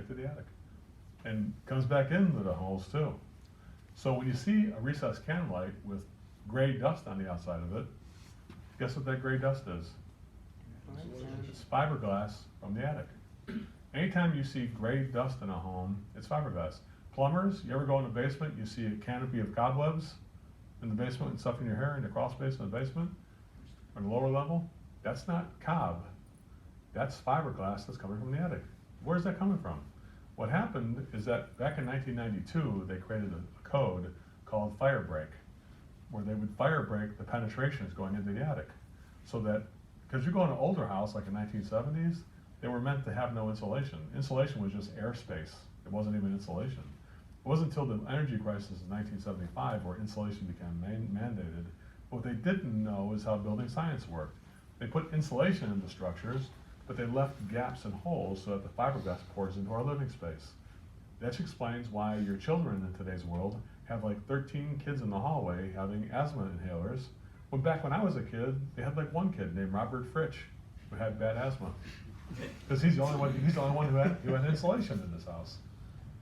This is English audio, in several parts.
right to the attic. And comes back into the holes too. So when you see a recessed can light with gray dust on the outside of it, guess what that gray dust is? It's fiberglass from the attic. Anytime you see gray dust in a home, it's fiberglass. Plumbers, you ever go in the basement, you see a canopy of cobwebs in the basement and stuff in your hair in the crawl space in the basement, or the lower level? That's not cob. That's fiberglass that's coming from the attic. Where's that coming from? What happened is that back in 1992, they created a code called fire break, where they would fire break the penetrations going into the attic. So that, because you go in an older house like the 1970s, they were meant to have no insulation. Insulation was just airspace. It wasn't even insulation. It wasn't until the energy crisis in 1975 where insulation became mandated. What they didn't know is how building science worked. They put insulation into structures, but they left gaps and holes so that the fiberglass pours into our living space. That explains why your children in today's world have like 13 kids in the hallway having asthma inhalers, when back when I was a kid, they had like one kid named Robert Fritsch who had bad asthma. Because he's the only one who had insulation in this house.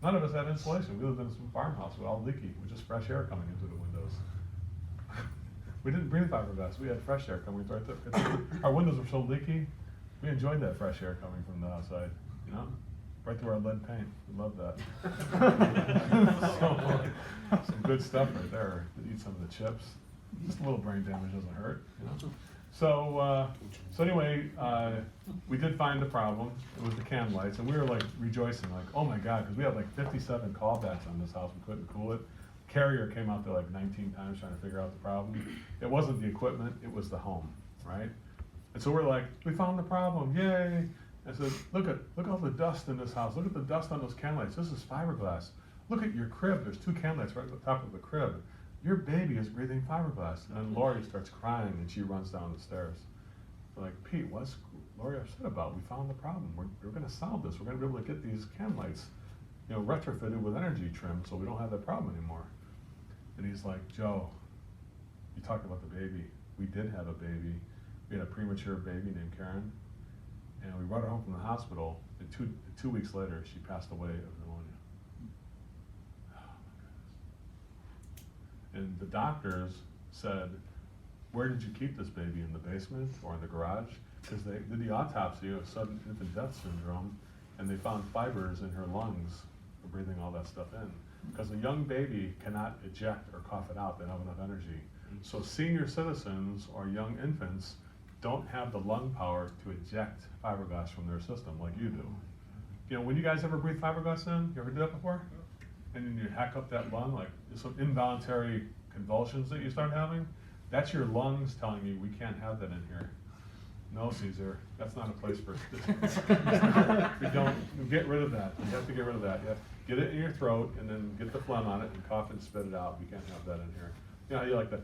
None of us had insulation. We lived in some farmhouse with all leaky, with just fresh air coming into the windows. We didn't breathe fiberglass. We had fresh air coming right through. Our windows were so leaky. We enjoyed that fresh air coming from the outside, you know? Right through our lead paint. We loved that. So, some good stuff right there. Eat some of the chips. Just a little brain damage doesn't hurt, you know? So anyway, we did find the problem. It was the can lights, and we were like rejoicing, like, oh my God, because we had like 57 callbacks on this house. We couldn't cool it. Carrier came out there like 19 times trying to figure out the problem. It wasn't the equipment, it was the home, right? And so we're like, we found the problem, yay! I said, look all the dust in this house. Look at the dust on those can lights. This is fiberglass. Look at your crib. There's 2 can lights right at the top of the crib. Your baby is breathing fiberglass. And then Lori starts crying and she runs down the stairs. We're like, Pete, what's Lori upset about? We found the problem. We're going to solve this. We're going to be able to get these can lights, you know, retrofitted with energy trim so we don't have that problem anymore. And he's like, Joe, you talked about the baby. We did have a baby. We had a premature baby named Karen. And we brought her home from the hospital. And two weeks later, she passed away of pneumonia. And the doctors said, where did you keep this baby, in the basement or in the garage? Because they did the autopsy of sudden infant death syndrome, and they found fibers in her lungs for breathing all that stuff in. Because a young baby cannot eject or cough it out, they don't have enough energy. So senior citizens or young infants don't have the lung power to eject fiberglass from their system like you do. You know, when you guys ever breathe fiberglass in, you ever do that before? And then you hack up that lung, like some involuntary convulsions that you start having, that's your lungs telling you, we can't have that in here. No, Caesar, that's not a place for we don't, get rid of that. You have to get rid of that. You have to get it in your throat and then get the phlegm on it and cough and spit it out. We can't have that in here. You know, you like that,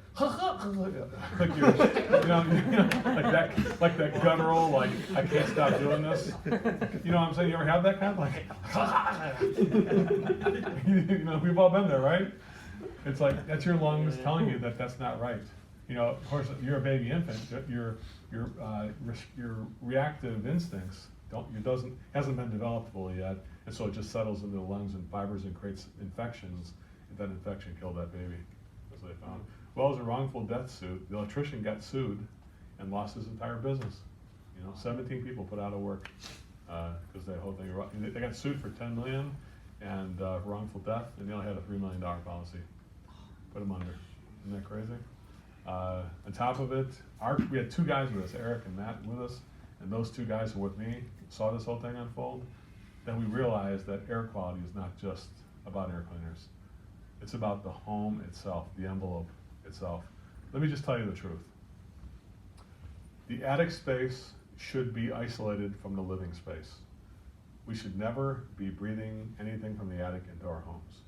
like like that guttural, like, I can't stop doing this. You know what I'm saying? You ever have that kind of like, you know, we've all been there, right? It's like, that's your lungs telling you that that's not right. You know, of course, you're a baby infant, your reactive instincts hasn't been developed fully yet, and so it just settles into the lungs and fibers and creates infections, and that infection killed that baby. They found. Well, it was a wrongful death suit. The electrician got sued and lost his entire business. You know, 17 people put out of work because that whole thing. They got sued for $10 million and wrongful death, and they only had a $3 million policy. Put them under. Isn't that crazy? On top of it, we had 2 guys with us, Eric and Matt, with us, and those 2 guys who were with me saw this whole thing unfold. Then we realized that air quality is not just about air cleaners. It's about the home itself, the envelope itself. Let me just tell you the truth. The attic space should be isolated from the living space. We should never be breathing anything from the attic into our homes.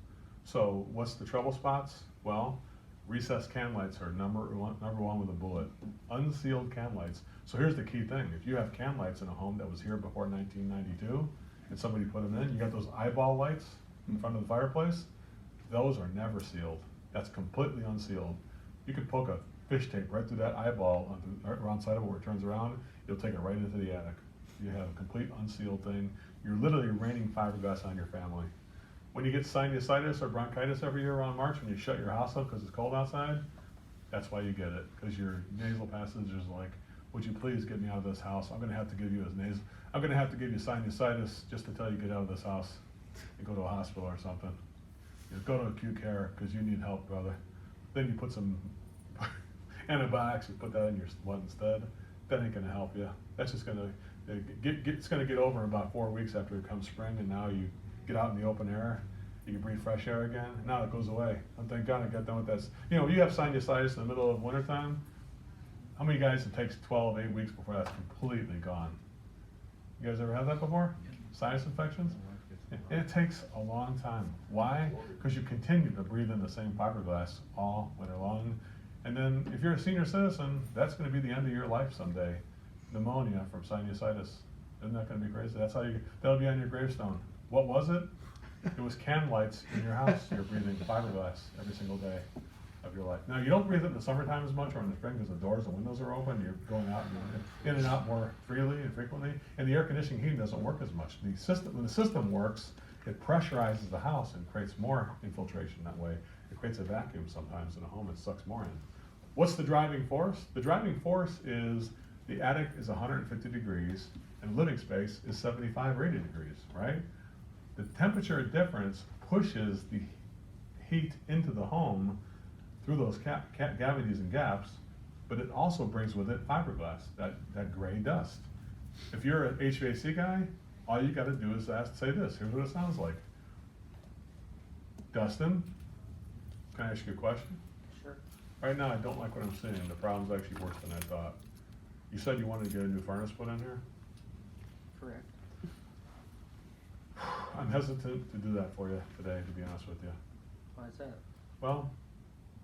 So what's the trouble spots? Well, recessed can lights are number one with a bullet. Unsealed can lights. So here's the key thing. If you have can lights in a home that was here before 1992, and somebody put them in, you got those eyeball lights in front of the fireplace, those are never sealed. That's completely unsealed. You could poke a fish tape right through that eyeball around side of it where it turns around, you'll take it right into the attic. You have a complete unsealed thing. you're literally raining fiberglass on your family. When you get sinusitis or bronchitis every year around March, when you shut your house up because it's cold outside, that's why you get it, because your nasal passage is like, would you please get me out of this house? I'm gonna have to give you I'm gonna have to give you sinusitis just to tell you get out of this house and go to a hospital or something. You know, go to acute care because you need help, brother. Then you put some antibiotics, you put that in your blood instead. That ain't gonna help you. That's just gonna it's gonna get over in about 4 weeks after it comes spring, and now you get out in the open air, you can breathe fresh air again, and now it goes away. And thank God I got done with that. You know, you have sinusitis in the middle of wintertime. How many guys it takes 8 weeks before that's completely gone? You guys ever had that before? Sinus infections? It takes a long time. Why? Because you continue to breathe in the same fiberglass all winter long. And then if you're a senior citizen, that's gonna be the end of your life someday. Pneumonia from sinusitis. Isn't that gonna be crazy? That'll be on your gravestone. What was it? It was can lights in your house. You're breathing fiberglass every single day of your life. Now, you don't breathe it in the summertime as much or in the spring because the doors and windows are open. You're going out and in and out more freely and frequently. And the air conditioning heating doesn't work as much. When the system works, it pressurizes the house and creates more infiltration that way. It creates a vacuum sometimes in a home. It sucks more in. What's the driving force? The driving force is the attic is 150 degrees and living space is 75 or 80 degrees, right? The temperature difference pushes the heat into the home through those cavities and gaps, but it also brings with it fiberglass, that gray dust. If you're an HVAC guy, all you gotta do is say this. Here's what it sounds like. Dustin, can I ask you a question? Sure. Right now, I don't like what I'm seeing. The problem's actually worse than I thought. You said you wanted to get a new furnace put in here? Correct. I'm hesitant to do that for you today, to be honest with you. Why is that? Well,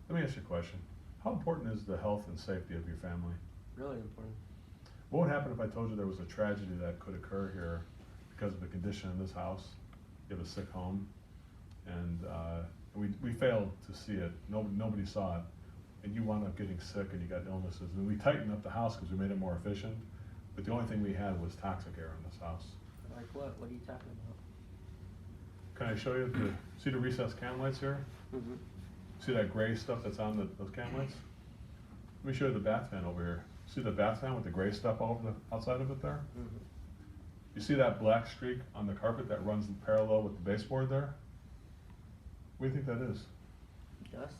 let me ask you a question. How important is the health and safety of your family? Really important. What would happen if I told you there was a tragedy that could occur here because of the condition in this house? You have a sick home, and we failed to see it. Nobody saw it, and you wound up getting sick and you got illnesses. And we tightened up the house because we made it more efficient, but the only thing we had was toxic air in this house. Like what? What are you talking about? Can I show you see the recessed can lights here? Mm-hmm. See that gray stuff that's on those can lights? Let me show you the bath fan over here. See the bath fan with the gray stuff all over the outside of it there? Mm-hmm. You see that black streak on the carpet that runs parallel with the baseboard there? What do you think that is? Dust?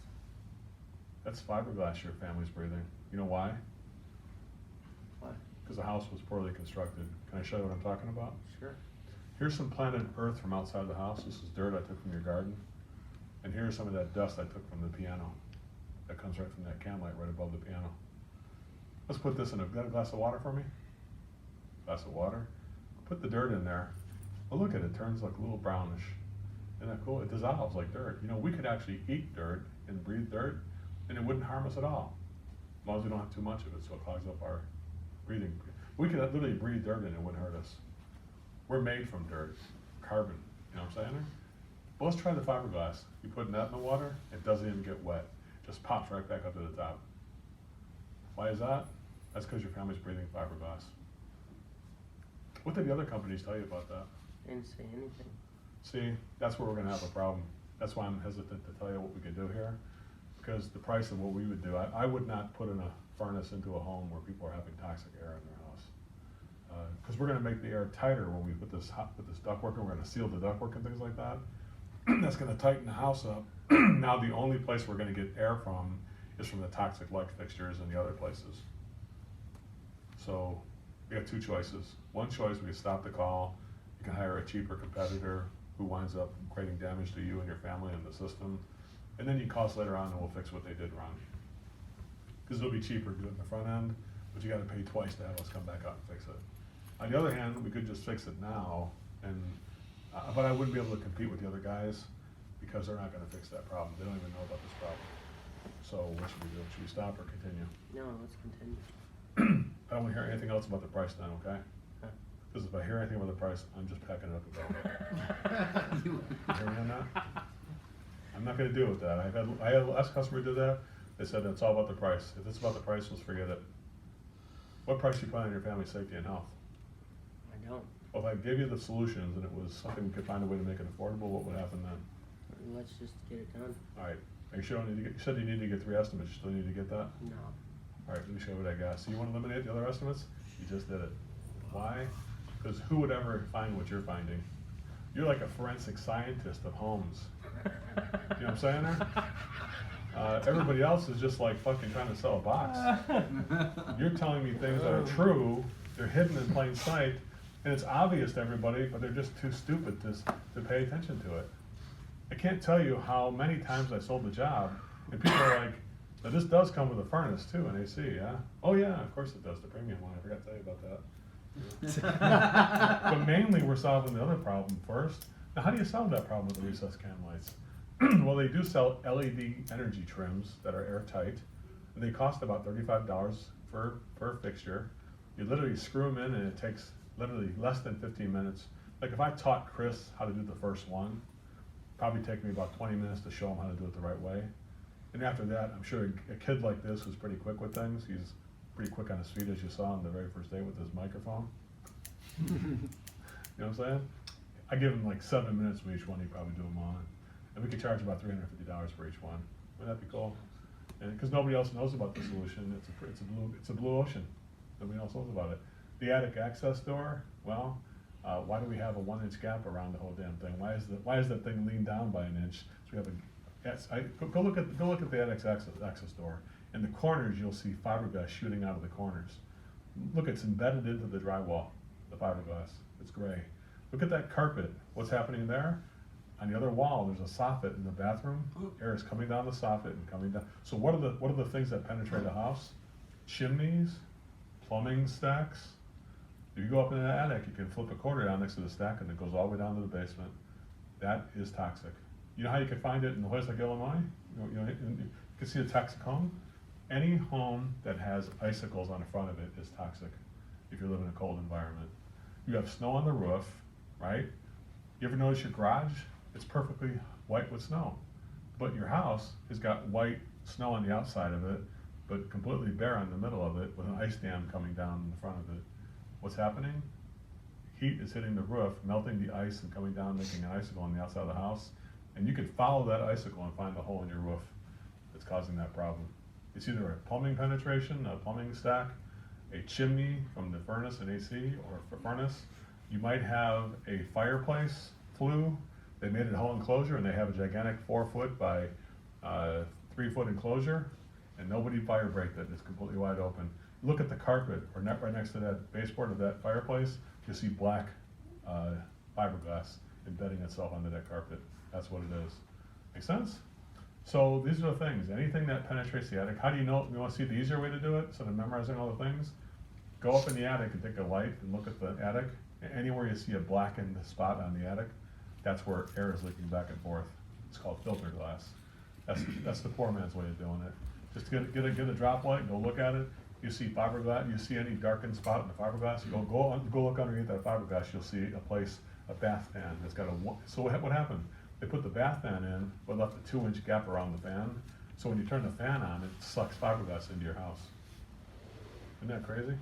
That's fiberglass your family's breathing. You know why? Why? Because the house was poorly constructed. Can I show you what I'm talking about? Sure. Here's some planted earth from outside the house. This is dirt I took from your garden. And here's some of that dust I took from the piano. That comes right from that can light right above the piano. Let's put this in got a glass of water for me? Glass of water. Put the dirt in there. Well, look at it, it turns like a little brownish. Isn't that cool? It dissolves like dirt. You know, we could actually eat dirt and breathe dirt, and it wouldn't harm us at all. As long as we don't have too much of it, so it clogs up our breathing. We could literally breathe dirt and it wouldn't hurt us. We're made from dirt, carbon, you know what I'm saying? Well, let's try the fiberglass. You put that in the water, it doesn't even get wet. It just pops right back up to the top. Why is that? That's because your family's breathing fiberglass. What did the other companies tell you about that? They didn't say anything. See, that's where we're gonna have a problem. That's why I'm hesitant to tell you what we could do here, because the price of what we would do, I would not put in a furnace into a home where people are having toxic air in their house. Because we're gonna make the air tighter when we put this ductwork, and we're gonna seal the ductwork and things like that. That's gonna tighten the house up. Now the only place we're gonna get air from is from the toxic light fixtures and the other places. So we have two choices. One choice, we can stop the call. You can hire a cheaper competitor who winds up creating damage to you and your family and the system. And then you call us later on and we'll fix what they did wrong. Because it'll be cheaper to do it in the front end, but you gotta pay twice to have us come back out and fix it. On the other hand, we could just fix it now, and but I wouldn't be able to compete with the other guys because they're not gonna fix that problem. They don't even know about this problem. So what should we do? Should we stop or continue? No, let's continue. I don't wanna hear anything else about the price then, okay? Okay. Because if I hear anything about the price, I'm just packing it up and going. You hear me on that? I'm not gonna deal with that. I had last customer did that. They said it's all about the price. If it's about the price, let's forget it. What price do you put on your family's safety and health? I don't. Well, if I gave you the solutions and it was something we could find a way to make it affordable, what would happen then? Let's just get it done. Alright, are you sure you don't need to get, you said you need to get 3 estimates, you still need to get that? No. Alright, let me show you what I got. So you wanna eliminate the other estimates? You just did it. Why? Because who would ever find what you're finding? You're like a forensic scientist of homes. You know what I'm saying there? Everybody else is just like fucking trying to sell a box. You're telling me things that are true, they're hidden in plain sight, and it's obvious to everybody, but they're just too stupid to pay attention to it. I can't tell you how many times I sold the job, and people are like, now this does come with a furnace too, an AC, yeah? Oh yeah, of course it does, the premium one, I forgot to tell you about that. But mainly, we're solving the other problem first. Now, how do you solve that problem with the recessed can lights? Well, they do sell LED energy trims that are airtight. They cost about $35 for a fixture. You literally screw them in and it takes literally less than 15 minutes. Like if I taught Chris how to do the first one, probably take me about 20 minutes to show him how to do it the right way. And after that, I'm sure a kid like this who's pretty quick with things, he's pretty quick on his feet, as you saw on the very first day with his microphone. You know what I'm saying? I give him like 7 minutes with each one, he'd probably do them on. And we could charge about $350 for each one. Wouldn't that be cool? And because nobody else knows about the solution, it's a blue ocean. Nobody else knows about it. The attic access door, well, why do we have a 1-inch gap around the whole damn thing? Why is that thing leaned down by an inch? So we have go look at the attic access door. In the corners, you'll see fiberglass shooting out of the corners. Look, it's embedded into the drywall, the fiberglass. It's gray. Look at that carpet. What's happening there? On the other wall, there's a soffit in the bathroom. Air is coming down the soffit and coming down. So what are the things that penetrate a house? Chimneys, plumbing stacks. If you go up in an attic, you can flip a quarter down next to the stack and it goes all the way down to the basement. That is toxic. You know how you can find it in Westlake, Illinois? You can see a toxic home. Any home that has icicles on the front of it is toxic if you live in a cold environment. You have snow on the roof, right? You ever notice your garage? It's perfectly white with snow. But your house has got white snow on the outside of it, but completely bare on the middle of it with an ice dam coming down in the front of it. What's happening? Heat is hitting the roof, melting the ice and coming down, making an icicle on the outside of the house. And you could follow that icicle and find the hole in your roof that's causing that problem. It's either a plumbing penetration, a plumbing stack, a chimney from the furnace, an AC, or a furnace. You might have a fireplace flue. They made it a whole enclosure and they have a gigantic 4-foot by 3-foot enclosure and nobody fire braked it. It's completely wide open. Look at the carpet or right next to that baseboard of that fireplace, you see black fiberglass embedding itself under that carpet. That's what it is. Make sense? So these are the things. Anything that penetrates the attic, how do you know? You want to see the easier way to do it instead of memorizing all the things? Go up in the attic and take a light and look at the attic. Anywhere you see a blackened spot on the attic, that's where air is leaking back and forth. It's called filter glass. That's the poor man's way of doing it. Just get a drop light and go look at it. You see fiberglass. You see any darkened spot in the fiberglass. You go look underneath that fiberglass. You'll see a bath fan that's got a. So what happened? They put the bath fan in, but left a 2-inch gap around the fan. So when you turn the fan on, it sucks fiberglass into your house. Isn't that crazy?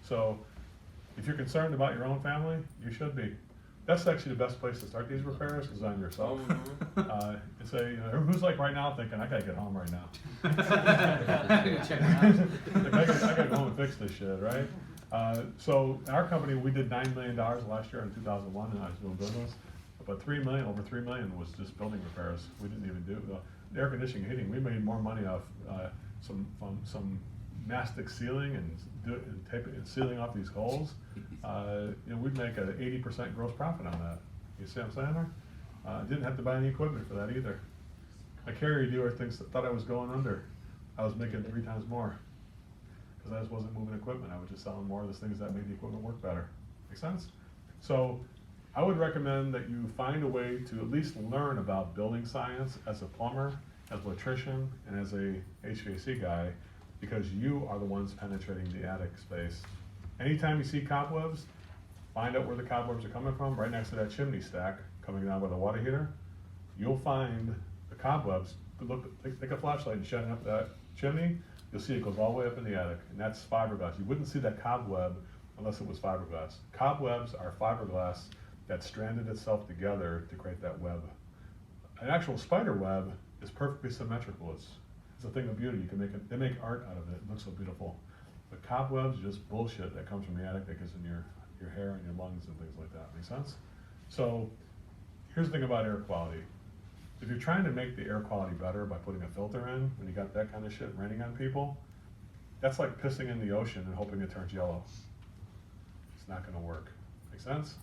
So if you're concerned about your own family, you should be. That's actually the best place to start these repairs is on yourself. And say, who's like right now thinking, I gotta get home right now. Like, I gotta go home and fix this shit, right? So in our company, we did $9 million last year in 2001 and I was doing business. But over $3 million was just building repairs. We didn't even do the air conditioning and heating. We made more money off some mastic sealing and taping and sealing off these holes. We'd make an 80% gross profit on that. You see what I'm saying there? Didn't have to buy any equipment for that either. A carrier dealer thought I was going under. I was making 3 times more because I just wasn't moving equipment. I was just selling more of those things that made the equipment work better. Make sense? So I would recommend that you find a way to at least learn about building science as a plumber, as an electrician, and as a HVAC guy, because you are the ones penetrating the attic space. Anytime you see cobwebs, find out where the cobwebs are coming from, right next to that chimney stack coming down by the water heater. You'll find the cobwebs. Take a flashlight and shine up that chimney, you'll see it goes all the way up in the attic, and that's fiberglass. You wouldn't see that cobweb unless it was fiberglass. Cobwebs are fiberglass that stranded itself together to create that web. An actual spider web is perfectly symmetrical. It's a thing of beauty. You can make it, they make art out of it. It looks so beautiful. But cobwebs are just bullshit that comes from the attic that gets in your hair and your lungs and things like that. Make sense? So here's the thing about air quality. If you're trying to make the air quality better by putting a filter in, when you got that kind of shit raining on people, that's like pissing in the ocean and hoping it turns yellow. It's not gonna work. Make sense?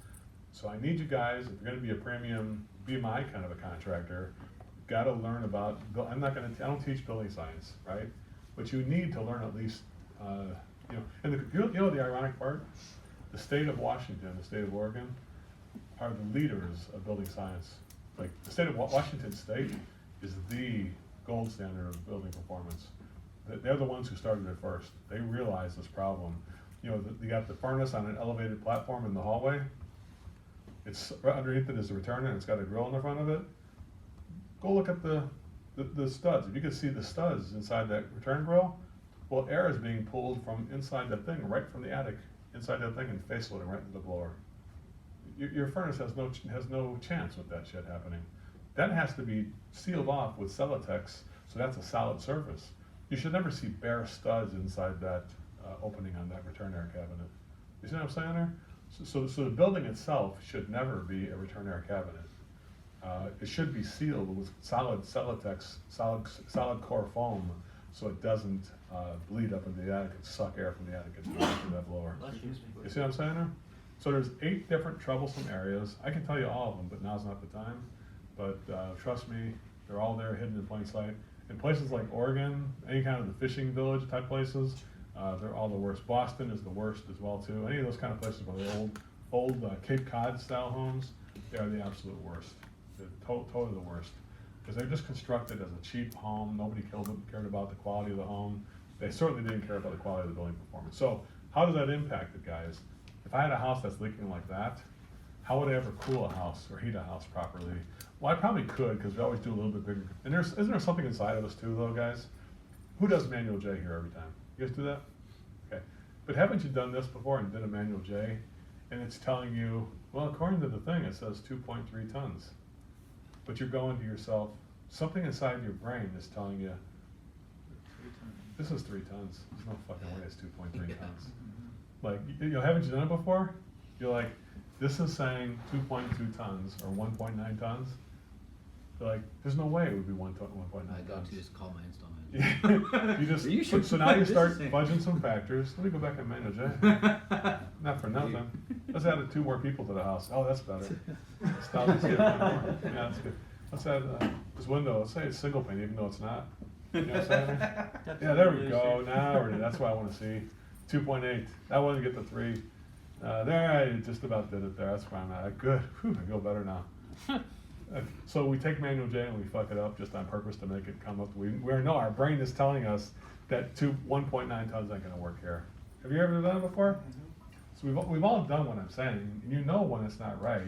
So I need you guys, if you're gonna be a premium BMI kind of a contractor, you've gotta learn about, I don't teach building science, right? But you need to learn at least, and you know the ironic part? The state of Washington, the state of Oregon, are the leaders of building science. Like, the state of Washington State is the gold standard of building performance. They're the ones who started it first. They realized this problem. You know, you got the furnace on an elevated platform in the hallway. It's right underneath it is a return, and it's got a grill in the front of it. Go look at the studs. If you can see the studs inside that return grill, well, air is being pulled from inside that thing, right from the attic, inside that thing, and face loading right into the blower. Your furnace has no chance with that shit happening. That has to be sealed off with Celotex, so that's a solid surface. You should never see bare studs inside that opening on that return air cabinet. You see what I'm saying there? So the building itself should never be a return air cabinet. It should be sealed with solid Celotex, solid core foam, so it doesn't bleed up into the attic and suck air from the attic into that blower. You see what I'm saying there? So there's 8 different troublesome areas. I can tell you all of them, but now's not the time. But trust me, they're all there hidden in plain sight. In places like Oregon, any kind of the fishing village type places, they're all the worst. Boston is the worst as well too. Any of those kind of places where they're old Cape Cod style homes, they are the absolute worst. They're totally the worst. Because they're just constructed as a cheap home. Nobody cared about the quality of the home. They certainly didn't care about the quality of the building performance. So how does that impact it, guys? If I had a house that's leaking like that, how would I ever cool a house or heat a house properly? Well, I probably could, because we always do a little bit bigger. And isn't there something inside of us too, though, guys? Who does manual J here every time? You guys do that? Okay. But haven't you done this before and did a manual J, and it's telling you, well, according to the thing, it says 2.3 tons. But you're going to yourself, something inside your brain is telling you, this is 3 tons. There's no fucking way it's 2.3 tons. Like, haven't you done it before? You're like, this is saying 2.2 tons or 1.9 tons. You're like, there's no way it would be 1.9 I got tons. to just call my installment. You just, You should so now you this start is it. fudging some factors. Let me go back and manual J. Not for nothing. Let's add 2 more people to the house. Oh, that's better. Stop, let's get 1 more. Yeah, that's good. Let's add this window. Let's say it's single pane, even though it's not. You know what I'm saying? Yeah, there we go. Now that's what I want to see. 2.8. I wanted to get the 3. There, I just about did it there. That's where I'm at. Good. Whew, I feel better now. So we take manual J and we fuck it up just on purpose to make it come up. We know our brain is telling us that 1.9 tons ain't gonna work here. Have you ever done it before? So we've all done what I'm saying. You know when it's not right,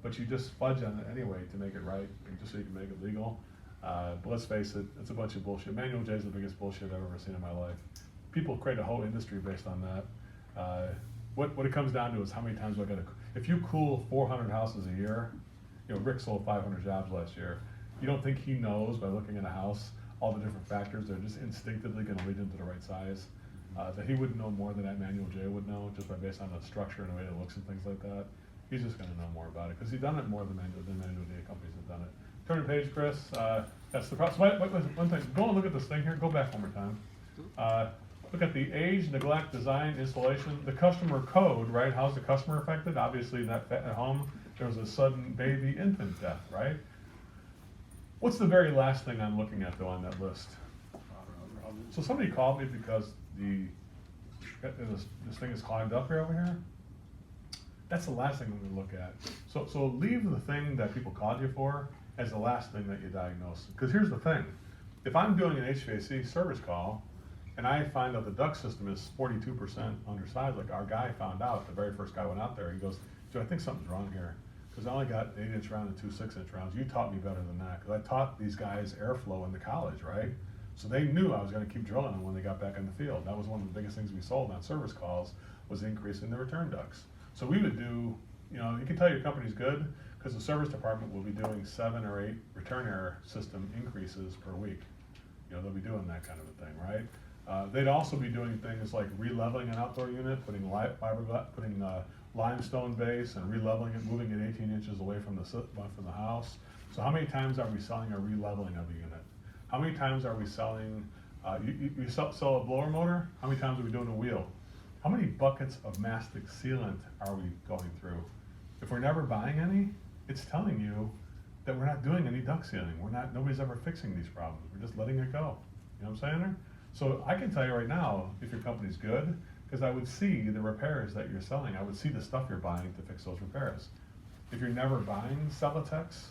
but you just fudge on it anyway to make it right, just so you can make it legal. But let's face it, it's a bunch of bullshit. Manual J is the biggest bullshit I've ever seen in my life. People create a whole industry based on that. What it comes down to is how many times do I gotta, if you cool 400 houses a year, Rick sold 500 jobs last year. You don't think he knows by looking at a house all the different factors that are just instinctively gonna lead into the right size? That he wouldn't know more than that manual J would know, just by based on the structure and the way it looks and things like that. He's just gonna know more about it, because he's done it more than manual J companies have done it. Turn the page, Chris. That's the process. Wait, one thing. Go and look at this thing here. Go back one more time. Look at the age, neglect, design, installation, the customer code, right? How's the customer affected? Obviously, that at home, there was a sudden baby infant death, right? What's the very last thing I'm looking at, though, on that list? So somebody called me because this thing is clogged up here over here. That's the last thing I'm gonna look at. So leave the thing that people called you for as the last thing that you diagnose. Because here's the thing. If I'm doing an HVAC service call, and I find out the duct system is 42% undersized, like our guy found out, the very first guy went out there, he goes, dude, I think something's wrong here. Because I only got 8-inch round and 2 6-inch rounds. You taught me better than that. Because I taught these guys airflow in the college, right? So they knew I was going to keep drilling them when they got back in the field. That was one of the biggest things we sold on service calls. was increasing the return ducts. So we would do, you know, you can tell your company's good, because the service department will be doing 7 or 8 return error system increases per week. You know, they'll be doing that kind of a thing, right? They'd also be doing things like re-leveling an outdoor unit, putting limestone base and re-leveling it, moving it 18 inches away from the house. So how many times are we selling a re-leveling of a unit? How many times are we selling, you sell a blower motor? How many times are we doing a wheel? How many buckets of mastic sealant are we going through? If we're never buying any, it's telling you that we're not doing any duct sealing. Nobody's ever fixing these problems. We're just letting it go. You know what I'm saying there? So I can tell you right now, if your company's good, because I would see the repairs that you're selling. I would see the stuff you're buying to fix those repairs. If you're never buying Celotex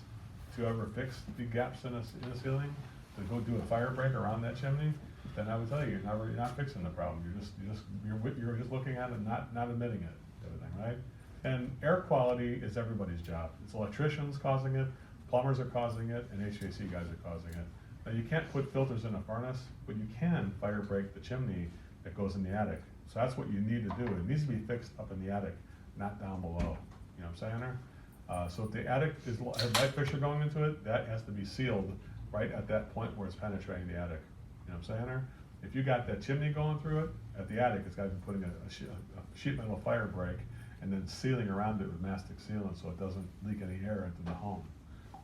to ever fix the gaps in a ceiling, to go do a fire break around that chimney, then I would tell you, you're not fixing the problem. You're just looking at it, not admitting it, everything, right? And air quality is everybody's job. It's electricians causing it, plumbers are causing it, and HVAC guys are causing it. Now you can't put filters in a furnace, but you can fire break the chimney that goes in the attic. So that's what you need to do. It needs to be fixed up in the attic, not down below. You know what I'm saying there? So if the attic has light fixture going into it, that has to be sealed right at that point where it's penetrating the attic. You know what I'm saying there? If you got that chimney going through it, at the attic, it's got to be putting a sheet metal fire break and then sealing around it with mastic sealant so it doesn't leak any air into the home.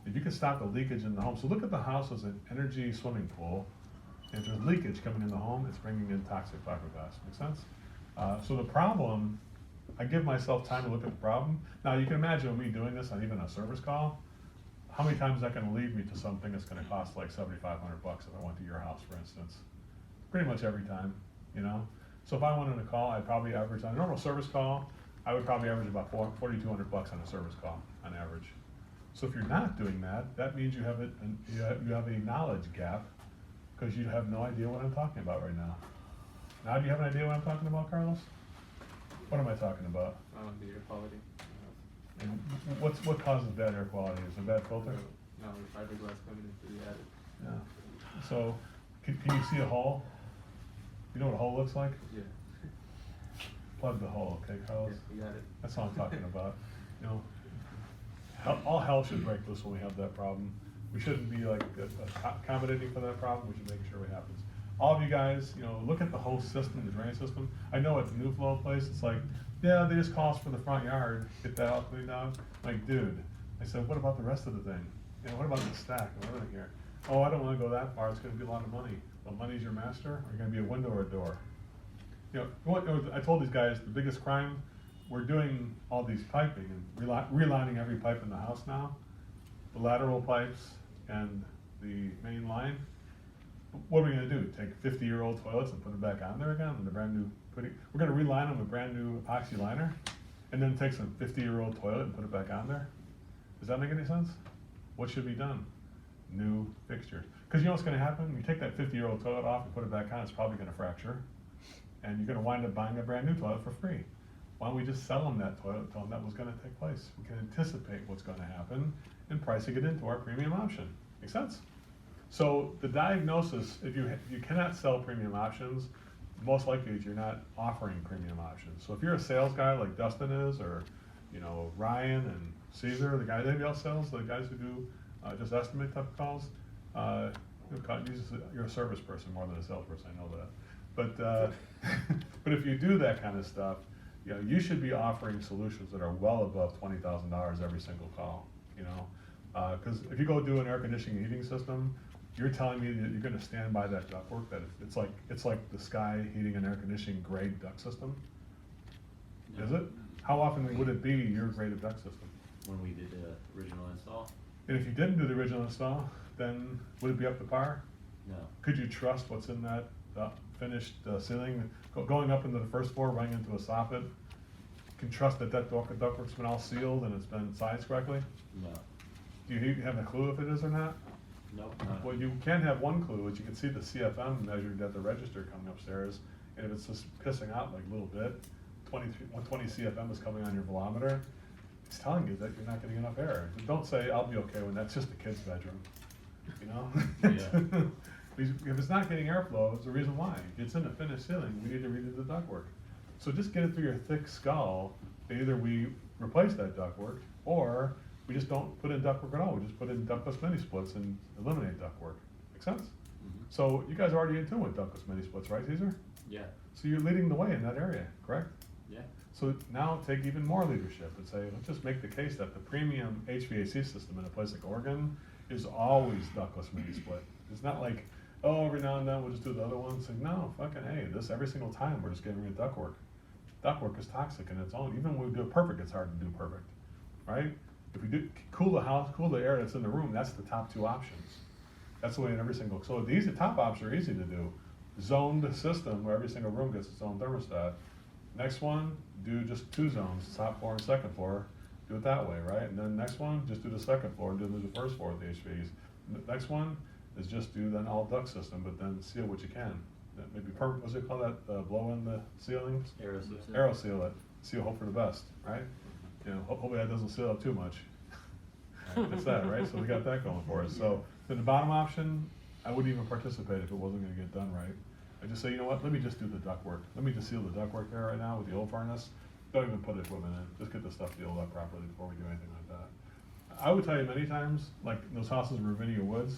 If you can stop the leakage in the home, so look at the house as an energy swimming pool. If there's leakage coming in the home, it's bringing in toxic fiberglass. Make sense? So the problem, I give myself time to look at the problem. Now you can imagine me doing this on even a service call. How many times is that going to lead me to something that's going to cost like $7,500 if I went to your house, for instance? Pretty much every time, you know? So if I wanted a call, I'd probably average, on a normal service call, I would probably average about $4,200 on a service call, on average. So if you're not doing that, that means you have a knowledge gap, because you have no idea what I'm talking about right now. Now do you have an idea what I'm talking about, Carlos? What am I talking about? The air quality. And what causes bad air quality? Is it a bad filter? No, the fiberglass coming into the attic. Yeah. So, can you see a hole? You know what a hole looks like? Yeah. Plug the hole, okay, Carlos? Yeah, you got it. That's what I'm talking about. You know, all hell should break loose when we have that problem. We shouldn't be like accommodating for that problem. We should make sure it happens. All of you guys, you know, look at the whole system, the drainage system. I know at the New Flow place, it's like, yeah, they just call us for the front yard, get that all cleaned out. Like, dude, I said, what about the rest of the thing? You know, what about the stack and everything here? Oh, I don't want to go that far. It's going to be a lot of money. Well, money's your master, or are you going to be a window or a door? You know, I told these guys the biggest crime, we're doing all these piping and relining every pipe in the house now, the lateral pipes and the main line. What are we going to do? Take 50-year-old toilets and put them back on there again with a brand new we're going to reline them with brand new epoxy liner, and then take some 50-year-old toilet and put it back on there? Does that make any sense? What should be done? New fixtures. Because you know what's going to happen? You take that 50-year-old toilet off and put it back on, it's probably going to fracture, and you're going to wind up buying a brand new toilet for free. Why don't we just sell them that toilet and tell them that was going to take place? We can anticipate what's going to happen and pricing it into our premium option. Make sense? So the diagnosis, if you cannot sell premium options, most likely you're not offering premium options. So if you're a sales guy like Dustin is, or you know Ryan and Caesar, the guy anybody else sells, the guys who do just estimate type of calls, you're a service person more than a salesperson. I know that. But but if you do that kind of stuff, you know you should be offering solutions that are well above $20,000 every single call. You know, because if you go do an air conditioning and heating system, you're telling me that you're going to stand by that ductwork, that it's like the Sky heating and air conditioning grade duct system? No. Is it? How often would it be your graded duct system? When we did the original install? And if you didn't do the original install, then would it be up to par? No. Could you trust what's in that finished ceiling? Going up into the first floor, running into a soffit, can trust that ductwork's been all sealed and it's been sized correctly? No. Do you have a clue if it is or not? Nope. Well, you can have one clue, is you can see the CFM measured at the register coming upstairs, and if it's just pissing out like a little bit, 120 CFM is coming on your velometer, it's telling you that you're not getting enough air. Don't say, I'll be okay when that's just the kid's bedroom, you know? Yeah. If it's not getting airflow, it's the reason why. It's in the finished ceiling, we need to redo the ductwork. So just get it through your thick skull, that either we replace that ductwork, or we just don't put in ductwork at all, we just put in ductless mini splits and eliminate ductwork. Make sense? Mhm. So you guys are already in tune with ductless mini splits, right, Caesar? Yeah, So you're leading the way in that area, correct? yeah. So now take even more leadership and say, let's just make the case that the premium HVAC system in a place like Oregon is always ductless mini split. It's not like, oh, every now and then we'll just do the other one. It's like, no, fucking hey, this every single time we're just getting rid of ductwork. Ductwork is toxic in its own. Even when we do it perfect, it's hard to do perfect, right? If we do cool the house, cool the air that's in the room, that's the top two options. That's the way in every single, so these, the top options are easy to do. Zoned system where every single room gets its own thermostat. Next one, do just two zones, top floor and second floor, do it that way, right? And then next one, just do the second floor and do the first floor with the HVACs. Next one is just do then all duct system, but then seal what you can. That maybe what's it called, that, blow in the ceilings? Aerosol. Aero seal it, seal, hope for the best, right? You know, hopefully that doesn't seal up too much. It's that, right? So we got that going for us. So then the bottom option, I wouldn't even participate if it wasn't gonna get done right. I just say, you know what, let me just do the ductwork. Let me just seal the ductwork there right now with the old furnace. Don't even put equipment in, just get the stuff sealed up properly before we do anything like that. I would tell you many times, like those houses in Ravinia Woods,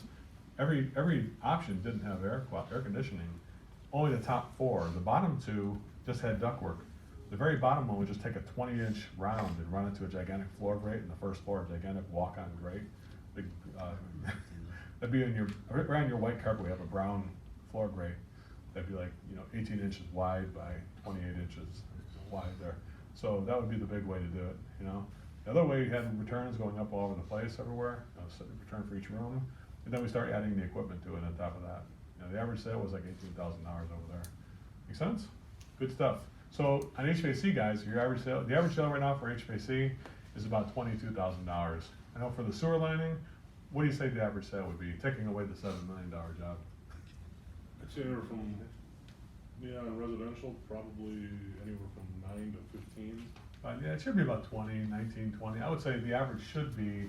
every option didn't have air conditioning. Only the top four, the bottom two just had ductwork. The very bottom one would just take a 20-inch round and run into a gigantic floor grate, and the first floor, a gigantic walk-on grate. Big, that'd be right on your white carpet, we have a brown floor grate. That'd be like, 18 inches wide by 28 inches wide there. So that would be the big way to do it, The other way, you had returns going up all over the place everywhere, return for each room. And then we start adding the equipment to it on top of that. The average sale was like $18,000 over there. Make sense? Good stuff. So on HVAC guys, the average sale right now for HVAC is about $22,000. I know for the sewer lining, what do you say the average sale would be, taking away the $7 million job? I'd say anywhere from, in residential, probably anywhere from 9 to 15. Yeah, it should be about 20, 19, 20. I would say the average should be,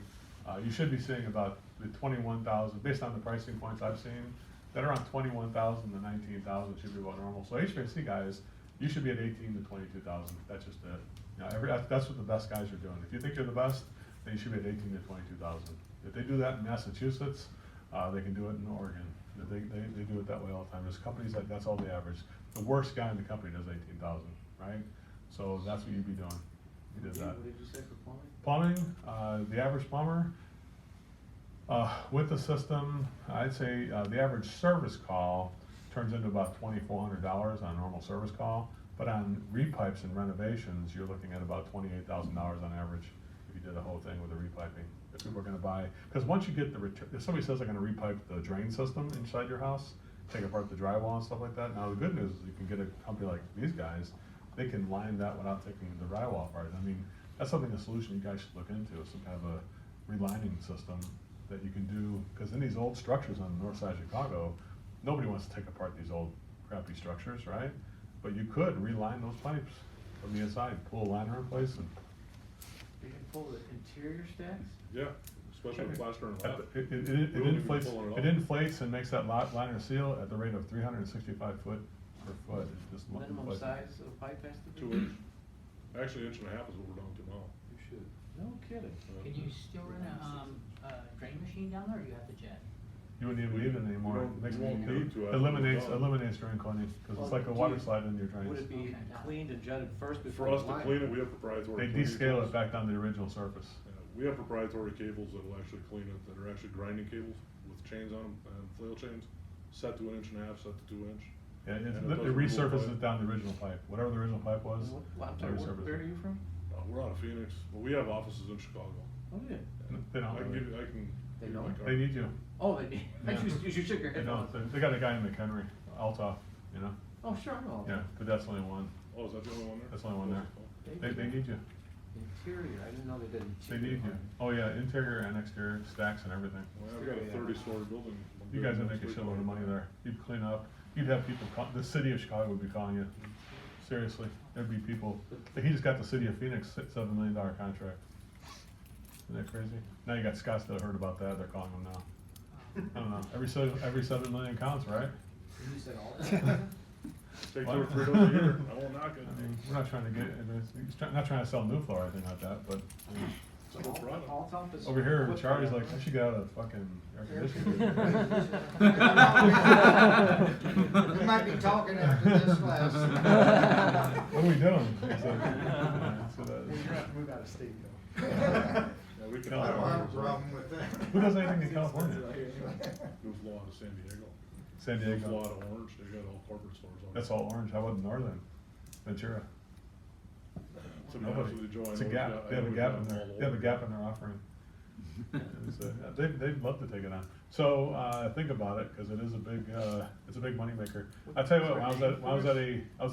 you should be seeing about the 21,000, based on the pricing points I've seen, that around 21,000 to 19,000 should be about normal. So HVAC guys, you should be at 18 to 22,000. That's just it. That's what the best guys are doing. If you think you're the best, then you should be at 18 to 22,000. If they do that in Massachusetts, they can do it in Oregon. They do it that way all the time. There's companies that's all the average. The worst guy in the company does 18,000, right? So that's what you'd be doing. You did that. What did you say for plumbing? Plumbing, the average plumber, with the system, I'd say the average service call turns into about $2,400 on a normal service call. But on repipes and renovations, you're looking at about $28,000 on average if you did the whole thing with the repiping. If people are gonna buy, because once you get the if somebody says they're gonna repipe the drain system inside your house, take apart the drywall and stuff like that. Now the good news is you can get a company like these guys, they can line that without taking the drywall apart. I mean, that's something, a solution you guys should look into, is some kind of a relining system that you can do, because in these old structures on the north side of Chicago, nobody wants to take apart these old crappy structures, right? But you could reline those pipes from the inside, pull a liner in place and. You can pull the interior stacks? Yeah, especially with plaster and At lap. the- It We don't even inflates, pull it it off. inflates and makes that liner seal at the rate of 365 foot per foot. It just Minimum inflates. size of pipe has to be? 2 inch. Actually, 1.5 inch is what we're down to now. You should. No kidding. Can you still run a drain machine down there, or you have to jet? You wouldn't even leave it anymore. We don't- It makes we won't it need to after eliminates we're done. drain cleaning, because it's Well, like a do water you- slide in your drains. Would it be Okay. cleaned and jutted first For before? us you to line clean it, we have proprietary. They cleaning descale tools. it back down to the original surface. Yeah, we have proprietary cables that will actually clean it, that are actually grinding cables with chains on them, and flail chains, set to 1.5 inch, set to 2 inch. Yeah, And it it doesn't resurfaces move it down the original pipe, whatever the original pipe was. Well, I'm they sorry, resurface where it. are you from? We're out of Phoenix, but we have offices in Chicago. Oh, yeah. They don't I can really. give you, I can. They give you my don't? card. They need you. Oh, they did. I Yeah. you shook your They head. don't. They got a guy in McHenry, Altoff, Oh, sure, I know. Yeah, but that's only one. Oh, is that the only one there? That's the only one there. Oh. They need you. Interior, I didn't know they did They interior. need you. Oh, yeah, interior and exterior stacks and everything. Well, I've got a 30-story building. You guys would make a shitload of money there. You'd clean up, you'd have people the city of Chicago would be calling you. Seriously, there'd be people, he just got the city of Phoenix $7 million contract. Isn't that crazy? Now you got Scottsdale heard about that, they're calling him now. I don't know, every 7 million counts, right? You said all that? Take What? 2 or 3 of them a year, I won't knock it. I mean, we're not trying to get, not trying to sell new floor or anything like that, but It's a good product. All top is. over here, what Charlie's product? like, I should get out of fucking air conditioning. We might be talking after this last. What are we doing? We got a state though. Yeah, we can. No, I don't have a problem with that. Who does anything in California? There's a lot of San Diego. San There's a Diego. lot of Orange, they got all corporate stores on. That's all orange. How about Northern? Ventura? To be honest Nobody. with you, Joe, I It's a know gap. we've got- They have a I know gap we've in got there. them all They have a over. gap in their offering. They'd love to take it on. So, think about it, cause it is a big, it's a big moneymaker. I tell you what, when I was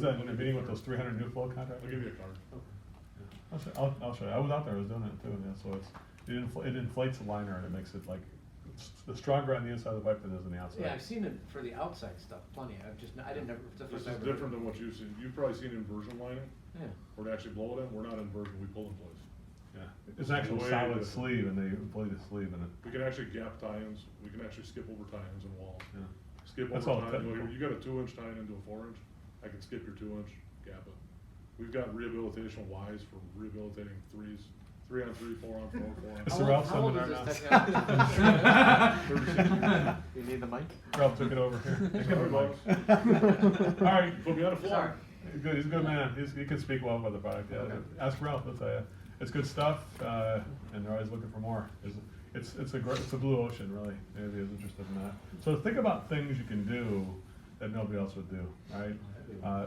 at a meeting with those 300 new flow contractors. I'll give you a card. I'll show you. I was out there, I was doing it too, yeah, so it inflates the liner and it makes it like, it's stronger on the inside of the pipe than it is on the outside. Yeah, I've seen it for the outside stuff, plenty, I didn't ever, it's the This first is I've ever- different than what you've seen. You've probably seen inversion lining, Yeah. where they actually blow it in. We're not inversion, we pull in place. Yeah, it's an actual Way solid different. sleeve and they inflate the sleeve in it. We can actually gap tie-ins, we can actually skip over tie-ins and walls. Yeah. Skip That's over all tie, technical. you got a 2-inch tie-in into a 4-inch, I can skip your 2-inch, gap it. We've got rehabilitation Ys for rehabilitating 3s, 3-on-3, 4-on-4, 4-on. It's How the old- Ralph how old seminar is this now. technology? You need the mic? Ralph took it over here. Give Sorry, him a mic. boss. All right, Put me on the floor. Sorry. he's good, he's a good man, he can speak well about the product, yeah. Okay. Ask Ralph, he'll tell you. It's good stuff, and they're always looking for more. It's a blue ocean, really, anybody who's interested in that. So think about things you can do that nobody else would do, right?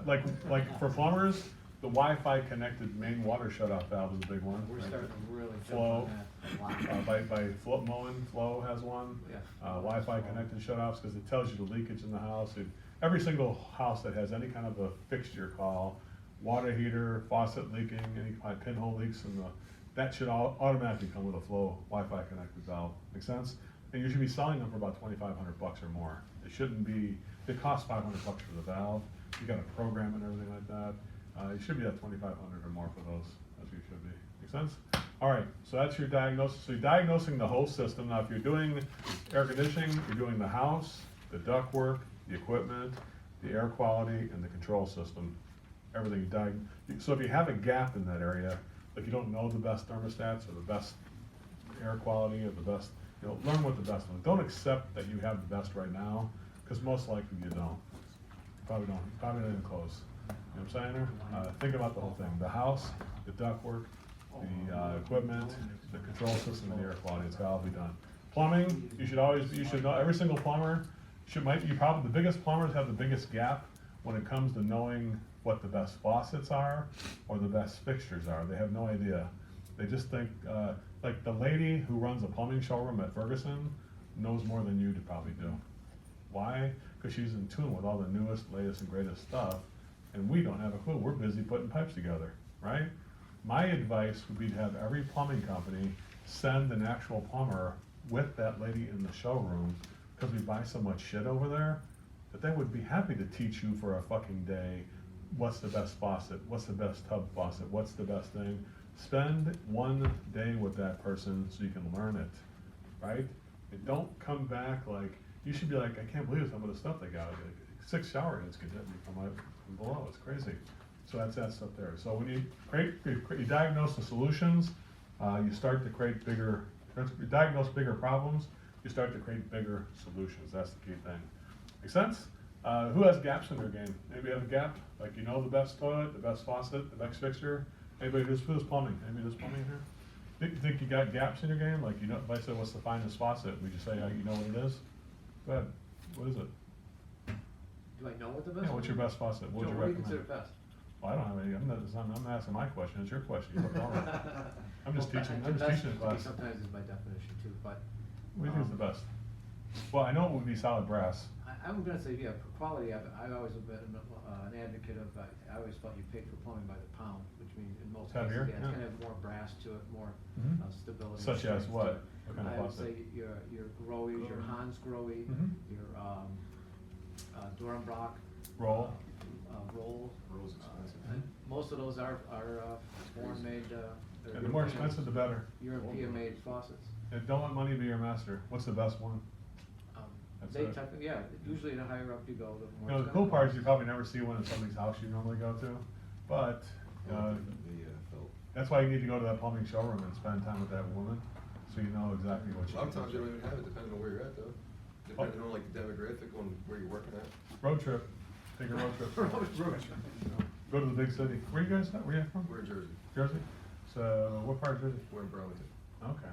Like for plumbers, the Wi-Fi connected main water shut-off valve is a big one. We're right? starting to really jump Flow, on that a lot. by Mowing, Flow has one. Yeah. Wi-Fi connected shut-offs, because it tells you the leakage in the house. Every single house that has any kind of a fixture call, water heater, faucet leaking, any kind of pinhole leaks that should all automatically come with a Flow Wi-Fi connected valve. Make sense? And you should be selling them for about $2,500 or more. It shouldn't be, it costs $500 for the valve. You got a program and everything like that. You should be at $2,500 or more for those, as you should be. Make sense? All right, so that's your diagnosis. So you're diagnosing the whole system. Now, if you're doing air conditioning, you're doing the house, the ductwork, the equipment, the air quality, and the control system. Everything so if you have a gap in that area, like you don't know the best thermostats or the best air quality or the best, learn what the best one. Don't accept that you have the best right now, because most likely you don't. You probably don't. You probably not even close. You know what I'm saying there? Think about the whole thing. The house, the ductwork, the equipment, the control system, and the air quality. It's gotta be done. Plumbing, you should know, every single plumber the biggest plumbers have the biggest gap when it comes to knowing what the best faucets are or the best fixtures are. They have no idea. They just think, like the lady who runs a plumbing showroom at Ferguson knows more than you probably do. Why? Because she's in tune with all the newest, latest, and greatest stuff, and we don't have a clue. We're busy putting pipes together, right? My advice would be to have every plumbing company send an actual plumber with that lady in the showroom, because we buy so much shit over there, that they would be happy to teach you for a fucking day what's the best faucet, what's the best tub faucet, what's the best thing. Spend one day with that person so you can learn it, right? And don't come back like, you should be like, I can't believe some of the stuff they got. 6 shower heads can hit me from below, it's crazy. So that's that stuff there. So when you diagnose the solutions, you start to create you diagnose bigger problems, you start to create bigger solutions. That's the key thing. Make sense? Who has gaps in their game? Anybody have a gap? Like the best toilet, the best faucet, the best fixture? Anybody who's plumbing? Anybody who's plumbing here? Think you got gaps in your game? Like, if I said what's the finest faucet, would you say you know what it is? Go ahead. What is it? Do I know what the best? Yeah, what's your best faucet? What would Joe, you what do you recommend? consider best? Well, I don't have any. I'm not asking my question. It's your question. You look all right. I'm just Well, teaching. the I'm just best teaching a to me class. Sometimes is by definition too, but. What do you think is the best? Well, I know it would be solid brass. I'm gonna say, yeah, for quality, I've always been an advocate of, I always thought you paid for plumbing by the pound, which means in most cases, Heavier, yeah, it's yeah. gonna have more brass to it, more Mhm. stability. Such as strength to what? it. What kind of I would faucet? say your Grohe, your Hans Grohe, Mhm. your Dorenbrock. Roll. Roll. Roll's expensive. And most of those are foreign made, And the more expensive, the better. European made faucets. And don't let money be your master. What's the best one? That's They it. technically, yeah, usually the higher up you go, the You more. know, it's the gonna cool part is cost. you probably never see one in somebody's house you normally go to, but, felt. that's why you need to go to that plumbing showroom and spend time with that woman, so you know exactly what A you lot need. of times you don't even have it, depending on where you're at though. Depending on like the demographic on where you're working at. Road trip, take a road trip. Road trip. Go to the big city. Where you guys at? Where you from? We're in Jersey, Jersey? So, what part of Jersey? we're in Burlington. Okay.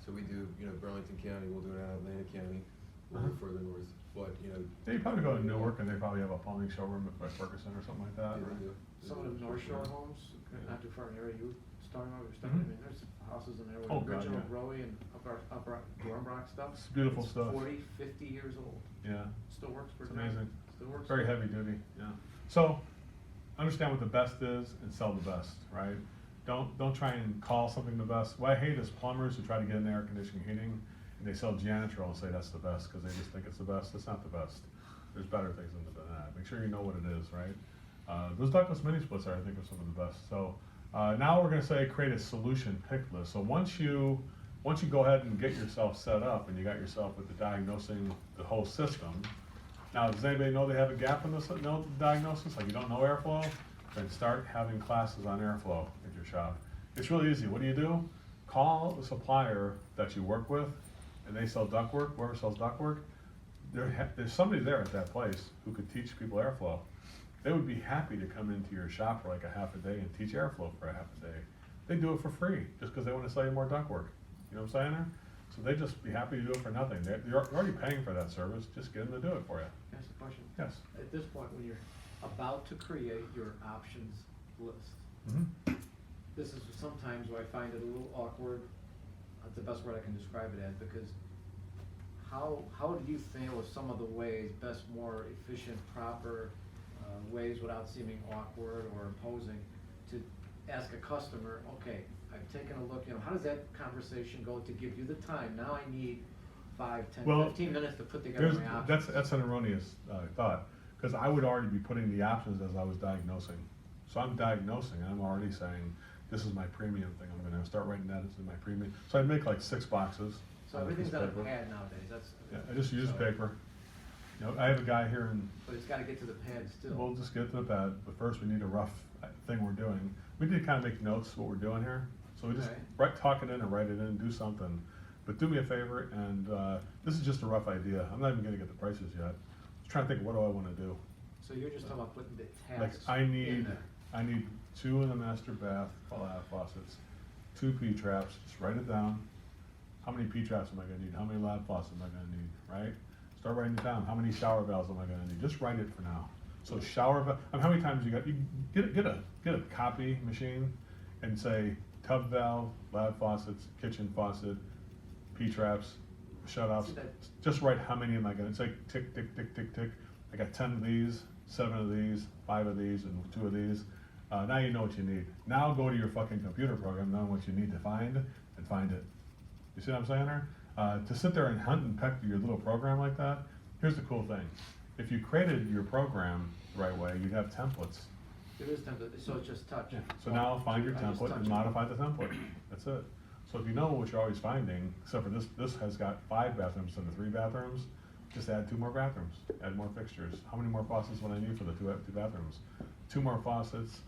So we do, Burlington County, we'll do it out of Atlantic County, a Uh-huh. little further north, but, Yeah, you probably go to Newark and they probably have a plumbing showroom at Ferguson or something like that. yeah, right? they do. Some of the North Shore homes, not too far in the area you starting out, I Mhm. mean, there's houses in there Oh, with God, original yeah. Growy and upper Dornbrock stuff. It's beautiful It's stuff. 40, 50 years old, Yeah, still works for it's town. amazing. Still works. Very heavy duty, yeah. So, understand what the best is and sell the best, right? Don't try and call something the best. What I hate is plumbers who try to get in air conditioning heating and they sell janitorial and say that's the best because they just think it's the best. It's not the best. There's better things than that. Make sure you know what it is, right? Those Douglas mini splits are, I think, are some of the best. So, now we're gonna say create a solution pick list. So once you go ahead and get yourself set up and you got yourself with the diagnosing the whole system, now, does anybody know they have a gap in this diagnosis? Like you don't know airflow? Then start having classes on airflow at your shop. It's really easy. What do? Call the supplier that you work with, and they sell ductwork, whoever sells ductwork. There's somebody there at that place who could teach people airflow. They would be happy to come into your shop for like a half a day and teach airflow for a half a day. They do it for free, just because they want to sell you more ductwork. You know what I'm saying there? So they'd just be happy to do it for nothing. You're already paying for that service, just get them to do it for you. That's the question. Yes. At this point, when you're about to create your options list, Mhm. this is sometimes where I find it a little awkward, that's the best word I can describe it as, because how do you feel with some of the ways, best, more efficient, proper, ways without seeming awkward or imposing, to ask a customer, okay, I've taken a look, how does that conversation go to give you the time? Now I need 5, 10, Well, 15 minutes to put together my options. That's an erroneous thought, because I would already be putting the options as I was diagnosing. So I'm diagnosing, and I'm already saying, this is my premium thing, I'm gonna start writing that as my premium. So I'd make like 6 boxes. So out of everything's piece on of a paper. pad nowadays, that's. Yeah, I just use so- paper. I have a guy here in, But it's gotta get to the pad still. we'll just get to the pad, but first we need a rough thing we're doing. We did kind of make notes what we're doing here, so we just Okay. talk it in or write it in, do something. But do me a favor, and this is just a rough idea, I'm not even gonna get the prices yet. Just trying to think, what do I wanna do? So you're just talking about putting the Like, tasks I in need there. 2 in the master bath, faucets, 2 P-traps, just write it down. How many P-traps am I gonna need? How many lab faucets am I gonna need, right? Start writing it down. How many shower valves am I gonna need? Just write it for now. So shower valve, how many times you get a copy machine and say tub valve, lab faucets, kitchen faucet, P-traps, shut-offs. See that- Just write how many am I gonna, it's like tick, tick, tick, tick, tick. I got 10 of these, 7 of these, 5 of these, and 2 of these. Now you know what you need. Now go to your fucking computer program, knowing what you need to find, and find it. You see what I'm saying there? To sit there and hunt and peck through your little program like that, here's the cool thing. If you created your program the right way, you'd have templates. There is template, so it's just touch. So now find your I just template touch and it. modify the template. That's it. So if you know what you're always finding, except for this has got 5 bathrooms instead of 3 bathrooms, just add 2 more bathrooms, add more fixtures. How many more faucets would I need for the 2 bathrooms? 2 more faucets.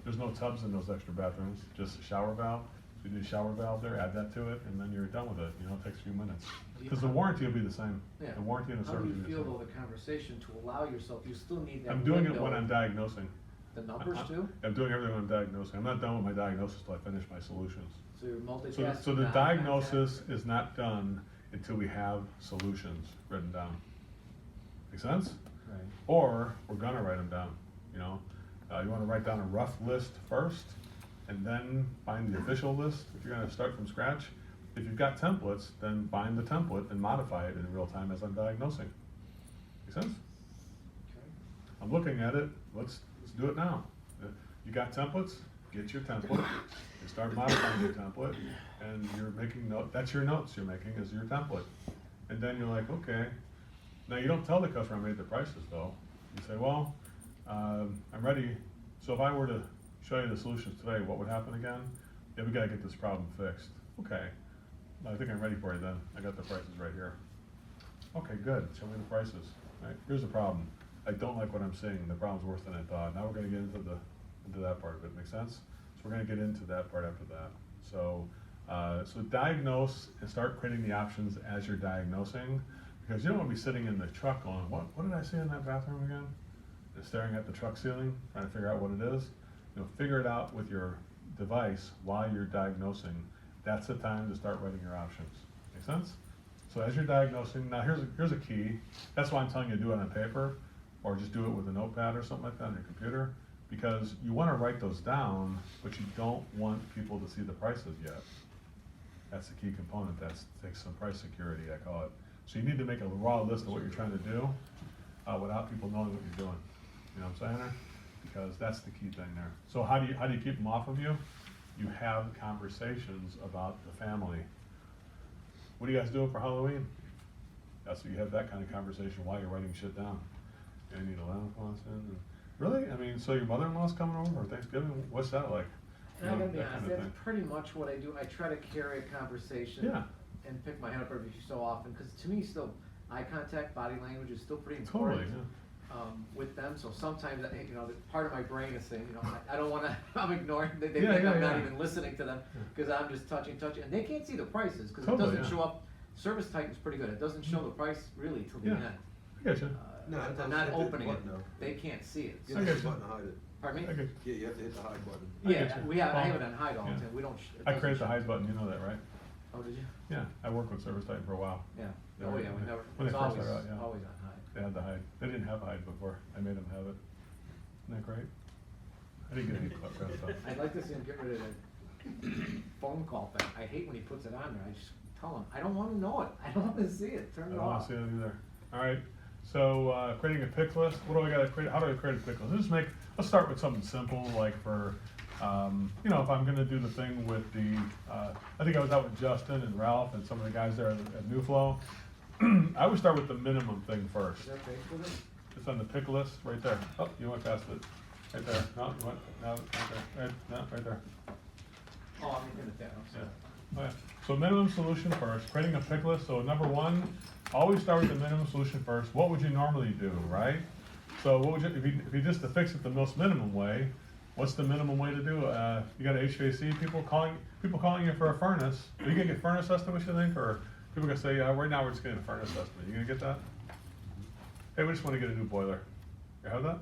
There's no tubs in those extra bathrooms, just a shower valve. So you do a shower valve there, add that to it, and then you're done with it. It takes a few minutes. Because the warranty will be the same. Yeah. The warranty and the How do service you will be feel the though, same. the conversation to allow yourself, you still need that I'm doing it window. when I'm diagnosing. The numbers too? I'm doing everything when I'm diagnosing. I'm not done with my diagnosis till I finish my solutions. So you're multitasking. So the not diagnosis is not done until we have solutions written down. Make sense? Right. Or we're gonna write them down, You wanna write down a rough list first, and then find the official list, if you're gonna start from scratch. If you've got templates, then find the template and modify it in real time as I'm diagnosing. Make sense? Okay. I'm looking at it, let's do it now. You got templates, get your template, and start modifying your template, and you're making that's your notes you're making is your template. And then you're like, okay, now you don't tell the customer I made the prices though. You say, well, I'm ready, so if I were to show you the solutions today, what would happen again? Yeah, we gotta get this problem fixed. Okay, I think I'm ready for you then, I got the prices right here. Okay, good, show me the prices, right? Here's the problem, I don't like what I'm seeing, the problem's worse than I thought. Now we're gonna get into that part of it, make sense? So we're gonna get into that part after that. So, so diagnose and start creating the options as you're diagnosing, because you don't wanna be sitting in the truck going, what did I see in that bathroom again? And staring at the truck ceiling, trying to figure out what it is. You know, figure it out with your device while you're diagnosing. That's the time to start writing your options. Make sense? So as you're diagnosing, now here's a key. That's why I'm telling you to do it on paper, or just do it with a notepad or something like that on your computer, because you want to write those down, but you don't want people to see the prices yet. That's the key component. That takes some price security, I call it. So you need to make a raw list of what you're trying to do without people knowing what you're doing. You know what I'm saying? Because that's the key thing there. So how do you keep them off of you? You have conversations about the family. What are you guys doing for Halloween? That's what you have, that kind of conversation while you're writing shit down. And you need a lamb wants in. And, really? I mean, so your mother-in-law's coming over for Thanksgiving? What's that like? And I You know, gotta be that honest, kind of that's thing. pretty much what I do. I try to carry a conversation. Yeah. And pick my head up every so often, because to me, still, eye contact, body language is still pretty Totally, important. yeah. With them, so sometimes, you know, part of my brain is saying, you know, I don't wanna, I'm ignoring, they Yeah, think yeah, I'm not yeah. even listening to them, Yeah. cause I'm just touching, and they can't see the prices, cause it Totally, doesn't yeah. show up, Service Titan's pretty good, it doesn't show the price really till the Yeah. end. I get you. No, I thought I'm you not had to hit the opening it, button, though. they can't see it. You I have to get hit the you. button to hide it. Pardon me? I get, Yeah, you have to hit the hide button. I Yeah, get you. I have Well, it on hide all the yeah. time, we don't. it I doesn't created the show- hide button, you know that, right? Oh, did you? Yeah, I worked with Service Titan for a while. Yeah, They oh were- yeah, we never, when they it's first always, started out, yeah. always on hide. They had the hide. They didn't have hide before. I made them have it. Isn't that great? I didn't get any clip stuff. I'd like to see him get rid of that phone call thing. I hate when he puts it on there. I just tell him, I don't wanna know it. I don't wanna see it. Turn I it don't wanna off. see it either. Alright, so, creating a pick list. What do I gotta create? How do I create a pick list? Let's start with something simple, like for, you know, if I'm gonna do the thing with the, I think I was out with Justin and Ralph and some of the guys there at New Flow. I would start with the minimum thing first. Is that big for this? It's on the pick list, right there. Oh, you went past it. Right there. No, you went, no, right there. Right, no, right there. Oh, I'm looking at that, I'm Yeah. sorry. Oh, yeah. So minimum solution first, creating a pick list. So number one, always start with the minimum solution first. What would you normally do, right? So what would you, if you just to fix it the most minimum way, what's the minimum way to do? You got HVAC people calling you for a furnace. Are you gonna get furnace estimate, you think? Or people gonna say, right now we're just getting a furnace estimate. You gonna get that? Hey, we just wanna get a new boiler. You have that?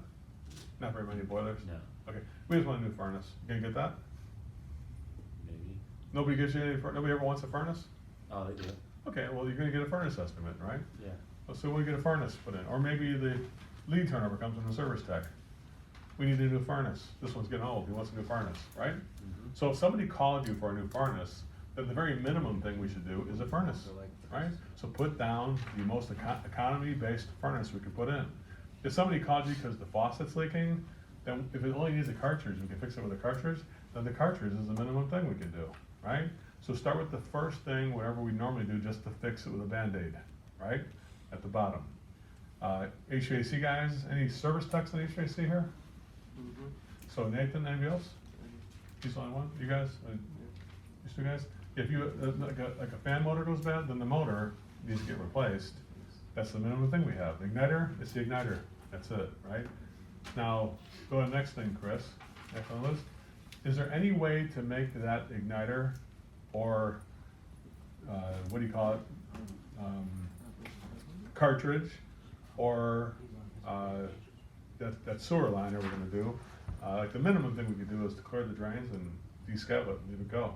Not very many boilers? No. Okay, we just want a new furnace. You gonna get that? Maybe. Nobody gives you nobody ever wants a furnace? Oh, they do. Okay, well, you're gonna get a furnace estimate, right? Yeah. So we get a furnace put in, or maybe the lead turnover comes from the service tech. We need a new furnace. This one's getting old. He wants a new furnace, right? Mhm. So if somebody called you for a new furnace, then the very minimum thing we should do is a furnace, right? So put down the most economy-based furnace we can put in. If somebody called you because the faucet's leaking, then if it only needs a cartridge, we can fix it with a cartridge, then the cartridge is the minimum thing we can do, right? So start with the first thing, whatever we normally do, just to fix it with a Band-Aid, right? At the bottom. HVAC guys, any service techs in HVAC here? Mm-hmm. So Nathan, anybody else? He's the only one? You guys? These two guys? If you, like a fan motor goes bad, then the motor needs to get replaced. That's the minimum thing we have. Igniter, it's the igniter. That's it, right? Now, go to the next thing, Chris. Next on the list. Is there any way to make that igniter or, what do you call it? Cartridge or that sewer liner we're gonna do. Like the minimum thing we could do is to clear the drains and descale it and leave it go.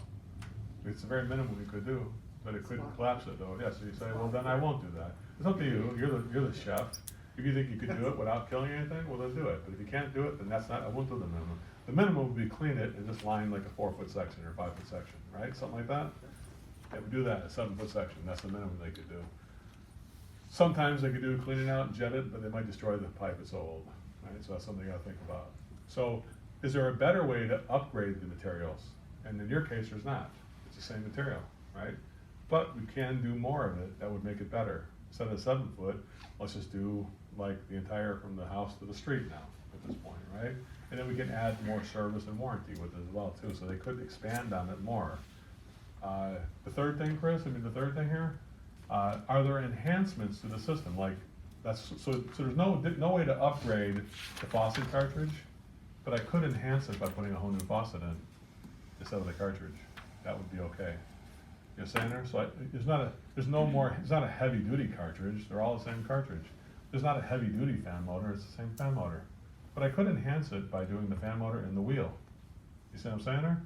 It's the very minimum we could do, but it couldn't collapse it though. Yeah, so you say, well, then I won't do that. It's up to you. You're the chef. If you think you could do it without killing anything, well, then do it. But if you can't do it, then I won't do the minimum. The minimum would be clean it and just line like a 4-foot section or 5-foot section, right? Something like that. Yeah, we do that, a 7-foot section. That's the minimum they could do. Sometimes they could do clean it out and jet it, but they might destroy the pipe, it's so old, right? So that's something you gotta think about. So is there a better way to upgrade the materials? And in your case, there's not. It's the same material, right? But we can do more of it that would make it better. Instead of 7-foot, let's just do like the entire from the house to the street now at this point, right? And then we can add more service and warranty with it as well too, so they could expand on it more. The third thing, Chris, the third thing here, Are there enhancements to the system, like, so there's no way to upgrade the faucet cartridge, but I could enhance it by putting a whole new faucet in instead of the cartridge. That would be okay. You know what I'm saying there? So it's not a heavy duty cartridge, they're all the same cartridge. There's not a heavy duty fan motor, it's the same fan motor. But I could enhance it by doing the fan motor and the wheel. You see what I'm saying there?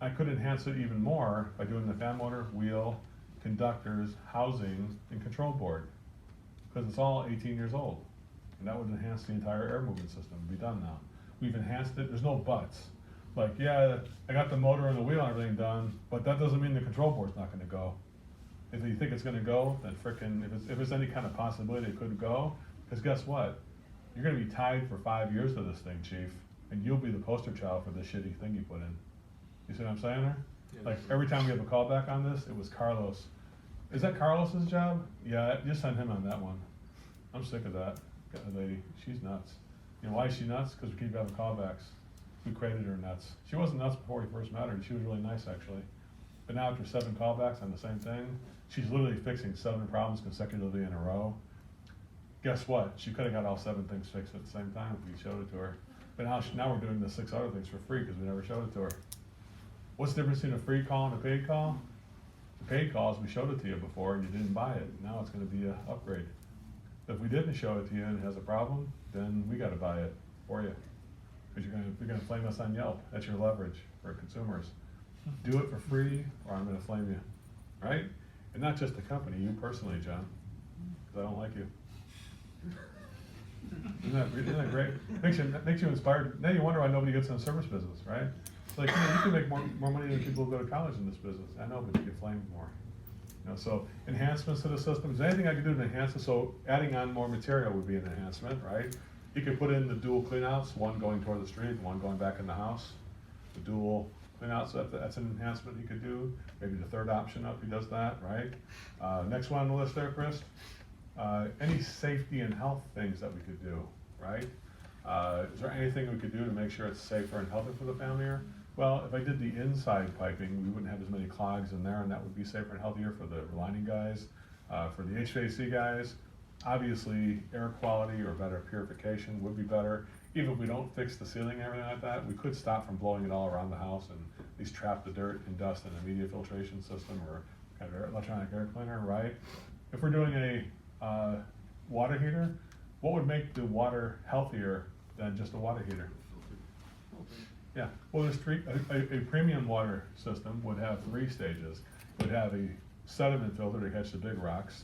I could enhance it even more by doing the fan motor, wheel, conductors, housing, and control board. Because it's all 18 years old. And that would enhance the entire air movement system, be done now. We've enhanced it, there's no buts. Like, yeah, I got the motor and the wheel and everything done, but that doesn't mean the control board's not gonna go. If you think it's gonna go, then frickin', if it's any kind of possibility it could go, because guess what? You're gonna be tied for 5 years to this thing, chief, and you'll be the poster child for this shitty thing you put in. You see what I'm saying there? Like, every time we have a callback on this, it was Carlos. Is that Carlos's job? Yeah, just send him on that one. I'm sick of that lady, she's nuts. You know why is she nuts? Because we keep having callbacks. We created her nuts. She wasn't nuts before we first met her, and she was really nice actually. But now after 7 callbacks on the same thing, she's literally fixing 7 problems consecutively in a row. Guess what? She could have got all 7 things fixed at the same time if we showed it to her. But now we're doing the 6 other things for free because we never showed it to her. What's the difference between a free call and a paid call? The paid calls, we showed it to you before and you didn't buy it. Now it's gonna be an upgrade. If we didn't show it to you and it has a problem, then we gotta buy it for you. Because you're gonna flame us on Yelp. That's your leverage for consumers. Do it for free or I'm gonna flame you, right? And not just the company, you personally, John, because I don't like you. Isn't that great? Makes you inspired. Now you wonder why nobody gets in the service business, right? Like, you know, you can make more money than people who go to college in this business. I know, but you get flamed more. You know, so enhancements to the system. Is there anything I could do to enhance it? So adding on more material would be an enhancement, right? You could put in the dual cleanouts, one going toward the street, and one going back in the house. The dual cleanouts, that's an enhancement he could do. Maybe the third option up, he does that, right? Next one on the list there, Chris. Any safety and health things that we could do, right? Is there anything we could do to make sure it's safer and healthier for the family here? Well, if I did the inside piping, we wouldn't have as many clogs in there, and that would be safer and healthier for the relining guys, for the HVAC guys. Obviously, air quality or better purification would be better. Even if we don't fix the ceiling and everything like that, we could stop from blowing it all around the house and at least trap the dirt and dust in a media filtration system or kind of electronic air cleaner, right? If we're doing a water heater, what would make the water healthier than just a water heater? Yeah, well, a premium water system would have 3 stages. It would have a sediment filter to catch the big rocks.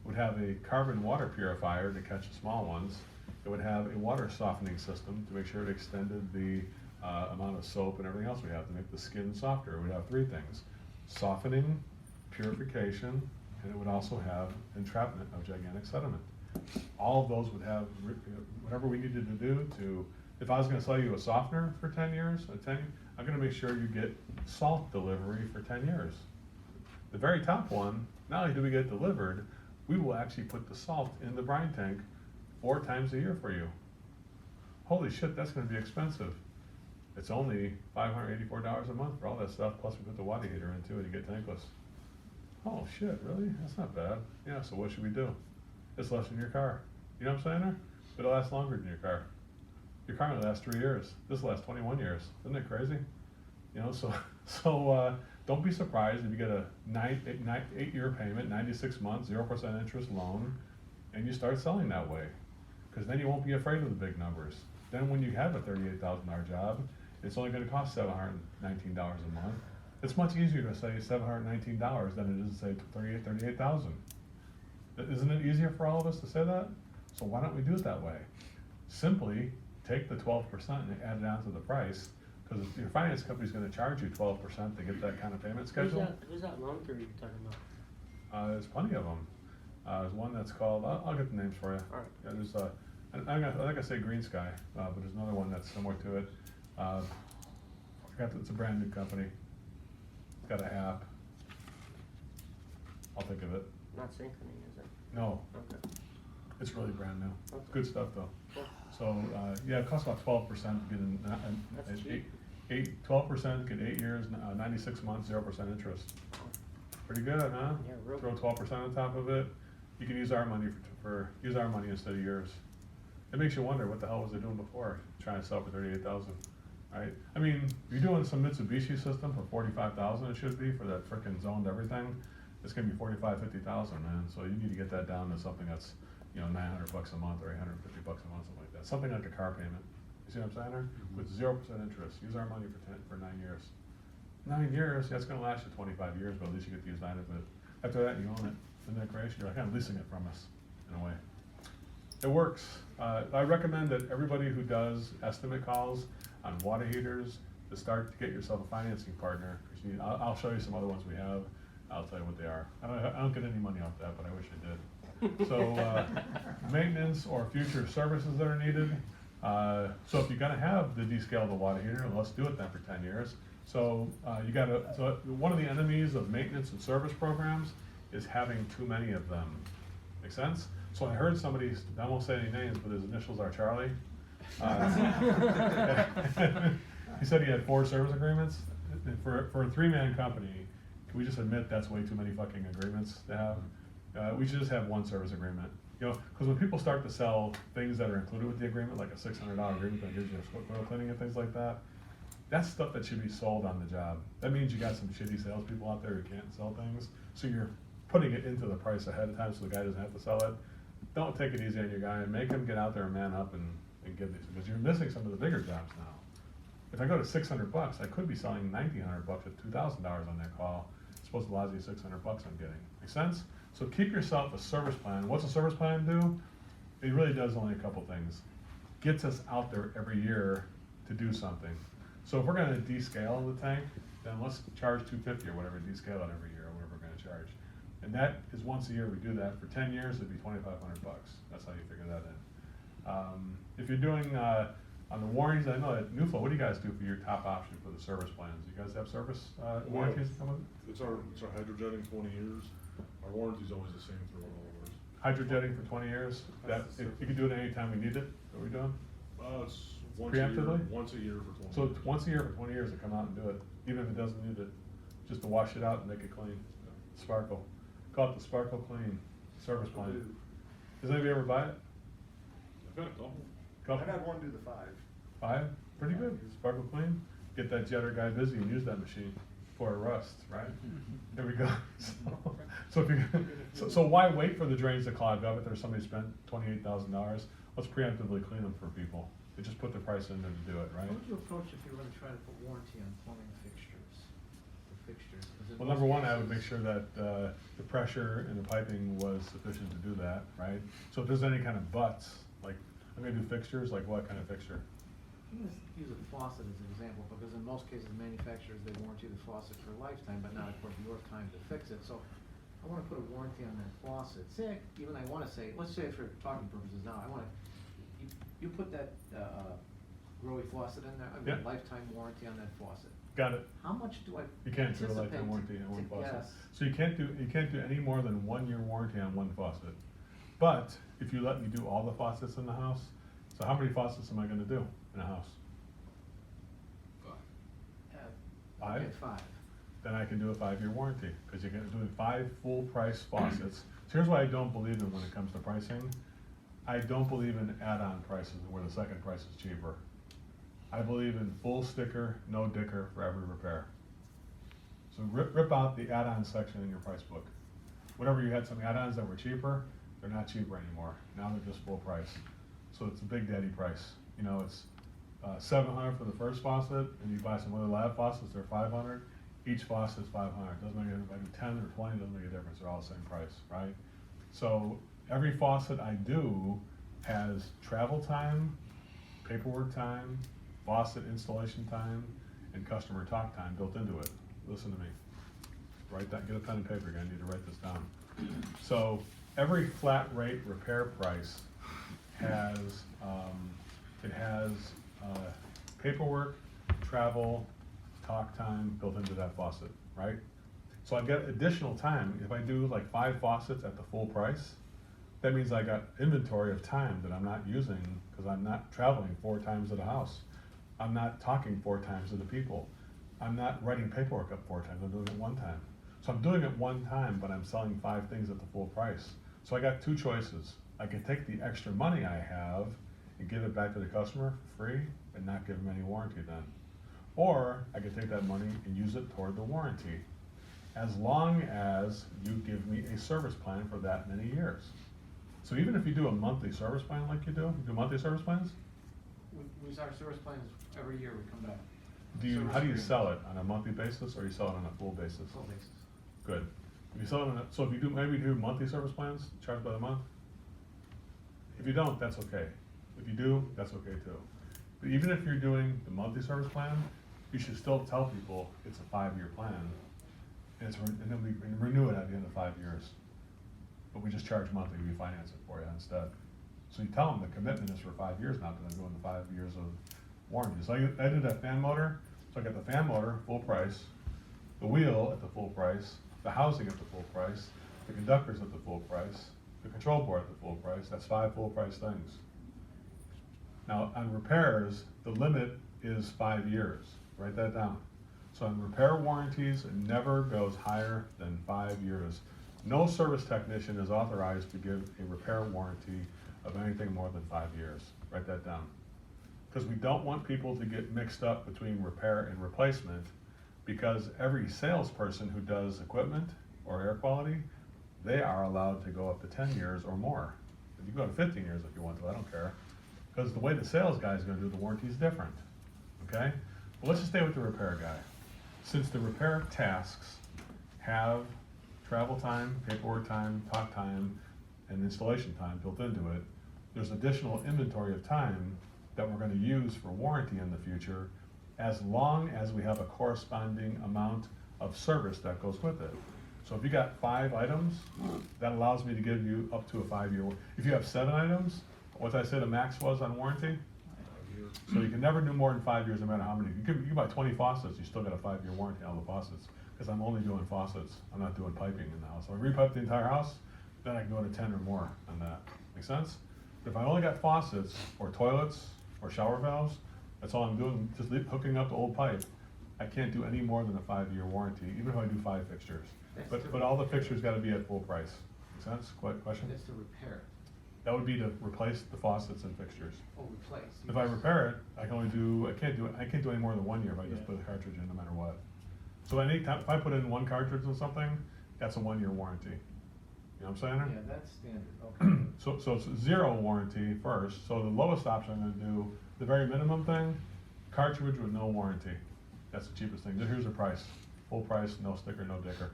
It would have a carbon water purifier to catch the small ones. It would have a water softening system to make sure it extended the amount of soap and everything else we have to make the skin softer. It would have 3 things: softening, purification, and it would also have entrapment of gigantic sediment. All of those would have whatever we needed to do to, if I was gonna sell you a softener for 10 years, I'm gonna make sure you get salt delivery for 10 years. The very top one, not only do we get it delivered, we will actually put the salt in the brine tank 4 times a year for you. Holy shit, that's gonna be expensive. It's only $584 a month for all that stuff, plus we put the water heater in too and you get tankless. Oh shit, really? That's not bad. Yeah, so what should we do? It's less than your car. You know what I'm saying there? But it'll last longer than your car. Your car may last 3 years. This will last 21 years. Isn't that crazy? You know, so don't be surprised if you get a 8-year payment, 96 months, 0% interest loan, and you start selling that way. Because then you won't be afraid of the big numbers. Then when you have a $38,000 job, it's only gonna cost $719 a month. It's much easier to say $719 than it is to say $38,000. Isn't it easier for all of us to say that? So why don't we do it that way? Simply take the 12% and add it onto the price, because your finance company's gonna charge you 12% to get that kind of payment schedule. Who's that loan guru you're talking about? There's plenty of them. There's one that's called, I'll get the names for you. All right. Yeah, there's I think I say Green Sky, but there's another one that's similar to it. It's a brand new company. It's got an app. I'll think of it. Not Synchrony, is it? No, Okay. it's really brand new. Okay. Good stuff though. Cool. So, yeah, it costs about 12% to get in, That's cheap. 12%, get 8 years, 96 months, 0% interest. Pretty good, huh? Yeah, real Throw good. 12% on top of it. You can use our money use our money instead of yours. It makes you wonder, what the hell was they doing before, trying to sell for 38,000, right? I mean, you're doing some Mitsubishi system for 45,000, it should be, for that frickin' zoned everything. It's gonna be 45, 50,000, man, so you need to get that down to something that's, you know, 900 bucks a month or 850 bucks a month, something like that. Something like a car payment. You see what I'm saying there? With 0% interest. Use our money for 9 years. 9 years, that's gonna last you 25 years, but at least you get to use 9 of it. After that, you own it. Isn't that great? You're kind of leasing it from us, in a way. It works. I recommend that everybody who does estimate calls on water heaters to start to get yourself a financing partner. 'Cause I'll show you some other ones we have. I'll tell you what they are. I don't get any money off that, but I wish I did. So, maintenance or future services that are needed. So if you're gonna have the descale the water heater, let's do it then for 10 years. So, so one of the enemies of maintenance and service programs is having too many of them. Make sense? So I heard somebody, I won't say any names, but his initials are Charlie. He said he had 4 service agreements. For a 3-man company, can we just admit that's way too many fucking agreements to have? We should just have 1 service agreement. You know, because when people start to sell things that are included with the agreement, like a $600 agreement that gives you a oil cleaning and things like that, that's stuff that should be sold on the job. That means you got some shitty salespeople out there who can't sell things, so you're putting it into the price ahead of time so the guy doesn't have to sell it. Don't take it easy on your guy and make him get out there and man up and give these, because you're missing some of the bigger jobs now. If I go to 600 bucks, I could be selling 1,900 bucks at $2,000 on that call. It's supposed to lose you 600 bucks I'm getting. Make sense? So keep yourself a service plan. What's a service plan do? It really does only a couple things. Gets us out there every year to do something. So if we're gonna descale the tank, then let's charge $250 or whatever, descale it every year, or whatever we're gonna charge. And that is once a year we do that. For 10 years, it'd be 2,500 bucks. That's how you figure that in. If you're doing, on the warranties, I know at Newflow, what do you guys do for your top option for the service plans? You guys have service warranties that come with it? It's our hydrojetting 20 years. Our warranty's always the same through all of ours. Hydrojetting for 20 years? That, if you can do it anytime we need it, what are we doing? It's once a year, Preemptively? once a year for 20 So years. it's once a year for 20 years to come out and do it, even if it doesn't need it, just to wash it out and make it clean. Sparkle. Call it the Sparkle Clean Service Plan. Does anybody ever buy it? I've got a couple. Couple? I've had one do the 5. 5? Pretty good. Sparkle Clean. Get that jetter guy busy and use that machine before it rusts, right? There we go. So why wait for the drains to clog up if there's somebody spent $28,000? Let's preemptively clean them for people. They just put the price in there to do it, right? How would you approach if you were gonna try to put warranty on plumbing fixtures? The fixtures? 'Cause in Well, most number one, I would cases- make sure that the pressure in the piping was sufficient to do that, right? So if there's any kind of butts, like, I'm gonna do fixtures, like what kind of fixture? I'm gonna use a faucet as an example, because in most cases, manufacturers, they warranty the faucet for a lifetime, but not, of course, your time to fix it. So I wanna put a warranty on that faucet. Say, even I wanna say, let's say for talking purposes now, I wanna, you put that, Grohe faucet in there, I mean, Yeah. lifetime warranty on that faucet. Got it. How much do I You can't do a anticipate lifetime warranty on one to faucet. guess? So you can't do any more than 1 year warranty on one faucet. But if you let me do all the faucets in the house, so how many faucets am I gonna do in a house? Five? Okay, 5. Then I can do a 5-year warranty, because you're gonna do 5 full price faucets. So here's why I don't believe in when it comes to pricing. I don't believe in add-on prices where the second price is cheaper. I believe in full sticker, no dicker for every repair. So rip out the add-on section in your price book. Whenever you had some add-ons that were cheaper, they're not cheaper anymore. Now they're just full price. So it's a big daddy price. You know, it's $700 for the first faucet, and you buy some other lab faucets, they're $500. Each faucet is $500. Doesn't make a difference. If I do 10 or 20, doesn't make a difference. They're all the same price, right? So every faucet I do has travel time, paperwork time, faucet installation time, and customer talk time built into it. Listen to me. Write that. Get a pen and paper. You're gonna need to write this down. So every flat rate repair price has paperwork, travel, talk time built into that faucet, right? So I get additional time. If I do like 5 faucets at the full price, that means I got inventory of time that I'm not using because I'm not traveling 4 times to the house. I'm not talking 4 times to the people. I'm not writing paperwork up 4 times, I'm doing it 1 time. So I'm doing it one time, but I'm selling 5 things at the full price. So I got 2 choices. I can take the extra money I have and give it back to the customer for free and not give them any warranty then. Or I could take that money and use it toward the warranty, as long as you give me a service plan for that many years. So even if you do a monthly service plan like you do monthly service plans? We start service plans every year, we come back. How do you sell it? On a monthly basis or you sell it on a full basis? Full basis. Good. If you sell it on so if you do, maybe do monthly service plans, charged by the month? If you don't, that's okay. If you do, that's okay too. But even if you're doing the monthly service plan, you should still tell people it's a 5-year plan. And then we renew it at the end of 5 years. But we just charge monthly, we finance it for you instead. So you tell them the commitment is for 5 years now, but I'm doing the 5 years of warranty. So I did that fan motor, so I got the fan motor, full price, the wheel at the full price, the housing at the full price, the conductors at the full price, the control board at the full price. That's 5 full price things. Now on repairs, the limit is 5 years. Write that down. So on repair warranties, it never goes higher than 5 years. No service technician is authorized to give a repair warranty of anything more than 5 years. Write that down. Because we don't want people to get mixed up between repair and replacement, because every salesperson who does equipment or air quality, they are allowed to go up to 10 years or more. You can go to 15 years if you want to, I don't care. Because the way the sales guy is gonna do the warranty is different, okay? But let's just stay with the repair guy. Since the repair tasks have travel time, paperwork time, talk time, and installation time built into it, there's additional inventory of time that we're gonna use for warranty in the future, as long as we have a corresponding amount of service that goes with it. So if you got 5 items, that allows me to give you up to a 5-year. If you have 7 items, what did I say the max was on warranty? So you can never do more than 5 years, no matter how many. You can buy 20 faucets, you still got a 5-year warranty on all the faucets, because I'm only doing faucets. I'm not doing piping in the house. So I repipe the entire house, then I can go to 10 or more on that. Make sense? But if I only got faucets or toilets or shower valves, that's all I'm doing, just hooking up the old pipe. I can't do any more than a 5-year warranty, even if I do 5 fixtures. But all the fixtures gotta be at full price. Make sense? Question? That's to repair. That would be to replace the faucets and fixtures. Oh, replace. If I repair it, I can't do any more than 1 year if I just put a cartridge in, no matter what. So anytime, if I put in 1 cartridge on something, that's a 1-year warranty. You know what I'm saying? Yeah, that's standard, okay. So it's 0 warranty first, so the lowest option I'm gonna do, the very minimum thing, cartridge with no warranty. That's the cheapest thing. Here's the price. Full price, no sticker, no dicker.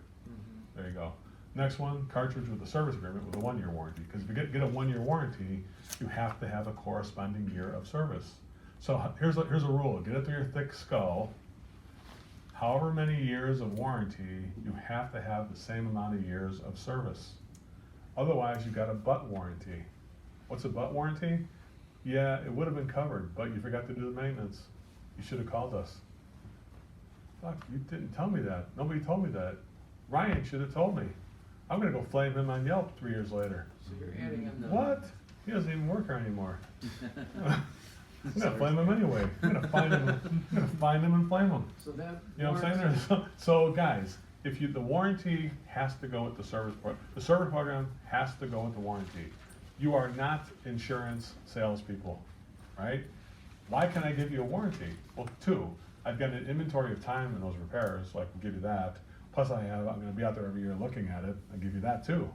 There you go. Next one, cartridge with a service agreement with a 1-year warranty. Because if you get a 1-year warranty, you have to have a corresponding year of service. So here's a rule, get it through your thick skull. However many years of warranty, you have to have the same amount of years of service. Otherwise, you got a butt warranty. What's a butt warranty? Yeah, it would have been covered, but you forgot to do the maintenance. You should have called us. Fuck, you didn't tell me that. Nobody told me that. Ryan should have told me. I'm gonna go flame him on Yelp 3 years later. So you're adding in the. What? He doesn't even work here anymore. I'm gonna flame him anyway. I'm gonna find him and flame him. So that. You know what I'm saying? So guys, the warranty has to go with the service program. The service program has to go with the warranty. You are not insurance salespeople, right? Why can I give you a warranty? Well, 2, I've got an inventory of time in those repairs, so I can give you that. Plus I'm gonna be out there every year looking at it, and give you that too.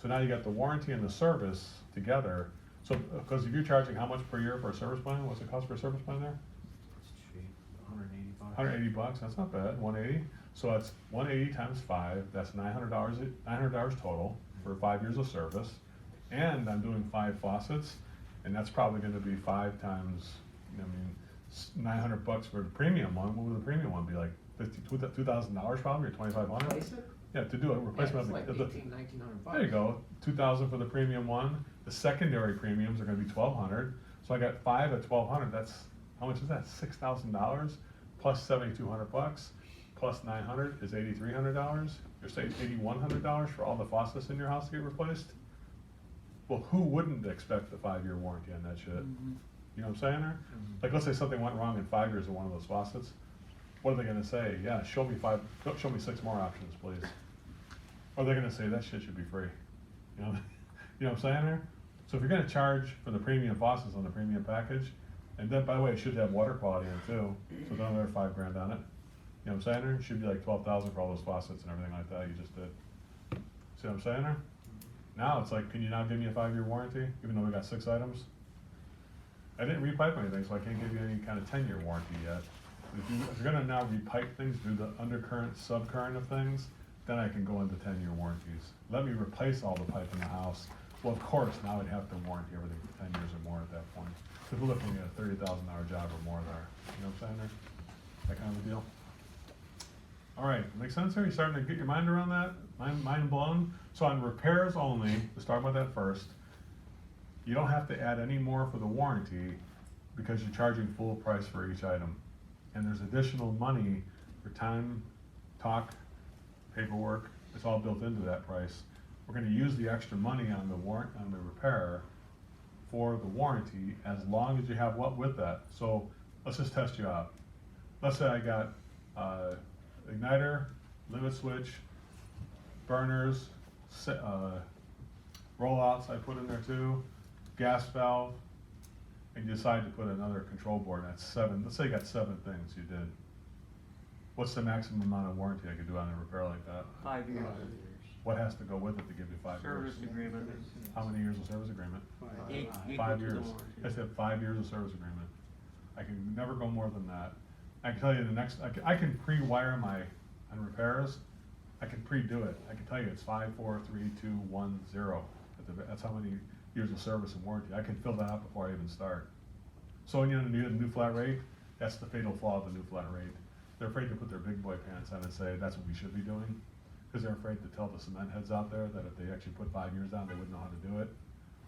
So now you got the warranty and the service together. So, because if you're charging how much per year for a service plan, what's the cost for a service plan there? It's cheap, $180. $180, that's not bad, 180. So that's 180 times 5, that's $900 total for 5 years of service. And I'm doing 5 faucets, and that's probably gonna be 5 times, $900 for the premium one. What would the premium one be, like $2,000 probably, or $2,500? Replace it? Yeah, to do a replacement. Yeah, it's of like the- $1,900. There you go, 2,000 for the premium one. The secondary premiums are gonna be 1,200. So I got 5 at 1,200, that's, how much is that? $6,000 plus 7,200 bucks, plus 900 is $8,300. You're saying $8,100 for all the faucets in your house to get replaced? Well, who wouldn't expect a 5-year warranty on that shit? You know what I'm saying there? Like, let's say something went wrong in 5 years of one of those faucets. What are they gonna say? Yeah, show me 6 more options, please. Or they're gonna say that shit should be free, you know, you know what I'm saying there? So if you're gonna charge for the premium faucets on the premium package, and then, by the way, it should have water quality in it too, so don't another $5,000 on it. You know what I'm saying there? It should be like 12,000 for all those faucets and everything like that you just did. See what I'm saying there? Now it's like, can you now give me a 5-year warranty, even though we got 6 items? I didn't repipe anything, so I can't give you any kind of 10-year warranty yet. If you're gonna now repipe things, do the undercurrent, subcurrent of things, then I can go into 10-year warranties. Let me replace all the pipe in the house. Well, of course, now I'd have to warranty everything for 10 years or more at that point. Cause we're looking at a $30,000 job or more there, you know what I'm saying there? That kind of a deal. All right, make sense here? You starting to get your mind around that? Mind blown? So on repairs only, let's talk about that first. You don't have to add any more for the warranty because you're charging full price for each item. And there's additional money for time, talk, paperwork, it's all built into that price. We're gonna use the extra money on the repair for the warranty as long as you have what with that. So let's just test you out. Let's say I got igniter, limit switch, burners, rollouts I put in there too, gas valve, and you decide to put another control board, that's 7, let's say you got 7 things you did. What's the maximum amount of warranty I could do on a repair like that? 5 years. What has to go with it to give you 5 years? Service agreement. How many years of service agreement? Equal 5 to the years. warranty. I said 5 years of service agreement. I can never go more than that. I can tell you the next, I can pre-wire my, on repairs, I can pre-do it. I can tell you it's 5, 4, 3, 2, 1, 0. That's how many years of service and warranty. I can fill that out before I even start. So when you know the new flat rate, that's the fatal flaw of the new flat rate. They're afraid to put their big boy pants on and say that's what we should be doing, because they're afraid to tell the cement heads out there that if they actually put 5 years down, they wouldn't know how to do it.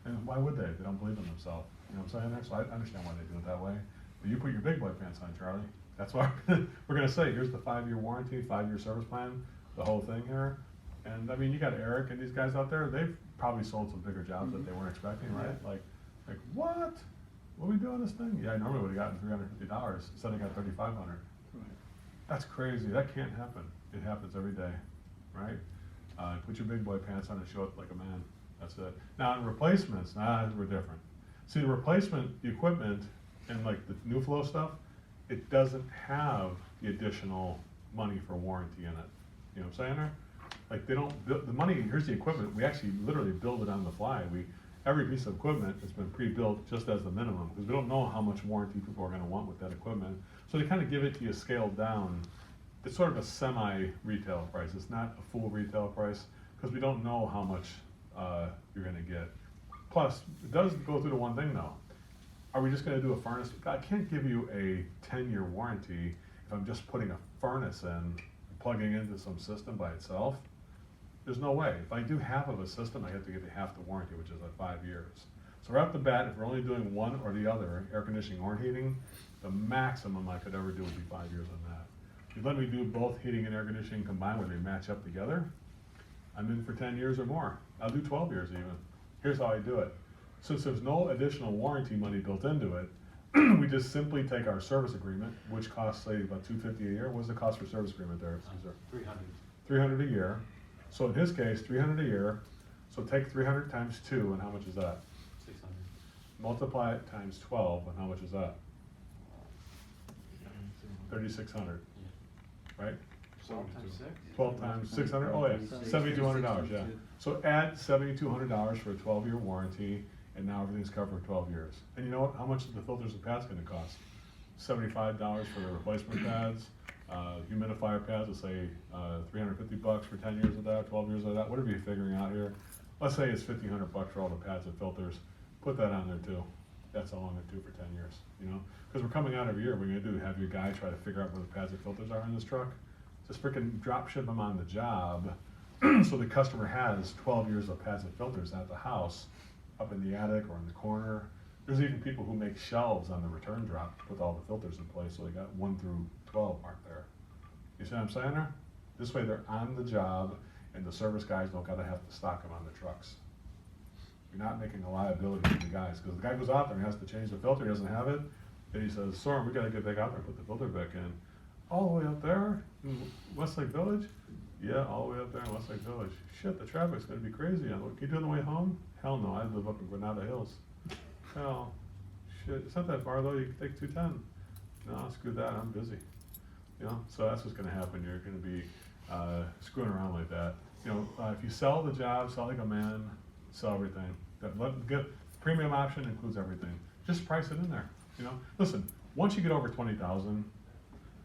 And why would they? They don't believe in themselves. You know what I'm saying there? So I understand why they do it that way. But you put your big boy pants on, Charlie. That's why we're gonna say, here's the 5-year warranty, 5-year service plan, the whole thing here. And I mean, you got Eric and these guys out there, they've probably sold some bigger jobs that they weren't expecting, right? Like what? What are we doing this thing? Yeah, I normally would've gotten $350, instead I got $3,500. That's crazy, that can't happen. It happens every day, right? Put your big boy pants on and show up like a man, that's it. Now in replacements, we're different. See, the replacement, the equipment, and like the new flow stuff, it doesn't have the additional money for warranty in it. You know what I'm saying there? Like they don't, the money, here's the equipment, we actually literally build it on the fly. Every piece of equipment has been pre-built just as the minimum, because we don't know how much warranty people are gonna want with that equipment. So they kind of give it to you scaled down. It's sort of a semi-retail price, it's not a full retail price, because we don't know how much you're gonna get. Plus, it does go through the one thing though. Are we just gonna do a furnace? I can't give you a 10-year warranty if I'm just putting a furnace in, plugging into some system by itself. There's no way. If I do half of a system, I have to give you half the warranty, which is like 5 years. So right off the bat, if we're only doing one or the other, air conditioning or heating, the maximum I could ever do would be 5 years on that. If you let me do both heating and air conditioning combined where they match up together, I'm in for 10 years or more. I'll do 12 years even. Here's how I do it. Since there's no additional warranty money built into it, we just simply take our service agreement, which costs, say, about $250 a year. What's the cost for service agreement there, Caesar? 300. $300 a year. So in his case, $300 a year. So take 300 times 2, and how much is that? 600. Multiply it times 12, and how much is that? 3,600, right? 12 times 6? 12 times 600, oh yeah, $7,200, yeah. So add $7,200 for a 12-year warranty, and now everything's covered for 12 years. And you know what, how much is the filters and pads gonna cost? $75 for the replacement pads, humidifier pads, let's say $350 for 10 years of that, 12 years of that, whatever you're figuring out here. Let's say it's $1,500 for all the pads and filters, put that on there too. That's all I'm gonna do for 10 years, you know? Because we're coming out every year, we're gonna do, have your guy try to figure out where the pads and filters are in this truck. Just freaking drop ship them on the job, so the customer has 12 years of pads and filters at the house, up in the attic or in the corner. There's even people who make shelves on the return drop with all the filters in place, so they got 1 through 12 aren't there. You see what I'm saying there? This way they're on the job, and the service guys don't gotta have to stock them on the trucks. You're not making a liability to the guys, because the guy goes out there and has to change the filter, he doesn't have it, then he says, Soren, we gotta get back out there and put the filter back in. All the way up there in Westlake Village, Yeah, all the way up there in Westlake Village. Shit, the traffic's gonna be crazy. Can you do it on the way home? Hell no, I live up in Granada Hills. Hell, shit, it's not that far though, you can take 210. No, screw that, I'm busy. You know, so that's what's gonna happen, you're gonna be, screwing around like that. You know, if you sell the job, sell like a man, sell everything. Get, premium option includes everything. Just price it in there, you know? Listen, once you get over 20,000,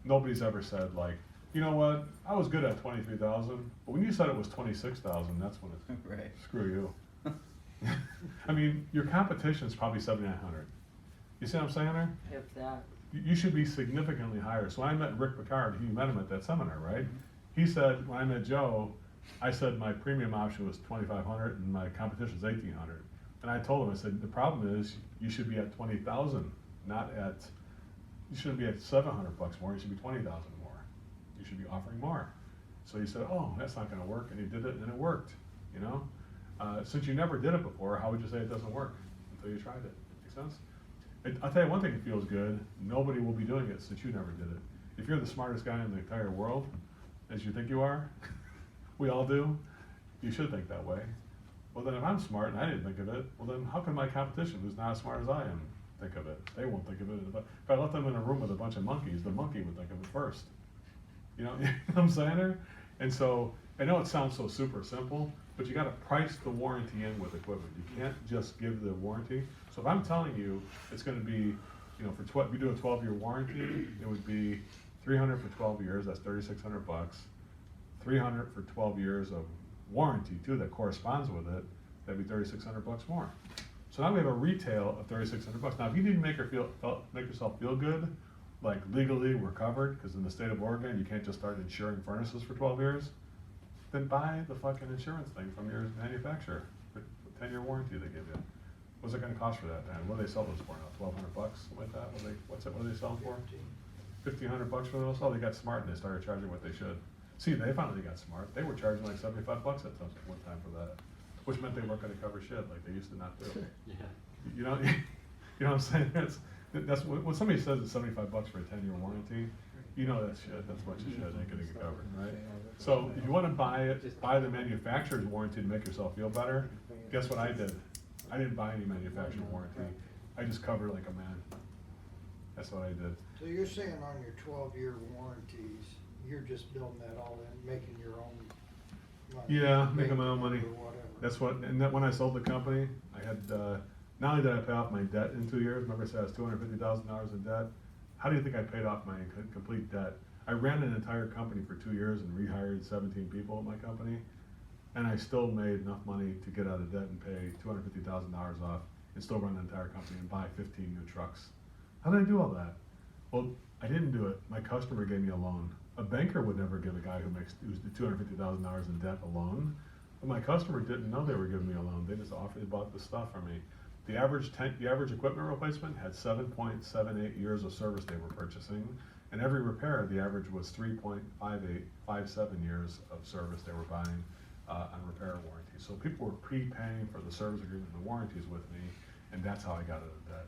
nobody's ever said like, you know what, I was good at 23,000, but when you said it was 26,000, that's when it's, Right. screw you. I mean, your competition's probably 7,900. You see what I'm saying there? If that, You should be significantly higher. So when I met Rick Picard, you met him at that seminar, right? He said, when I met Joe, I said my premium option was 2,500 and my competition's 1,800. And I told him, I said, the problem is you should be at 20,000, not at, you shouldn't be at 700 bucks more, you should be 20,000 more. You should be offering more. So he said, oh, that's not gonna work, and he did it and it worked, you know? Since you never did it before, how would you say it doesn't work until you tried it? Make sense? I'll tell you one thing that feels good, nobody will be doing it since you never did it. If you're the smartest guy in the entire world, as you think you are, we all do, you should think that way. Well then if I'm smart and I didn't think of it, well then how can my competition, who's not as smart as I am, think of it? They won't think of it. If I let them in a room with a bunch of monkeys, the monkey would think of it first. You know what I'm saying there? And so, I know it sounds so super simple, but you gotta price the warranty in with equipment. You can't just give the warranty. So if I'm telling you it's gonna be, you know, if you do a 12-year warranty, it would be 300 for 12 years, that's 3,600 bucks. 300 for 12 years of warranty too, that corresponds with it, that'd be 3,600 bucks more. So now we have a retail of 3,600 bucks. Now if you need to make yourself feel good, like legally we're covered, because in the state of Oregon, you can't just start insuring furnaces for 12 years, then buy the fucking insurance thing from your manufacturer, the 10-year warranty they give you. What's it gonna cost for that, man? What do they sell those for now, 1,200 bucks, something like that? What do they sell them for? 1,500 bucks for those? Oh, they got smart and they started charging what they should. See, they finally got smart. They were charging like 75 bucks at one time for that, which meant they weren't gonna cover shit like they used to not do. Yeah. You know, you know what I'm saying? That's when somebody says it's 75 bucks for a 10-year warranty, you know that's shit, that's a bunch of shit, ain't gonna get covered, right? So if you wanna buy it, buy the manufacturer's warranty to make yourself feel better, guess what I did? I didn't buy any manufacturer's warranty, I just covered like a man. That's what I did. So you're saying on your 12-year warranties, you're just building that all in, making your own money? Yeah, making my own money. Or whatever. That's what, and that when I sold the company, I had, not only did I pay off my debt in 2 years, remember I said I was $250,000 in debt? How do you think I paid off my complete debt? I ran an entire company for 2 years and rehired 17 people at my company, and I still made enough money to get out of debt and pay $250,000 off and still run the entire company and buy 15 new trucks. How did I do all that? Well, I didn't do it. My customer gave me a loan. A banker would never give a guy who's $250,000 in debt a loan. But my customer didn't know they were giving me a loan. They just bought the stuff from me. The average equipment replacement had 7.78 years of service they were purchasing, and every repair, the average was 3.57 years of service they were buying on repair warranty. So people were prepaying for the service agreement and the warranties with me, and that's how I got out of debt.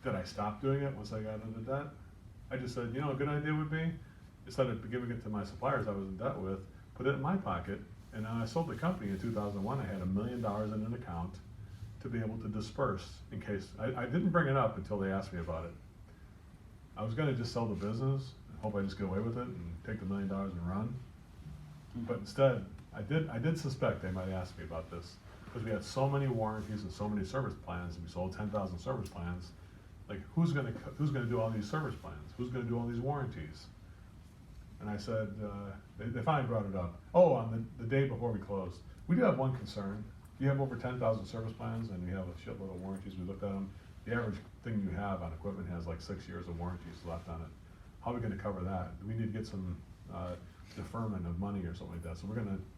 Did I stop doing it once I got into debt? I just said, you know, a good idea would be, instead of giving it to my suppliers I was in debt with, put it in my pocket. And when I sold the company in 2001, I had $1 million in an account to be able to disperse in case, I didn't bring it up until they asked me about it. I was gonna just sell the business, and hope I just get away with it and take the $1 million and run. But instead, I did suspect they might ask me about this, because we had so many warranties and so many service plans, and we sold 10,000 service plans. Like, who's gonna do all these service plans? Who's gonna do all these warranties? And I said, they finally brought it up. Oh, on the day before we closed, we do have one concern. You have over 10,000 service plans and you have a shitload of warranties. We looked at them. The average thing you have on equipment has like 6 years of warranties left on it. How are we gonna cover that? We need to get some deferment of money or something like that. So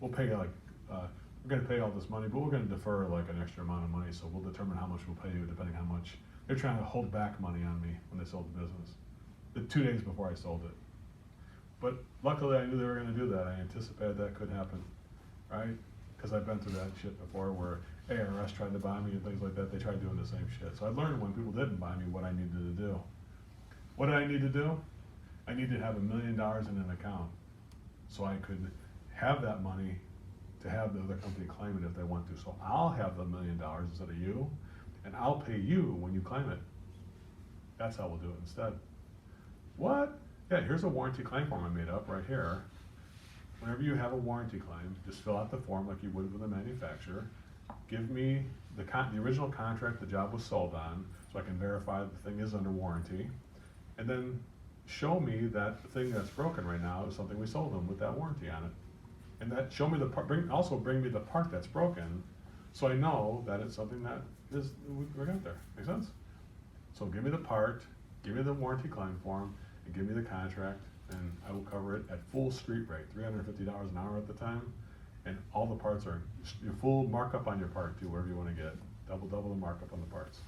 we'll pay like, we're gonna pay all this money, but we're gonna defer like an extra amount of money. So we'll determine how much we'll pay you depending on how much. They're trying to hold back money on me when they sold the business. The 2 days before I sold it. But luckily I knew they were gonna do that. I anticipated that could happen, right? Because I've been through that shit before where ARS tried to buy me and things like that. They tried doing the same shit. So I learned when people didn't buy me what I needed to do. What did I need to do? I needed to have $1 million in an account so I could have that money to have the other company claim it if they want to. So I'll have the $1 million instead of you, and I'll pay you when you claim it. That's how we'll do it instead. What? Yeah, here's a warranty claim form I made up right here. Whenever you have a warranty claim, just fill out the form like you would with a manufacturer. Give me the original contract the job was sold on, so I can verify the thing is under warranty. And then show me that the thing that's broken right now is something we sold them with that warranty on it. And that, show me the part, also bring me the part that's broken, so I know that it's something that is, we got there. Make sense? So give me the part, give me the warranty claim form, and give me the contract, and I will cover it at full street rate, $350 an hour at the time. And all the parts are, your full markup on your part too, wherever you wanna get. Double the markup on the parts.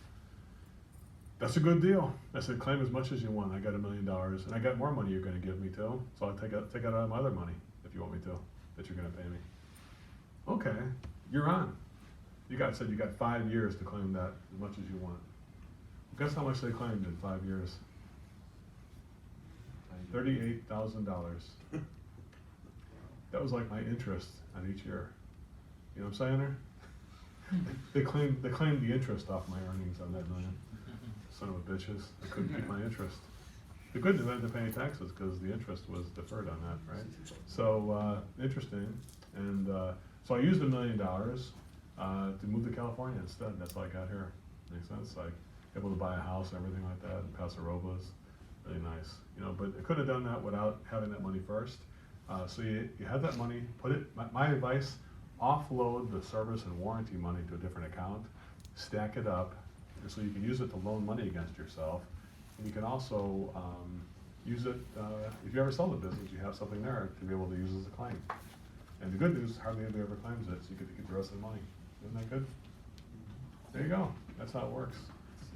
That's a good deal. I said, claim as much as you want. I got $1 million, and I got more money you're gonna give me too. So I'll take it out of my other money, if you want me to, that you're gonna pay me. Okay, you're on. You got 5 years to claim that as much as you want. Guess how much they claimed in 5 years? $38,000. That was like my interest on each year. You know what I'm saying there? They claimed the interest off my earnings on that million. Son of a bitches, I couldn't keep my interest. The good news, I didn't pay any taxes because the interest was deferred on that, right? So, interesting. And so I used $1 million to move to California instead. That's how I got here. Makes sense? Like, able to buy a house and everything like that in Paso Robles. Really nice. You know, but I could have done that without having that money first. So you have that money, put it, my advice, offload the service and warranty money to a different account, stack it up, so you can use it to loan money against yourself. And you can also use it, if you ever sell the business, you have something there to be able to use as a claim. And the good news, hardly anybody ever claims it, so you get to keep the rest of the money. Isn't that good? There you go. That's how it works.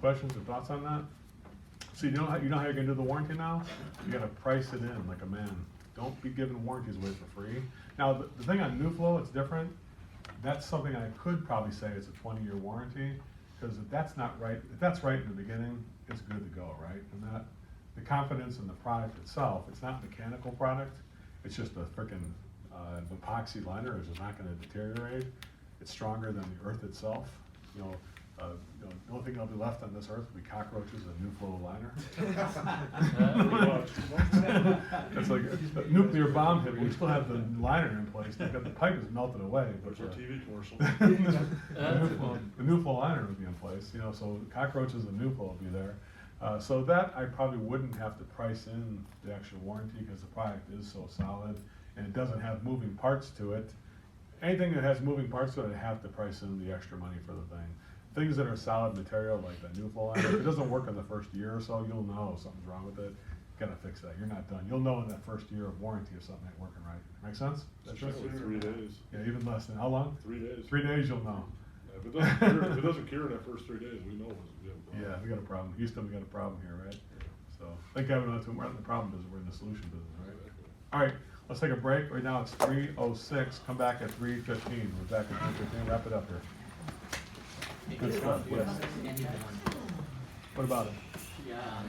Questions or thoughts on that? So you know how you're gonna do the warranty now? You gotta price it in like a man. Don't be giving warranties away for free. Now, the thing on NewFlow, it's different. That's something I could probably say is a 20-year warranty, because if that's not right, if that's right in the beginning, it's good to go, right? And that, the confidence in the product itself, it's not a mechanical product, it's just a freaking epoxy liner, which is not gonna deteriorate. It's stronger than the earth itself. You know, the only thing that'll be left on this earth will be cockroaches and NewFlow liner. It's like a nuclear bomb hit, we still have the liner in place. The pipe is melted away, but There's our TV commercial. the NewFlow liner would be in place. You know, so cockroaches and NewFlow will be there. So that I probably wouldn't have to price in the actual warranty because the product is so solid and it doesn't have moving parts to it. Anything that has moving parts to it, I have to price in the extra money for the thing. Things that are solid material, like that NewFlow liner, if it doesn't work in the first year or so, you'll know something's wrong with it. You gotta fix that. You're not done. You'll know in that first year of warranty if something ain't working right. Make sense? That's right. Like 3 days. Yeah, even less than how long? 3 days. 3 days, you'll know. If it doesn't cure in that first 3 days, we know we have a problem. Yeah, we got a problem. Houston, we got a problem here, right? So, thank God we're not in the problem business, we're in the solution business, right? All right, let's take a break. Right now it's 3:06. Come back at 3:15. We're back at 3:15. Wrap it up here. Good stuff, yes. What about it? Yeah.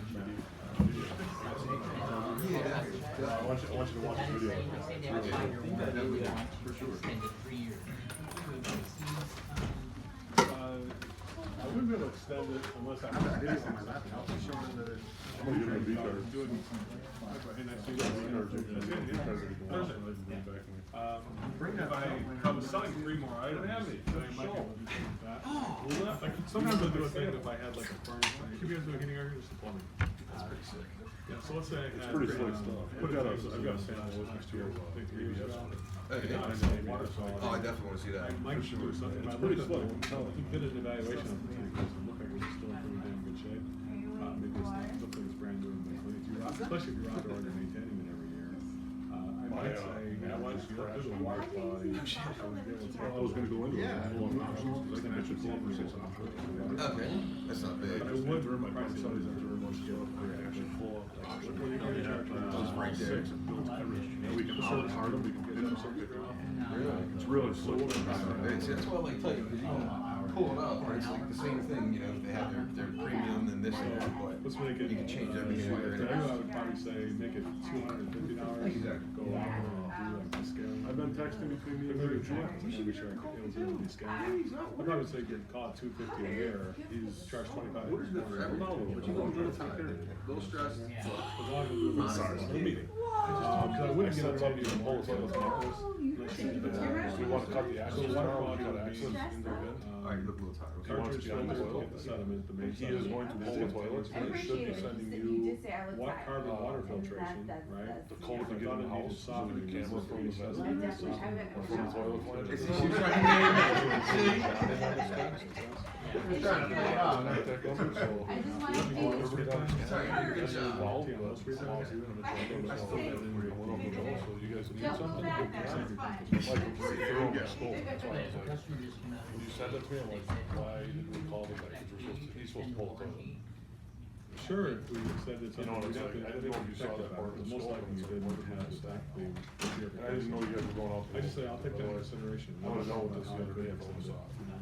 I want you to watch the video. Say they have a 5-year warranty, we want to extend it 3 years. I wouldn't be able to extend it unless I have a video on my laptop showing that it's. I'm gonna give you a V card. Bring that back. I was selling 3 more items. Then I might be able to do something with that. Like, sometimes I'll do a thing if I had like a furnace. Should be able to do a heating area, just a plumbing. That's pretty sick. Yeah, so let's say I It's had. pretty slick stuff. I've got a sample next to your previous Okay. water saw. Oh, I definitely wanna see that. I might do something. It's I pretty looked at slick. the- You did an evaluation of the tank, it doesn't look like it's still in pretty damn good shape. Maybe it's not, it looks like it's brand new, but if you're out, especially if you're outdoor and you're maintaining it every year. I might say, once you look through the water quality, I would be able to. I was gonna go into it. Yeah. Pull on options, because I think it should pull for 6 options. Okay, that's not big. I would during my conversations after once you get up there, actually pull up. Like, what do you have? Right there. 6 and build everything. And we can service hard them, we can get them something off. It's really slow. Hey, see, that's why I like to tell you, because you can pull it up, and it's like the same thing, you know, if they have their premium and this and that, but Let's make it. you can change everything while you're in To it. you, I would probably say make it $250. Exactly. Go out like the scale. I've been texting between me and Maybe Rachel. check, I'm gonna be sure it was in the scale. I'd probably say get caught $250 a year, he's charged $25. What is good for everyone, but you don't do it time, little stress. Yeah. As long as I'm doing this, Sorry, it's no meeting. Cause I wouldn't get I on said top of something your to whole Paul, unless we want to cut the So access water down, we quality cut would access be, into the bin. Alright, you look a little tired. He wants cartridge to be on the filters, toilet. get the sediment, the main He is going to pull the toilets, I and it should be appreciate it, sending just that you you did say I look what tired. carbon water And filtration, that's- right? the code to get in the house, so Soften the it, camera it's from the pretty vessel. I definitely, I went. From the toilet line. Is she trying to We're trying to figure it out. I just wanted to Every time. Sorry, you did a good job. Involved, but most retailers, even if it's like, I so still- you guys need Don't go something? back, Like, that was fine. through the school, that's why I Okay, was so like, customer just came out. when you said that to me, I'm like, why didn't we call the guy, 'cause we're supposed to, he's supposed to pull the toilet. Sure, if we said it's. You know what it's like, I didn't know if you saw that part of the Most scope, likely you it's like, didn't what have is the that? the And I didn't know you guys were going out. I just say, I'll take that into consideration. I would've known this the How I other could day if it was extend it, off. you know.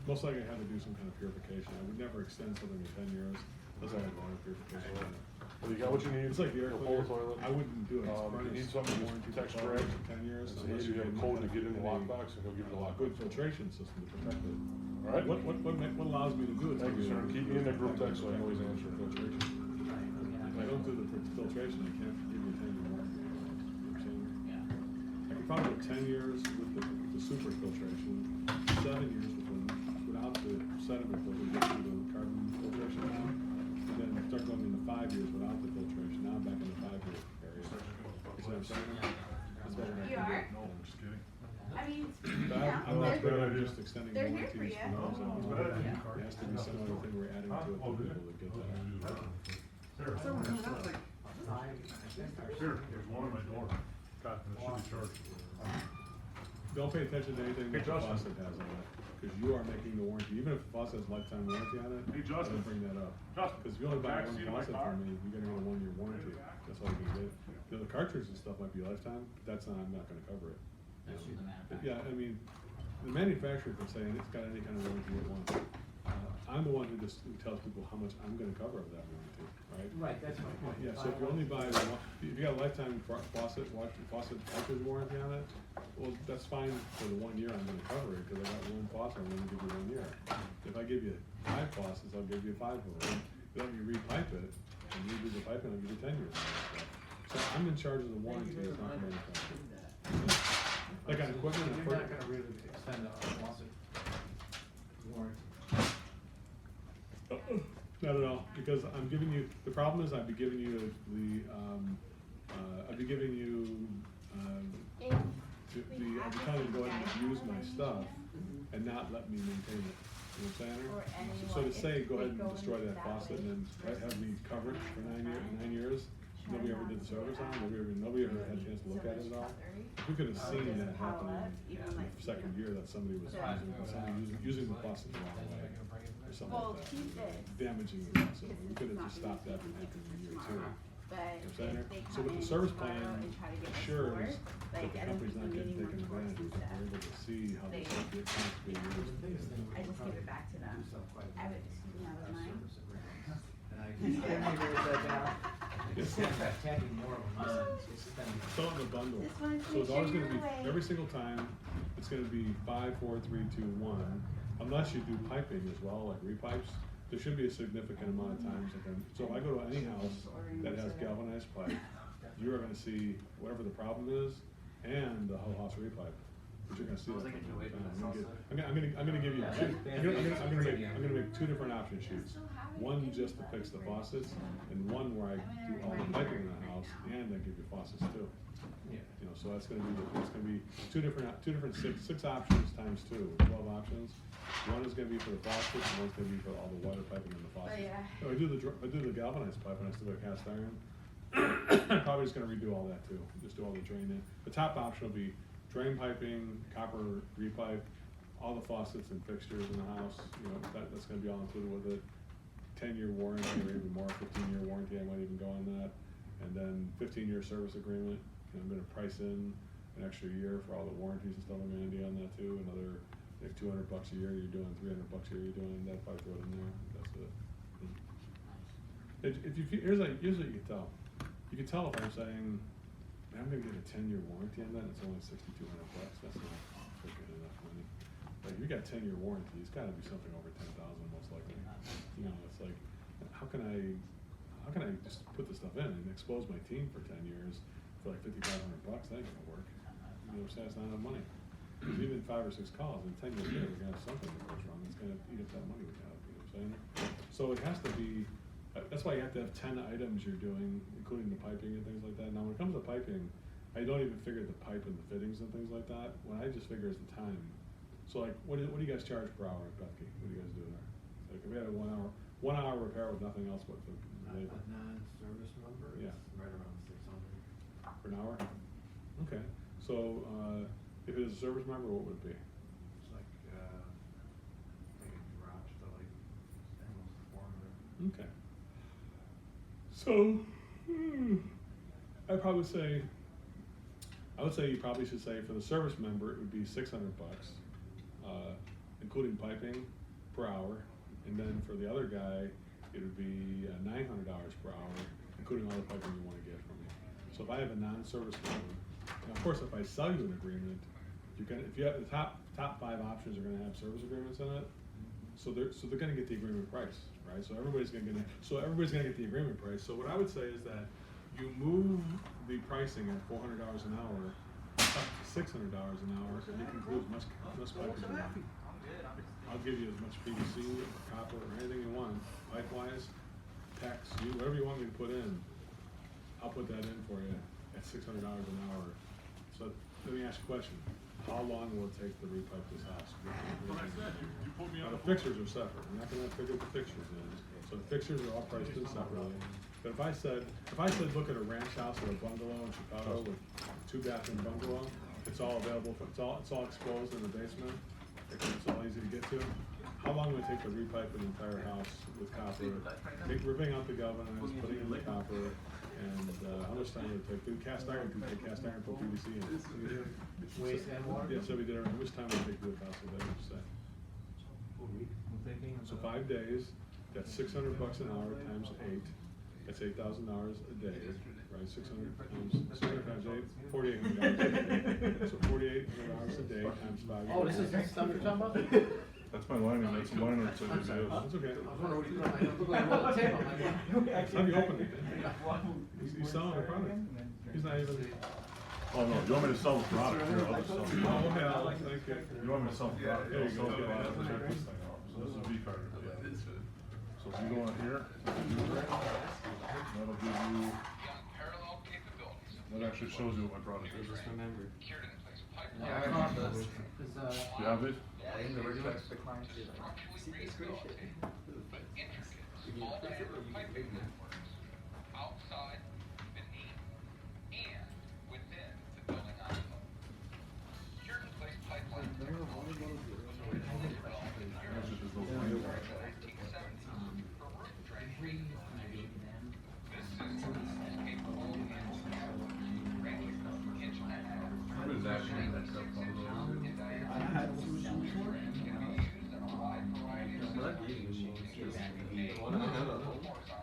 Most likely I had to do some kind of purification, I would never extend something to 10 years, unless I had water purification. Well, you got what you need. It's like the air You'll pull the cleaner, toilet. I wouldn't do it, it's You furnace, need something to warranty, text for Greg. 10 years. And unless say, you have a get code to get in the a lockbox, and he'll give you the a lockbox. good filtration system to protect it. All right. What allows me to do it? Thank you, sir. Keep me in that group text so I know he's answering. Filtration. If I don't do the filtration, I can't give you a 10-year warranty. You know what I'm saying? Yeah. I could probably go 10 years with the super filtration, 7 years without the sediment filter, get to the carbon filtration now, and then start going into 5 years without the filtration. Now I'm back in the 5-year area. You see what I'm saying? That's better than I You can do. are? No, I'm just kidding. I mean, But yeah, I'm not they're- bad at just extending they're here warranties for for you. those. No, it's bad. There has to be some other thing we're adding to it for people to get that. Here, there's one on my door. God, this should be charged. Don't pay attention to anything Hey, that the Justin. faucet has on it, because you are making the warranty, even if the faucet has lifetime warranty on it. Hey, Justin. Don't bring that up. Justin, Because if you only buy back one seat of my faucet car. from me, you're gonna get a 1-year warranty, that's all you're gonna get. You know, the cartridge and stuff might be lifetime, but that's not, I'm not gonna cover it. That's what the matter. Yeah, I mean, the manufacturer can say it's got any kind of warranty it wants. I'm the one who just who tells people how much I'm gonna cover of that warranty, right? Right, that's my point. Yeah, so if you only buy one, if you got a lifetime faucet cartridge warranty on it, well, that's fine for the 1 year I'm gonna cover it, cause I got one faucet, I'm gonna give you 1 year. If I give you 5 faucets, I'll give you 5 of them. Then you repipe it, and you do the piping, I'll give you 10 years. So I'm in charge of the warranty, it's not the manufacturer. Like on equipment, You're not gonna really extend the faucet warranty. Not at all, because I'm giving you, the problem is I'd be giving you I'd be giving you, If we I'd have be telling you to go ahead guys and use have my any stuff issues, and not let me maintain it. You know what I'm Or saying? anyone, So to if say, go they ahead and go destroy into that that faucet way and then have me cover it for 9 years, Try nobody ever not did the to service on it, have nobody ever had a really chance to look so at it at much all. cutlery. If we could have Or seen just that pile happening up, even in like the second year that somebody was Yeah. using the faucet the wrong way, or something Well, like that. keep this. Damaging the faucet, we could have just stopped that from happening in year 2. But You know what I'm saying? if they So come with the in service tomorrow plan and try to get us assures more, that like, the I don't company's think not we getting need taken more advantage courses of, that we're able to see how they- the account's being used. I just give it back to them. I would, excuse me, that was mine. And I can write that down. Instead of tagging more of them, it's spending. Throw it in a bundle. Just wanted to So make it's sure always you're gonna be, awake. every single time, it's gonna be 5, 4, 3, 2, 1, unless you do piping as well, like repipes. There should be a significant amount of times, so if I go to any house that has galvanized pipe, you are gonna see whatever the problem is and the whole house repipe. But you're gonna see that. I'm gonna give you, I'm gonna make 2 different option sheets. One just to fix the faucets, and one where I do all the piping in the house, and I give you faucets too. Yeah. You know, so that's gonna be, it's gonna be two different six options times 2, 12 options. One is gonna be for the faucets, and one's gonna be for all the water piping and the faucets. yeah. If I do the galvanized pipe and I still got cast iron, probably just gonna redo all that too, just do all the drain in. The top option will be drain piping, copper repipe, all the faucets and fixtures in the house, you know, that's gonna be all included with it. 10-year warranty or even more, 15-year warranty, I might even go on that. And then 15-year service agreement, and I'm gonna price in an extra year for all the warranties and stuff, I'm gonna do on that too, another, like $200 a year, you're doing $300 a year, you're doing, that probably throw it in there, that's it. If you, here's what you can tell. You can tell if I'm saying, man, I'm gonna get a 10-year warranty on that, it's only $6,200, that's not freaking enough money. Like, you got 10-year warranty, it's gotta be something over 10,000 most likely. You know, it's like, how can I just put this stuff in and expose my team for 10 years for like $5,500? That ain't gonna work. You know what I'm saying? It's not enough money. 'Cause even 5 or 6 calls in 10 years later, we're gonna have something that goes wrong. It's gonna eat up that money we got. You know what I'm saying? So it has to be. That's why you have to have 10 items you're doing, including the piping and things like that. Now, when it comes to piping, I don't even figure the pipe and the fittings and things like that. What I just figure is the time. So, like, what do you guys charge per hour at Bethke? What do you guys do there? Like, if we had a 1 hour repair with nothing else but the labor. A non-service number, Yeah. it's right around 600. For an hour? Okay, so, if it is a service member, what would it be? It's like, maybe garage to like almost 400. Okay. So, I would say you probably should say for the service member, it would be $600, including piping per hour. And then for the other guy, it would be $900 per hour, including all the piping you wanna get from me. So if I have a non-service member, and of course, if I sell you an agreement, if you have the top 5 options are gonna have service agreements in it, so they're gonna get the agreement price, right? So everybody's gonna get the agreement price. So what I would say is that you move the pricing at $400 an hour up to $600 an hour, and you can include as much piping as you want. I'll give you as much PVC or copper or anything you want, pipe-wise, PEX, whatever you want me to put in, I'll put that in for you at $600 an hour. So let me ask you a question. How long will it take to repipe this house? Now, the fixtures are separate. We're not gonna figure the fixtures in. So the fixtures are all priced in separately. But if I said, look at a ranch house or a bungalow in Chicago with 2-bathroom bungalow, it's all available, it's all exposed in the basement. It's all easy to get to. How long would it take to repipe an entire house with copper? Ripping out the galvanized, putting in the copper, and how much time would it take? Do cast iron, put PVC in. Waste and water? Yeah, so we did everything. How much time would it take to do a house a day, would you say? So 5 days, that's $600 an hour times 8. That's $8,000 a day, right? 600 times 8, $4,800. So $4,800 a day times 5 years. Oh, this is the stuff you're talking about? That's my lining, that's a liner, it's I'm sorry. That's okay. I was wondering what you're doing. I don't look like a roll of tape. I'm like, How do you open it? He's selling the product. He's not even. Oh, no, you want me to sell the product, here, I'll just sell the Oh, product. okay, I like it. You want me to sell the product, There I'll you sell go. the product, I'll check this thing out, so this is a V card. So if you go in here, that'll give you, that actually shows you what my product is. Just remember. yeah, I found this. You have it?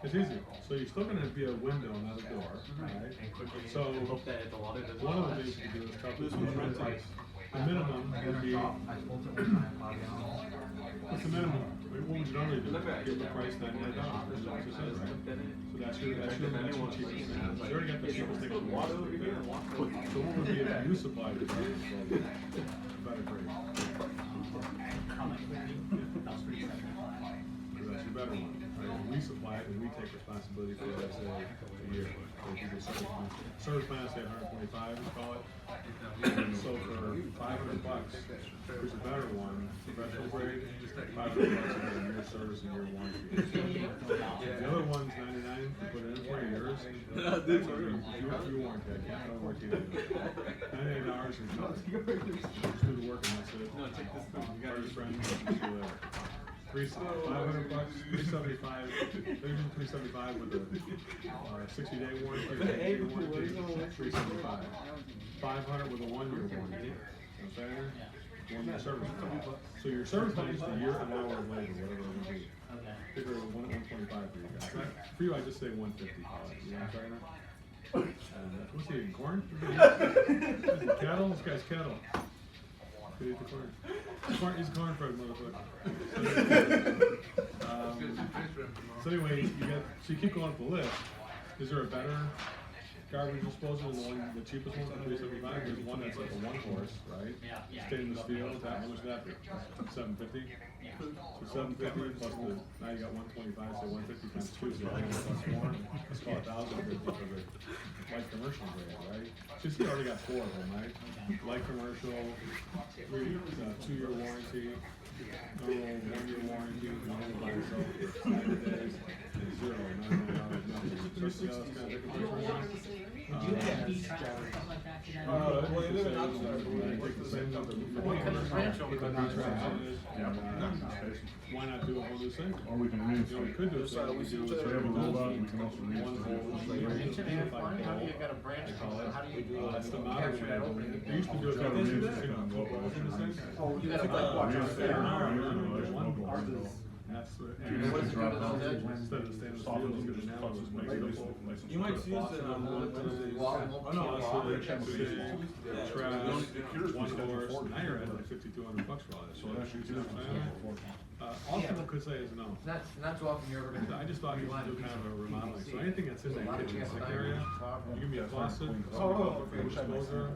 It's easy. So you're still gonna be a window, not a door, right? So Hope that the water doesn't. one of the things you can do is cover this with rentals. The minimum would be, what's the minimum? What would you normally do? Give the price $99, is that what you said, right? So that's your cheapest thing. You already got the cheapest thing. So what would be if you supplied the better grade? How much would it be? About $375. So that's your better one, right? And we supply it and we take responsibility for it, say, a year. So if you get service plan, say 125, we call it. So for $500, here's a better one, professional grade, $500 a year service and year warranty. The other one's $99, you put it in for yours. You warranty, I can't, no warranty. $99 and just do the work and that's it. No, take this thing. You got Party it. friends, see you later. $500, $375, $375 with a 60-day warranty, or 60-day warranty, $375. $500 with a 1-year warranty. Okay? 1-year service. So your service plan is a year, an hour, and labor, whatever it would be. Okay. Figure it 125 for you guys. For you, I just say 150. You know what I'm saying? What's he eating, corn? Cattle? This guy's cattle. Could eat the corn. He's corn-fed motherfucker. So anyway, so you keep going up the list. Is there a better garbage disposal than the cheapest one for $375? There's one that's like a one horse, right? Stainless steel, how much is that? $750? So $750 plus now you got $125, so $150 times 2, so plus more. Let's call it $1,050 for the light commercial grade, right? So you see, you already got 4 of them, right? Light commercial, 2-year warranty, normal 1-year warranty, normal by itself, 90 days, and $0, nothing. So see how that's kind of different from one? Stuff like that to them. Well, you live in Oxnard. Take the same number. What kind of branch are we Put gonna the do? trash in it, and, why not do a whole new thing? Or we can You know, we could do a thing, we do So we have a robot, we can also one whole, Engineer fund, how do you got a branch, how do you do, that's the model capture that opening? They used to do it, Gotta they used to reuse do it, put holes in the thing. Oh, you got a light watch out there. One goal. That's what. And what's the good of those edges? Instead of stainless steel, it's gonna now just make it equal. You might see us in a moment. Oh, no, that's what they're trash, one horse, now you're at like $5,200 for all that. So that's You know what I'm saying? All people could say is no. Not too often you're ever gonna. I just thought you wanted to do kind of a remodeling, so anything that's in that kitchen sink area, you can be a faucet, disposer,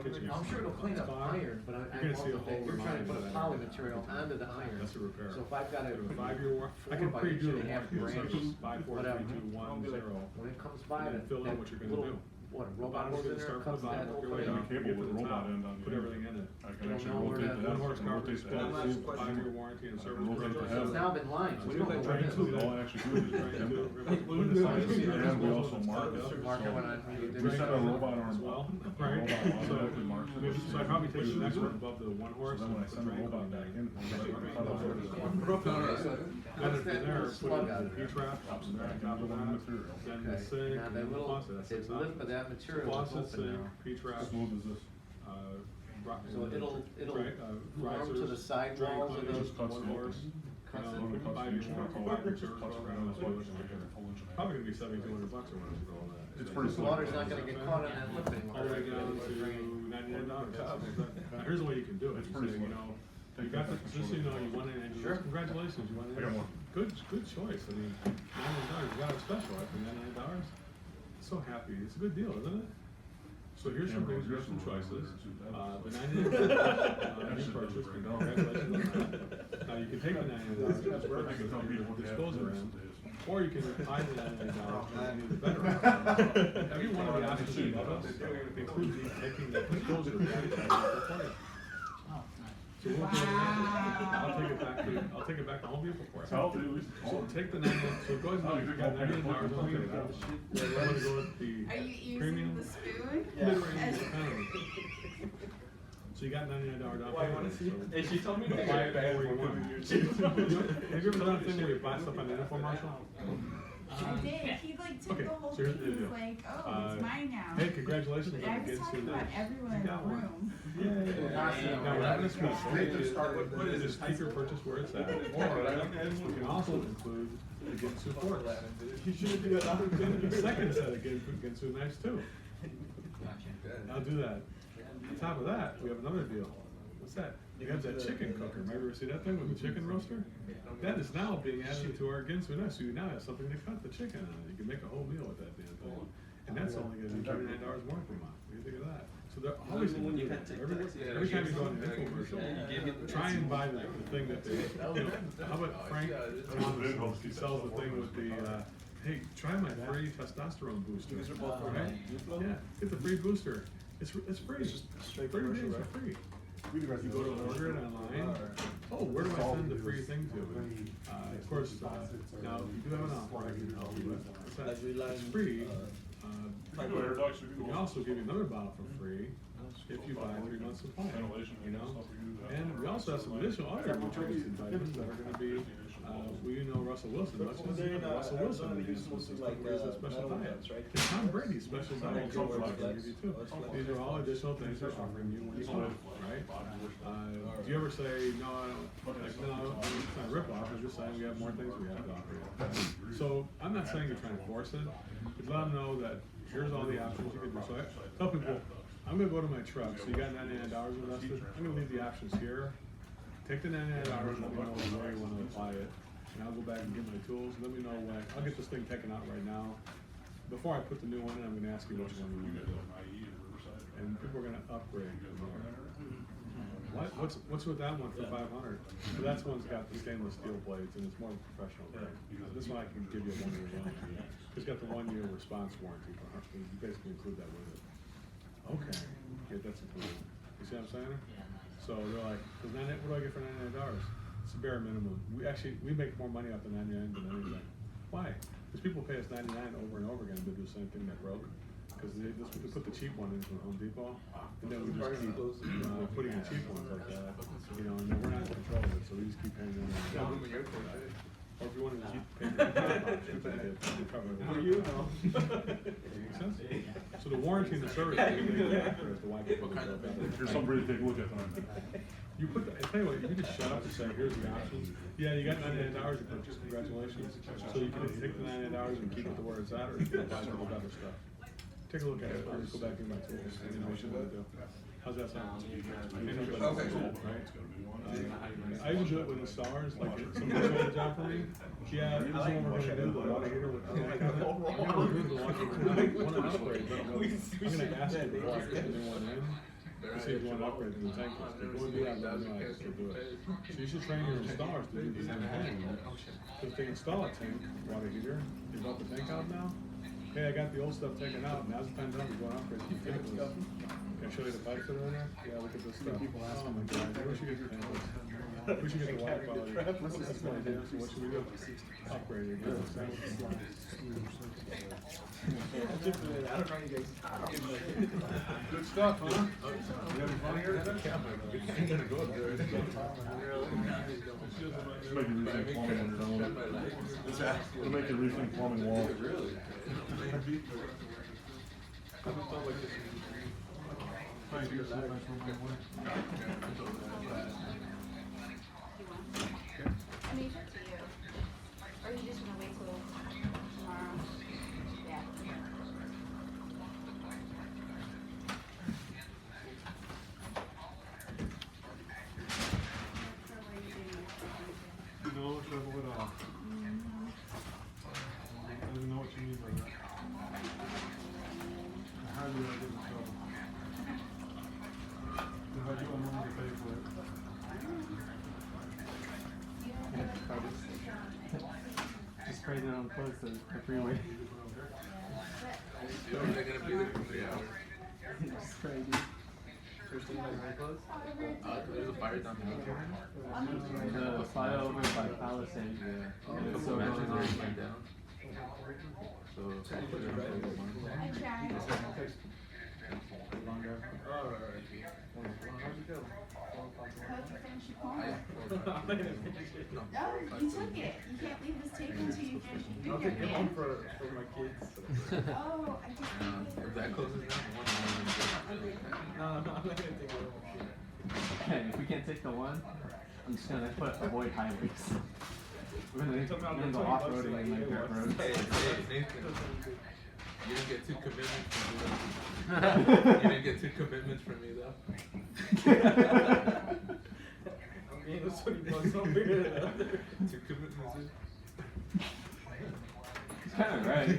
kitchen. I'm sure it'll clean up spot. iron, but You're gonna see a whole you're trying to put a remodeling poly of that. material onto the iron. That's a repair. So if I've got a A 5-year warranty, I can 4 by pre-do the 8.5 warranty, branch, so 5, 4, 3, whatever. 2, 1, 0. When it comes by, And then that fill in what you're gonna little, do. what, a The robot bottom's goes in gonna there, start cuts from the that bottom, whole work your way thing. down, Cable get to with the a robot top, end on the put end. everything in it. I can You actually don't know where rotate that- the head. 1 horsepower rotate the disposal, head. 5-year warranty and service. Rotate the contract. head. It's now been lined, so we don't know where it is. All I actually do is Drain to- put the signs in there, and we also mark it. Mark it when I. We set a robot arm As well, up. right? Robot automatically marks it. So I probably take the next one above the 1 So horse then and when I put send the drain robot coming back back. in, it's like, cut off everything. Then What's that from there, little put slug it out in of the there? P-trap, and then on top of that, Material. then the Okay, sink, now and that then the little, faucet, that's it's the lip of that material is Faucet, open sink, now. P-trap, Smooth as this. So it'll form to risers, the side drain walls of cleaners, those cuts one it. horse. Cuts You it. know, Literally cuts 5-year each warranty, one. service Cuts program, around, that's so what it's it's like gonna a full inch and a half. Probably gonna be $7,200 or whatever for all that. It's pretty The water's not gonna get caught in that lip anymore. All the way down to $99. Here's the way you can do it. It's You pretty say, you slick. know, you got the, just so you know, you won an engine. Sure. Congratulations, you won an I got engine. one. Good choice. I mean, $99, you got a special, I think, $99. So happy. It's a good deal, isn't it? So here's some things, here's some choices. The $99, you purchased, congratulations on that. Now, you can take the $99, that's where I can tell you disposer in, or you can buy the $99 and do the better option. Every one of the options you give us includes taking the disposer and the for you. Oh, nice. So we'll do it. I'll take it back to Home Depot for you. Healthy, at least. So take the $99, so go ahead and, you got $99 on it. You wanna go with the Are you using premium? the spoon? Mid-range economy. So you got $99 down payment. So And she told me to buy buy it where you want. Have you ever done a thing where you buy stuff on the infomercial? I did. He like took Okay, the whole so here's thing. the He's deal. like, oh, it's mine now. Hey, congratulations But on I getting was talking to about that. everyone You in the got one. room. Yay. Now, we're not gonna switch. What is this? Keep your purchase where it's at. We can also include the Ginsu forks. You should do that. The second set of Ginsu knives too. Gotcha. I'll do that. On top of that, we have another deal. What's that? We have that chicken cooker. Remember, ever see that thing with the chicken roaster? That is now being added to our Ginsu knife, so you now have something to cut the chicken on. You can make a whole meal with that damn thing. And that's only gonna be $39 more per month. What do you think of that? So they're always gonna do that. Every time you go on an infomercial, try and buy the thing that they, you know, how about Frank Thomas, he sells the thing with the, hey, try my free testosterone booster. Right? Yeah, get the free booster. It's free. It's just 30 days for free. You go to order it online. Oh, where do I send the free thing to? Of course, now you do have an offer I can help you with. It's free. We can also give you another bottle for free if you buy 3 months supply. You know, and we also have some additional other nutrients and vitamins that are going to be. Well, you know Russell Wilson. Russell Wilson is a special diet. It's Tom Brady's special diet. These are all additional things they're offering you when you come, right? Do you ever say, no, I don't, like, no, it's not a ripoff, it's just saying we have more things we have to operate. So I'm not saying you're trying to force it, but let them know that here's all the options you can do. So I tell people, I'm gonna go to my truck, so you got $99 invested, I'm gonna leave the options here. Take the $99, let me know where you wanna apply it, and I'll go back and get my tools, let me know when, I'll get this thing taken out right now. Before I put the new one in, I'm gonna ask you which one you wanna do. And people are gonna upgrade. What's with that one for 500? So that's one's got the stainless steel blades and it's more professional grade. This one I can give you a 1 year warranty. It's got the 1 year response warranty. You basically include that with it. Okay, yeah, that's included. You see what I'm saying? So they're like, what do I get for $99? It's the bare minimum. We make more money off the 99 than anything. Why? Because people pay us 99 over and over again to do the same thing that broke. Because we put the cheap one in from Home Depot, and then we just keep putting in cheap ones like that, you know, and then we're not in control of it, so we just keep paying them. Or if you wanted to keep paying them, we cover it. Well, you know. Makes sense? So the warranty and the service, we make it accurate as to why people go back. Here's somebody to take a look at tonight. You put, I tell you what, you can just shut up and say, here's the options. Yeah, you got $99 to purchase, congratulations. So you can take the $99 and keep it to where it's at, or you can buy some of the other stuff. Take a look at it, I'll just go back in my tools, and know what you want to do. How's that sound? Okay, cool. Right? I even do it with installers, like somebody's doing a job for me. Yeah, this is what we're gonna do, the water heater with. I'm gonna do the water heater. I wanna upgrade, but I'm gonna ask you before I put the new one in. To see if you want to upgrade to the tank. If you want to do that, let me know, I can do it. So you should train your installers to do the same thing. If they install a tank, water heater, you brought the tank out now? Hey, I got the old stuff taken out, now's the time to go and upgrade. Can I show you the pipes that are in there? Yeah, look at this stuff. Oh my God, we should get the tankless. We should get the water quality. That's my idea, so what should we do? Upgrade it. Get the tankless. Good stuff, huh? You having fun here today? Just make your rethink plumbing on your own. To make your rethink plumbing wall. Really? Thank you. I mean, it's up to you. Or you just wanna wait till tomorrow? Yeah. No trouble at all. I don't know what you mean by that. How do I get in trouble? If I do, I'm willing to pay for it. Just crazy on close the freeway. They're gonna be there for 3 hours. It's crazy. First thing like very close? There's a fire down the The flyover by Palisades, yeah. And it's still going on right down. So, I tried. How'd you finish your corn? No, you took it. You can't leave this tape until you finish your I'll take one for my kids. Oh, I just. If that closes down, No, I'm not gonna take one. Okay, if we can't take the one, I'm just gonna put avoid highways. We're gonna go off-roading in like dirt roads. Hey, Nathan. You didn't get 2 commitments from me though. You didn't get 2 commitments from me though. I'm being a $20 over here. 2 commitments. He's kinda right.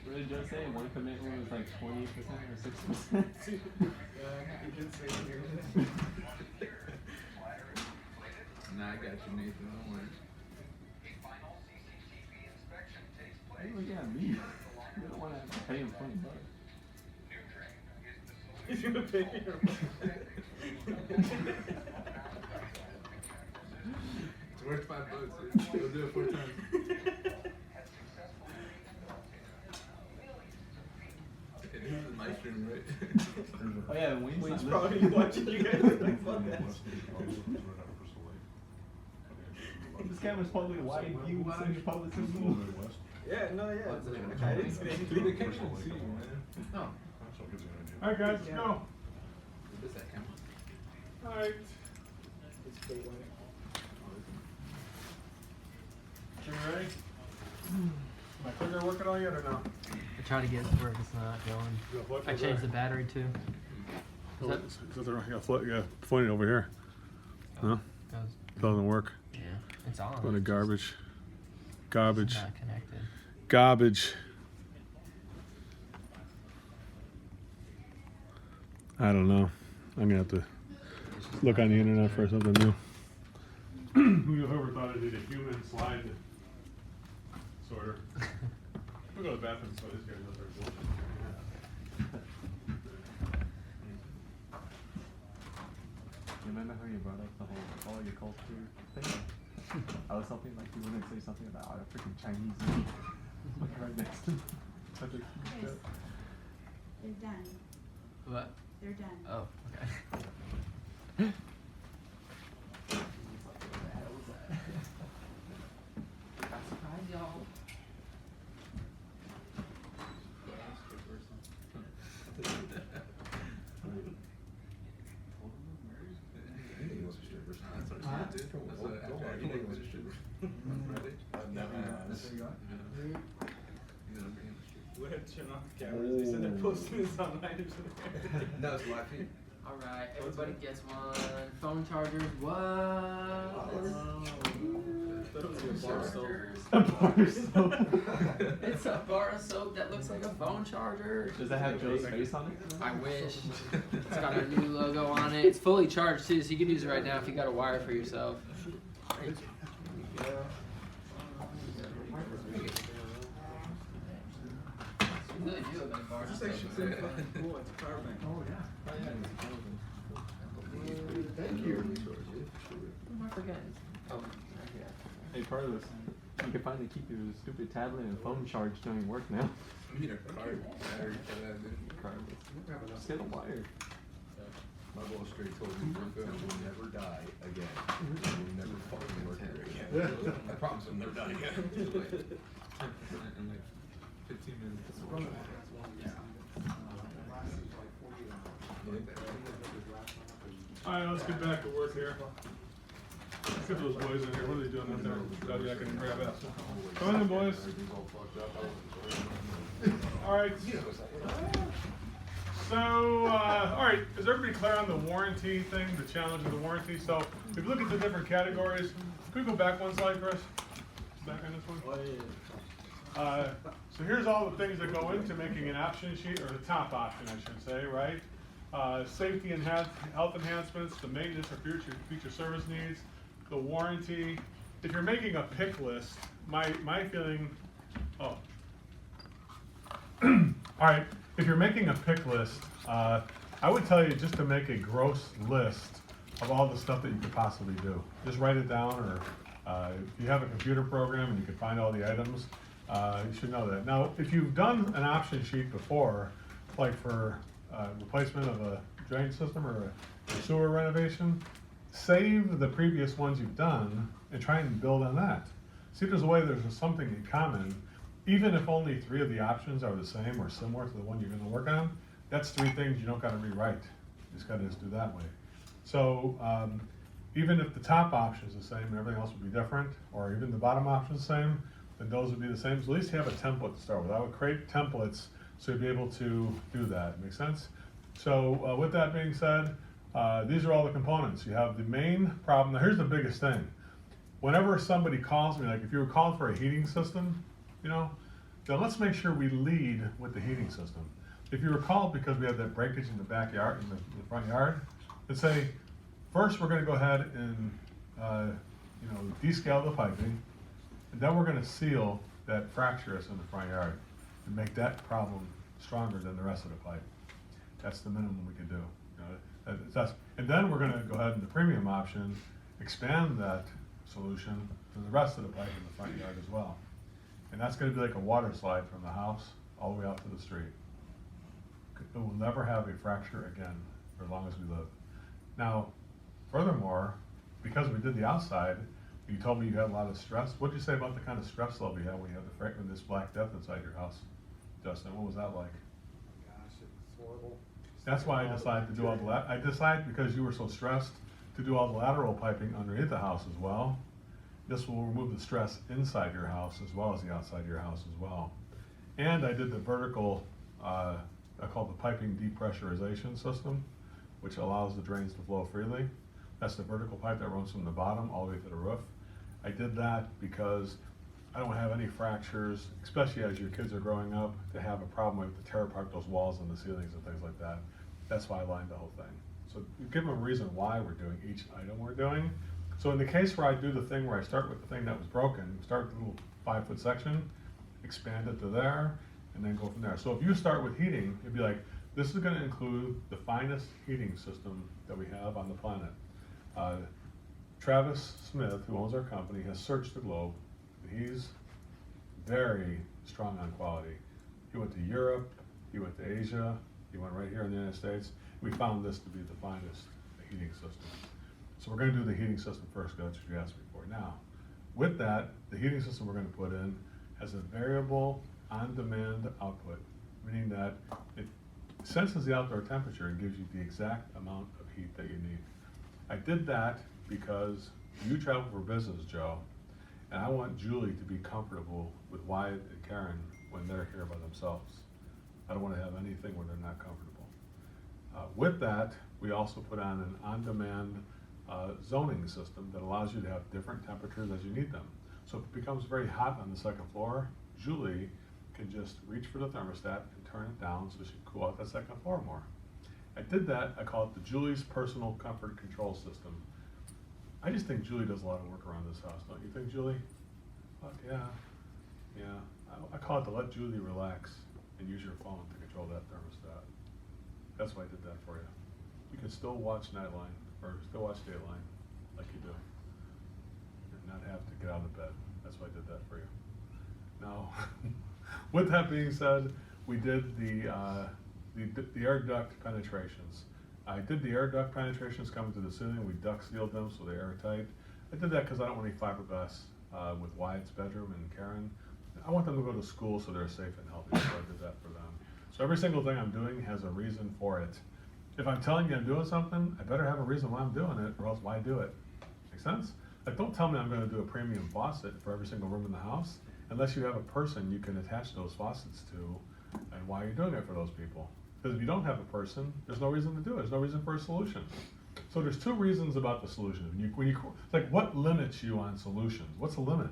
What did Joe say? One commitment was like 20% or 6%? Yeah, he did say it here. Nah, I got you, Nathan. Don't worry. Hey, look at me. You don't want to have to pay him $20. He's gonna pay your It's worth $5, dude. We'll do it 4 times. And this is my stream, right? Oh yeah, Wayne's Wayne's not probably listening. watching you guys like fuck that. This camera's probably wide view, so you probably see me. Yeah, no, yeah. I didn't say anything. Dude, they can't even see you, man. No. Alright guys, let's go. What is that camera? Alright. yet or no? I try to get it to work, it's not going. You got flippers I changed the there? battery too. Oh, Is yeah, pointing over here. No, Goes, doesn't work. yeah, it's on. Going to it's garbage. just Garbage. not connected. Garbage. I don't know. I'm gonna have to look on the internet for something new. Whoever thought it did a human slide sorter. We'll go to the bathroom so this guy knows our bullshit. You remember how you brought up the whole quality culture thing? I was something like you were gonna say something about a freaking Chinese meat. Like right next to me. Such a huge Chris, joke. they're done. What? They're done. Oh, okay. Surprise y'all. Go ahead and turn off the cameras. They said they're posting this online. No, it's live feed. Alright, everybody gets one. Phone chargers, what? A bar of soap. It's a bar of soap that looks like a phone charger. Does that have Joe's face on it? I wish. It's got our new logo on it. It's fully charged too, so you can use it right now if you got a wire for yourself. You really do look like a bar of soap. Cool, it's a power bank. Thank you. What am I forgetting? Hey, part of this, you can finally keep your stupid tablet and phone charged during work now. You need a card battery for that, dude. Cardless. Just get a wire. My boss straight told me, "Phil will never die again. He will never fucking work here again. I promise he'll never die again." In like 15 minutes. Alright, let's get back to work here. Let's get those boys in here. What are they doing out there? Daddy, I can grab it. Come on in, boys. Alright. So, alright, is everybody clear on the warranty thing, the challenge of the warranty? So, if you look at the different categories, could we go back one slide, Chris? Back on this one? So here's all the things that go into making an option sheet, or the top option, I should say, right? Safety and health enhancements, the maintenance or future service needs, the warranty. If you're making a pick list, my feeling, all right, if you're making a pick list, I would tell you just to make a gross list of all the stuff that you could possibly do. Just write it down, or if you have a computer program and you can find all the items, you should know that. Now, if you've done an option sheet before, like for replacement of a drain system or a sewer renovation, save the previous ones you've done and try and build on that. See if there's a way there's something in common, even if only 3 of the options are the same or similar to the one you're gonna work on. That's 3 things you don't gotta rewrite. You just gotta do that way. So even if the top option is the same and everything else would be different, or even the bottom option is the same, then those would be the same. So at least you have a template to start with. I would create templates so you'd be able to do that. Make sense? So with that being said, these are all the components. You have the main problem. Now here's the biggest thing. Whenever somebody calls me, like if you were calling for a heating system, you know, then let's make sure we lead with the heating system. If you were called because we have that breakage in the backyard, in the front yard, let's say, first we're gonna go ahead and, you know, descale the piping, and then we're gonna seal that fracture that's in the front yard and make that problem stronger than the rest of the pipe. That's the minimum we can do. You know, and then we're gonna go ahead in the premium option, expand that solution to the rest of the pipe in the front yard as well. And that's gonna be like a water slide from the house all the way out to the street. It will never have a fracture again for as long as we live. Now, furthermore, because we did the outside, you told me you had a lot of stress. What did you say about the kind of stress level you had when you had when this Black Death inside your house, Justin? What was that like? Gosh, it's horrible. That's why I decided to do all the, I decided because you were so stressed to do all the lateral piping underneath the house as well. This will remove the stress inside your house as well as the outside of your house as well. And I did the vertical, I call it the piping depressurization system, which allows the drains to flow freely. That's the vertical pipe that runs from the bottom all the way to the roof. I did that because I don't have any fractures, especially as your kids are growing up, to have a problem with to tear apart those walls and the ceilings and things like that. That's why I lined the whole thing. So you give them a reason why we're doing each item we're doing. So in the case where I do the thing where I start with the thing that was broken, start with the little 5-foot section, expand it to there, and then go from there. So if you start with heating, it'd be like, this is gonna include the finest heating system that we have on the planet. Travis Smith, who owns our company, has searched the globe. He's very strong on quality. He went to Europe, he went to Asia, he went right here in the United States. We found this to be the finest heating system. So we're gonna do the heating system first, that's what you asked me for. Now, with that, the heating system we're gonna put in has a variable on-demand output, meaning that it senses the outdoor temperature and gives you the exact amount of heat that you need. I did that because you travel for business, Joe, and I want Julie to be comfortable with Wyatt and Karen when they're here by themselves. I don't want to have anything where they're not comfortable. With that, we also put on an on-demand zoning system that allows you to have different temperatures as you need them. So if it becomes very hot on the second floor, Julie can just reach for the thermostat and turn it down so she can cool out that second floor more. I did that, I call it the Julie's Personal Comfort Control System. I just think Julie does a lot of work around this house, don't you think, Julie? Fuck yeah, yeah. I call it to let Julie relax and use your phone to control that thermostat. That's why I did that for you. You can still watch Nightline, or still watch Dateline, like you do, and not have to get out of bed. That's why I did that for you. Now, with that being said, we did the air duct penetrations. I did the air duct penetrations coming to the ceiling. We duct sealed them so they're airtight. I did that because I don't want any fiberglass with Wyatt's bedroom and Karen. I want them to go to school so they're safe and healthy, so I did that for them. So every single thing I'm doing has a reason for it. If I'm telling you I'm doing something, I better have a reason why I'm doing it, or else why do it? Make sense? Like, don't tell me I'm gonna do a premium faucet for every single room in the house, unless you have a person you can attach those faucets to, and why are you doing it for those people? Because if you don't have a person, there's no reason to do it. There's no reason for a solution. So there's two reasons about the solution. It's like, what limits you on solutions? What's the limit?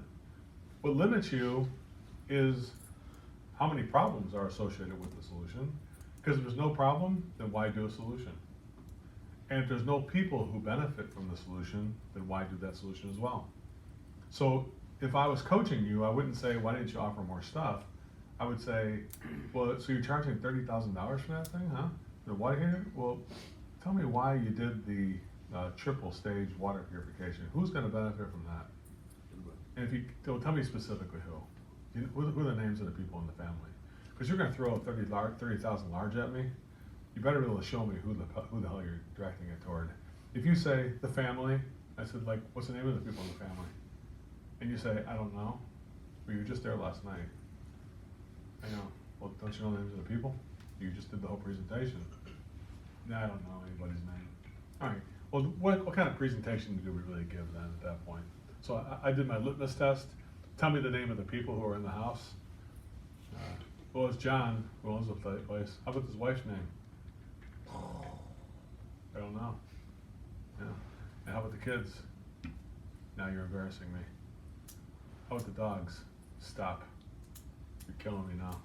What limits you is how many problems are associated with the solution. Because if there's no problem, then why do a solution? And if there's no people who benefit from the solution, then why do that solution as well? So if I was coaching you, I wouldn't say, why didn't you offer more stuff? I would say, well, so you're charging $30,000 for that thing, huh? The water heater? Well, tell me why you did the triple stage water purification. Who's gonna benefit from that? And if you, tell me specifically who. Who are the names of the people in the family? Because you're gonna throw 30,000 large at me, you better be able to show me who the hell you're directing it toward. If you say the family, I said, like, what's the name of the people in the family? And you say, I don't know. Well, you were just there last night. I know. Well, don't you know the names of the people? You just did the whole presentation. No, I don't know anybody's name. All right. Well, what kind of presentation do we really give then at that point? So I did my litmus test. Tell me the name of the people who are in the house. Well, it's John, who owns the place. How about his wife's name? I don't know. Yeah. And how about the kids? Now you're embarrassing me. How about the dogs? Stop. You're killing me now.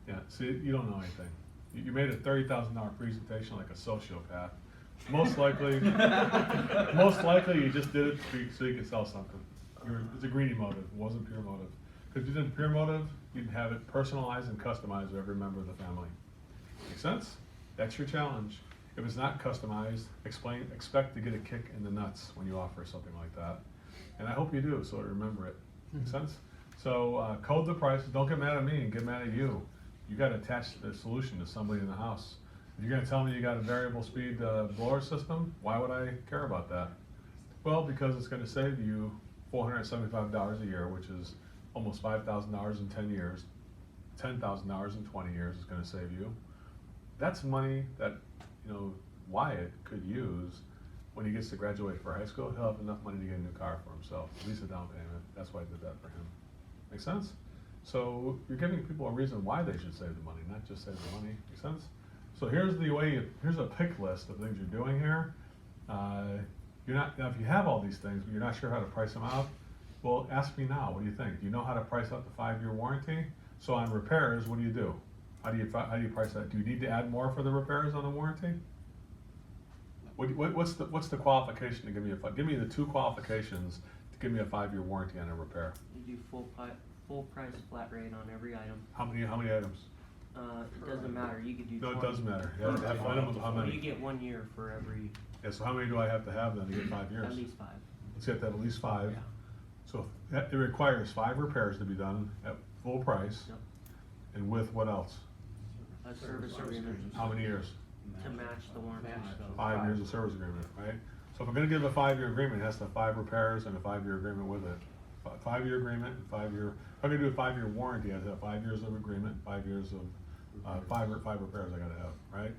Yeah, see, you don't know anything. You made a $30,000 presentation like a sociopath. Most likely, you just did it so you could sell something. It's a greedy motive. It wasn't pure motive. Because if you did pure motive, you'd have it personalized and customized with every member of the family. Make sense? That's your challenge. If it's not customized, expect to get a kick in the nuts when you offer something like that. And I hope you do, so remember it. Make sense? So code the prices. Don't get mad at me and get mad at you. You got to attach the solution to somebody in the house. If you're going to tell me you got a variable speed blower system, why would I care about that? Well, because it's going to save you $475 a year, which is almost $5,000 in 10 years. $10,000 in 20 years is going to save you. That's money that, Wyatt could use when he gets to graduate for high school. He'll have enough money to get a new car for himself, at least a down payment. That's why I did that for him. Make sense? So you're giving people a reason why they should save the money, not just save the money. Make sense? So here's the way, here's a pick list of things you're doing here. You're not, now if you have all these things, but you're not sure how to price them out, well, ask me now, what do you think? Do you know how to price out the 5-year warranty? So on repairs, what do? How do you price that? Do you need to add more for the repairs on the warranty? What's the qualification to give me give me the 2 qualifications to give me a 5-year warranty on a repair? You do full price flat rate on every item. How many items? It doesn't matter. You could do. No, it 20. doesn't matter. You have to have item of how Well, you many? get 1 year for every. Yeah, so how many do I have to have then to get 5 years? At least 5. Let's get that at least 5. Yeah. So it requires 5 repairs to be done at full price. Yep. And with what else? A service agreement How many years? to match the warranty. So 5 years of service agreement, right? So if I'm gonna give a 5-year agreement, it has to have 5 repairs and a 5-year agreement with it. 5-year agreement and 5-year, if I'm gonna do a 5-year warranty, I have to have 5 years of agreement, 5 years of, 5 repairs I gotta have, right?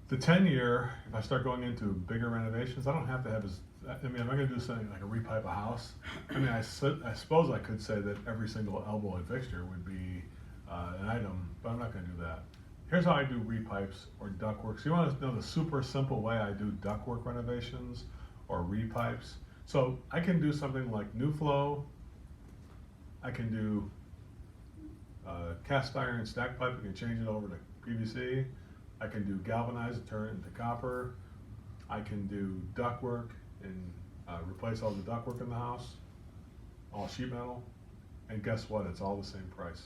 The 10-year, if I start going into bigger renovations, I don't have to have as, I mean, if I'm gonna do something like a repipe a house, I mean, I suppose I could say that every single elbow and fixture would be, an item, but I'm not gonna do that. Here's how I do repipes or ductwork. So you wanna know the super simple way I do ductwork renovations or repipes. So I can do something like new flow, I can do cast iron stack pipe, I can change it over to PVC, I can do galvanized and turn it into copper, I can do ductwork and replace all the ductwork in the house, all sheet metal, and guess what, it's all the same price.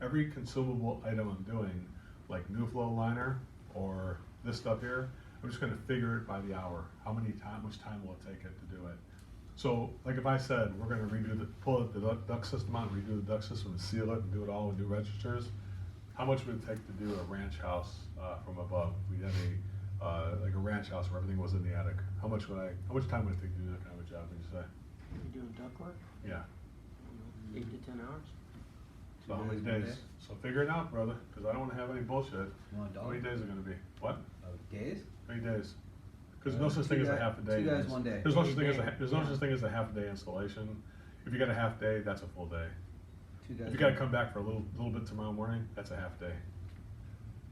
Every consumable item I'm doing, like new flow liner or this stuff here, I'm just gonna figure it by the hour. How much time will it take it to do it? So, like if I said, we're gonna pull the duct system out, redo the duct system and seal it and do it all with new registers, how much would it take to do a ranch house, from above? We had like a ranch house where everything was in the attic. How much time would it take to do that kind of a job, would you say? You're doing ductwork. Yeah. 8 to 10 hours. So how many days? So figure it out, brother, because I don't wanna have any bullshit. How many days are gonna be? What? Days? How many days? Because no such thing as a half a day. 2 guys, 1 day. There's no such thing as a half a day installation. If you got a half day, that's a full day. 2 guys. If you gotta come back for a little bit tomorrow morning, that's a half day.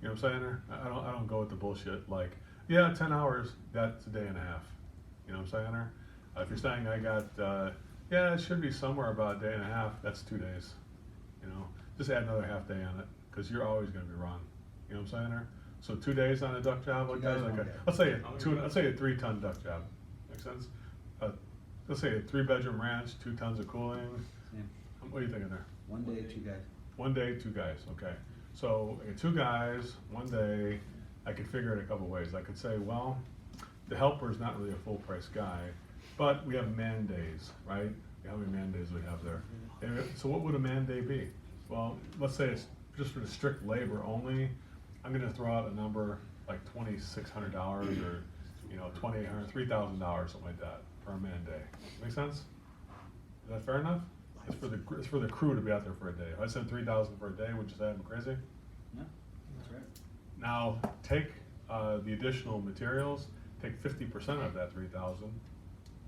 You know what I'm saying there? I don't go with the bullshit like, yeah, 10 hours, that's a day and a half. You know what I'm saying there? If you're saying I got, yeah, it should be somewhere about a day and a half, that's 2 days. You know, just add another half day on it, because you're always gonna be wrong. You know what I'm saying there? So 2 days on a duct job like 2 that, guys, like 1 a, day. let's say a 3-ton duct job. Make sense? Let's say a 3-bedroom ranch, 2 tons of cooling. Same. What are you thinking there? 1 day, 2 guys. 1 day, 2 guys, okay. So, I got 2 guys, 1 day, I could figure it a couple ways. I could say, well, the helper's not really a full price guy, but we have man days, right? How many man days we have there? And so what would a man day be? Well, let's say it's just for the strict labor only, I'm gonna throw out a number like $2,600 or, you know, $2,800, $3,000, something like that, per man day. Make sense? Is that fair enough? It's for the crew to be out there for a day. If I said 3,000 for a day, would you say I'm crazy? Yeah, that's right. Now, take the additional materials, take 50% of that $3,000,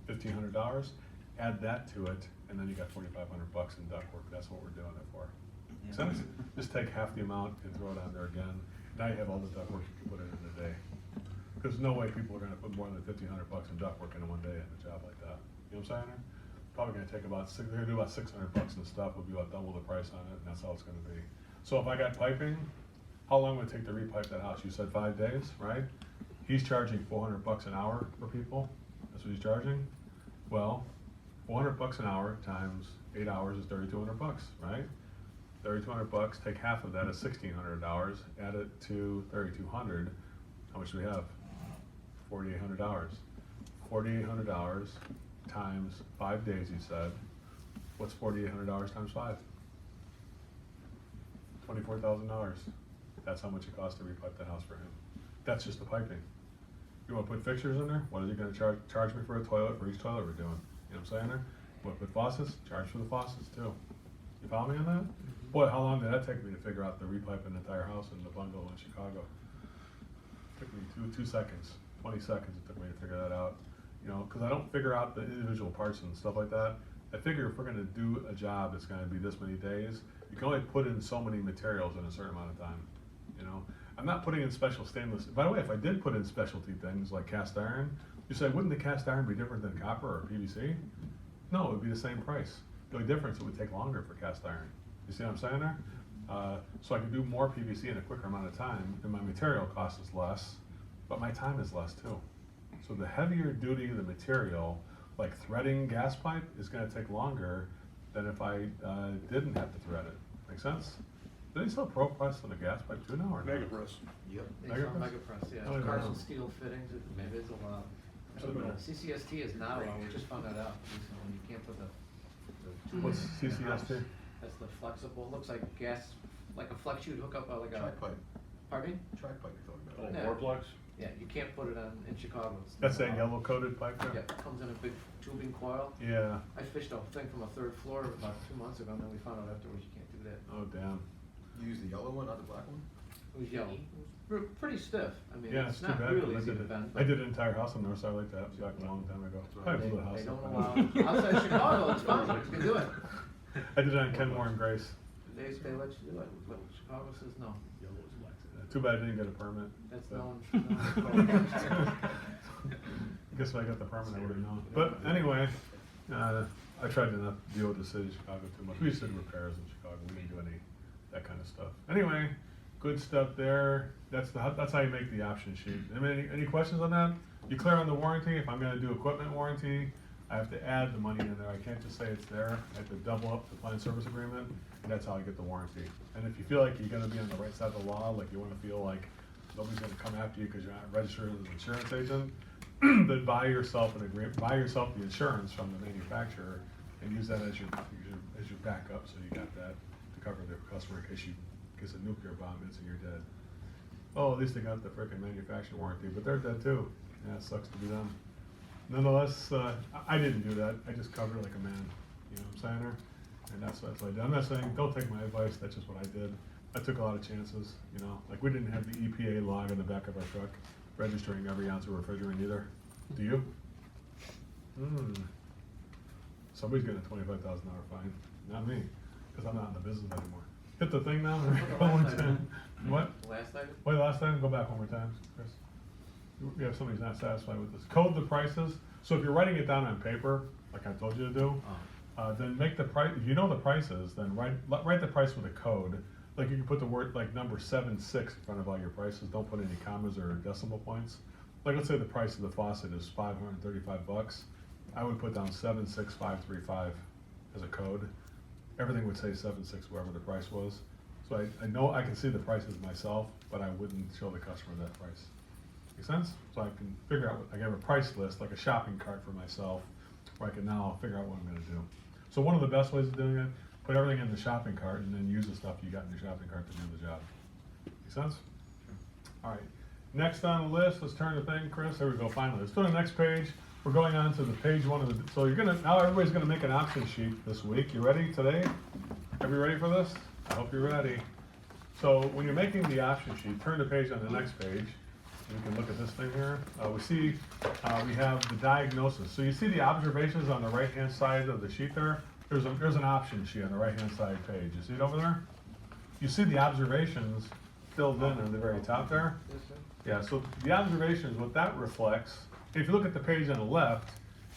$1,500, add that to it, and then you got $4,500 in ductwork. That's what we're doing it for. Make sense? Just take half the amount and throw it on there again. Now you have all the ductwork you can put in a day. Because no way people are gonna put more than $1,500 in ductwork in 1 day in a job like that. You know what I'm saying? Probably gonna take they're gonna do about $600 and stuff, would be about double the price on it, and that's all it's gonna be. So if I got piping, how long would it take to repipe that house? You said 5 days, right? He's charging $400 an hour for people, that's what he's charging? Well, $400 an hour times 8 hours is $3,200, right? $3,200, take half of that is $1,600, add it to 3,200, how much do we have? $4,800. $4,800 times 5 days, he said. What's $4,800 times 5? $24,000. That's how much it costs to repipe that house for him. That's just the piping. You wanna put fixtures in there? What is he gonna charge me for a toilet, for each toilet we're doing? You know what I'm saying there? You wanna put faucets? Charge for the faucets too. You follow me on that? Boy, how long did that take me to figure out the repipe in the entire house in the bungalow in Chicago? Took me 2 seconds, 20 seconds it took me to figure that out. You know, because I don't figure out the individual parts and stuff like that. I figure if we're gonna do a job that's gonna be this many days, you can only put in so many materials in a certain amount of time, you know? I'm not putting in special stainless, by the way, if I did put in specialty things like cast iron, you say, wouldn't the cast iron be different than copper or PVC? No, it would be the same price. The only difference, it would take longer for cast iron. You see what I'm saying there? So I can do more PVC in a quicker amount of time, and my material cost is less, but my time is less too. So the heavier duty of the material, like threading gas pipe, is gonna take longer than if I didn't have to thread it. Make sense? Do they sell Pro Press on a gas pipe too now, or not? Mega press. Yep. They Mega sell press? mega press, yeah, Oh, yeah. carbon steel fittings, it is a lot. I don't know. CCST is not allowed, we just found that out recently, you can't put the two. What's in the house. CCST? That's the flexible, looks like gas, like a flex you'd hook up like a. Tri-pipe, Pardon me? tri-pipe you're talking Oh, about. Yeah. Vorplex? Yeah, you can't put it on, in Chicago. It's That's not that allowed. yellow coated pipe Yeah, there? it comes in a big tubing coil. Yeah. I fished a thing from a third floor about 2 months ago, and then we found out afterwards you can't do that. Oh, damn. You use the yellow one, not the black one? It was yellow. Pretty stiff. I mean, Yeah, it's it's too not bad, real 'cause easy I to did, bend. I did an entire house on the north side like that back a long time ago. Probably blew the house They up. don't allow, outside Chicago, it's fine, you can do it. I did it on Kenmore and Grace. They let you do it, but Chicago says no. Too bad I didn't get a permit. That's but- known. Guess if I got the permit, I would've known. But anyway, I tried to not deal with the city of Chicago too much. We just did repairs in Chicago. We didn't do any, that kind of stuff. Anyway, good stuff there. That's how you make the option sheet. Any questions on that? You clear on the warranty? If I'm gonna do equipment warranty, I have to add the money in there. I can't just say it's there. I have to double up the planned service agreement, and that's how I get the warranty. And if you feel like you're gonna be on the right side of the law, like you wanna feel like nobody's gonna come after you because you're not registered as an insurance agent, then buy yourself the insurance from the manufacturer and use that as your backup, so you got that to cover the customer in case a nuclear bomb hits and you're dead. Oh, at least they got the frickin' manufacturer warranty, but they're dead too. Yeah, it sucks to be them. Nonetheless, I didn't do that. I just covered it like a man, you know what I'm saying there? And that's what I did. I'm not saying, don't take my advice, that's just what I did. I took a lot of chances, you know? Like, we didn't have the EPA log on the back of our truck registering every ounce of refrigerant either. Do you? Somebody's getting a $25,000 fine, not me, because I'm not in the business anymore. Hit the thing now. What? Last item? Wait, last time, go back one more time, Chris. We have somebody's not satisfied with this. Code the prices, so if you're writing it down on paper, like I told you to do, then make the price, if you know the prices, then write the price with a code. Like you can put the word, like number 76 in front of all your prices, don't put any commas or decimal points. Like let's say the price of the faucet is $535, I would put down 76535 as a code. Everything would say 76, whatever the price was. So I know I can see the prices myself, but I wouldn't show the customer that price. Make sense? So I can figure out, I have a price list, like a shopping cart for myself, where I can now figure out what I'm gonna do. So one of the best ways of doing it, put everything in the shopping cart and then use the stuff you got in your shopping cart to do the job. Make sense? All right, next on the list, let's turn the thing, Chris, there we go, finally. Let's go to the next page. We're going on to the page one of the, so you're gonna, now everybody's gonna make an option sheet this week. You ready today? Everybody ready for this? I hope you're ready. So when you're making the option sheet, turn the page on the next page. We can look at this thing here. We see, we have the diagnosis. So you see the observations on the right-hand side of the sheet there? There's an option sheet on the right-hand side page. You see it over there? You see the observations filled in on the very top there? Yes, sir. Yeah, so the observations, what that reflects, if you look at the page on the left,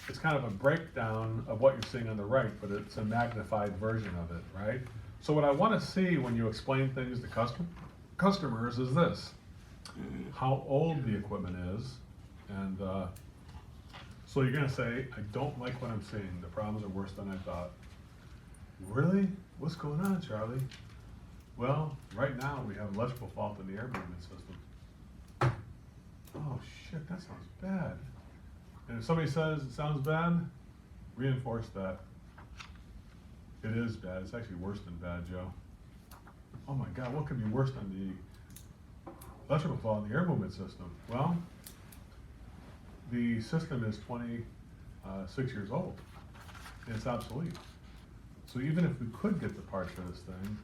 it's kind of a breakdown of what you're seeing on the right, but it's a magnified version of it, right? So what I want to see when you explain things to customers is this: how old the equipment is, and so you're gonna say, I don't like what I'm seeing, the problems are worse than I thought. Really? What's going on, Charlie? Well, right now we have electrical fault in the air movement system. Oh shit, that sounds bad. And if somebody says it sounds bad, reinforce that. It is bad, it's actually worse than bad, Joe. Oh my God, what could be worse than the electrical fault in the air movement system? Well, the system is 26 years old, and it's obsolete. So even if we could get the parts for this thing,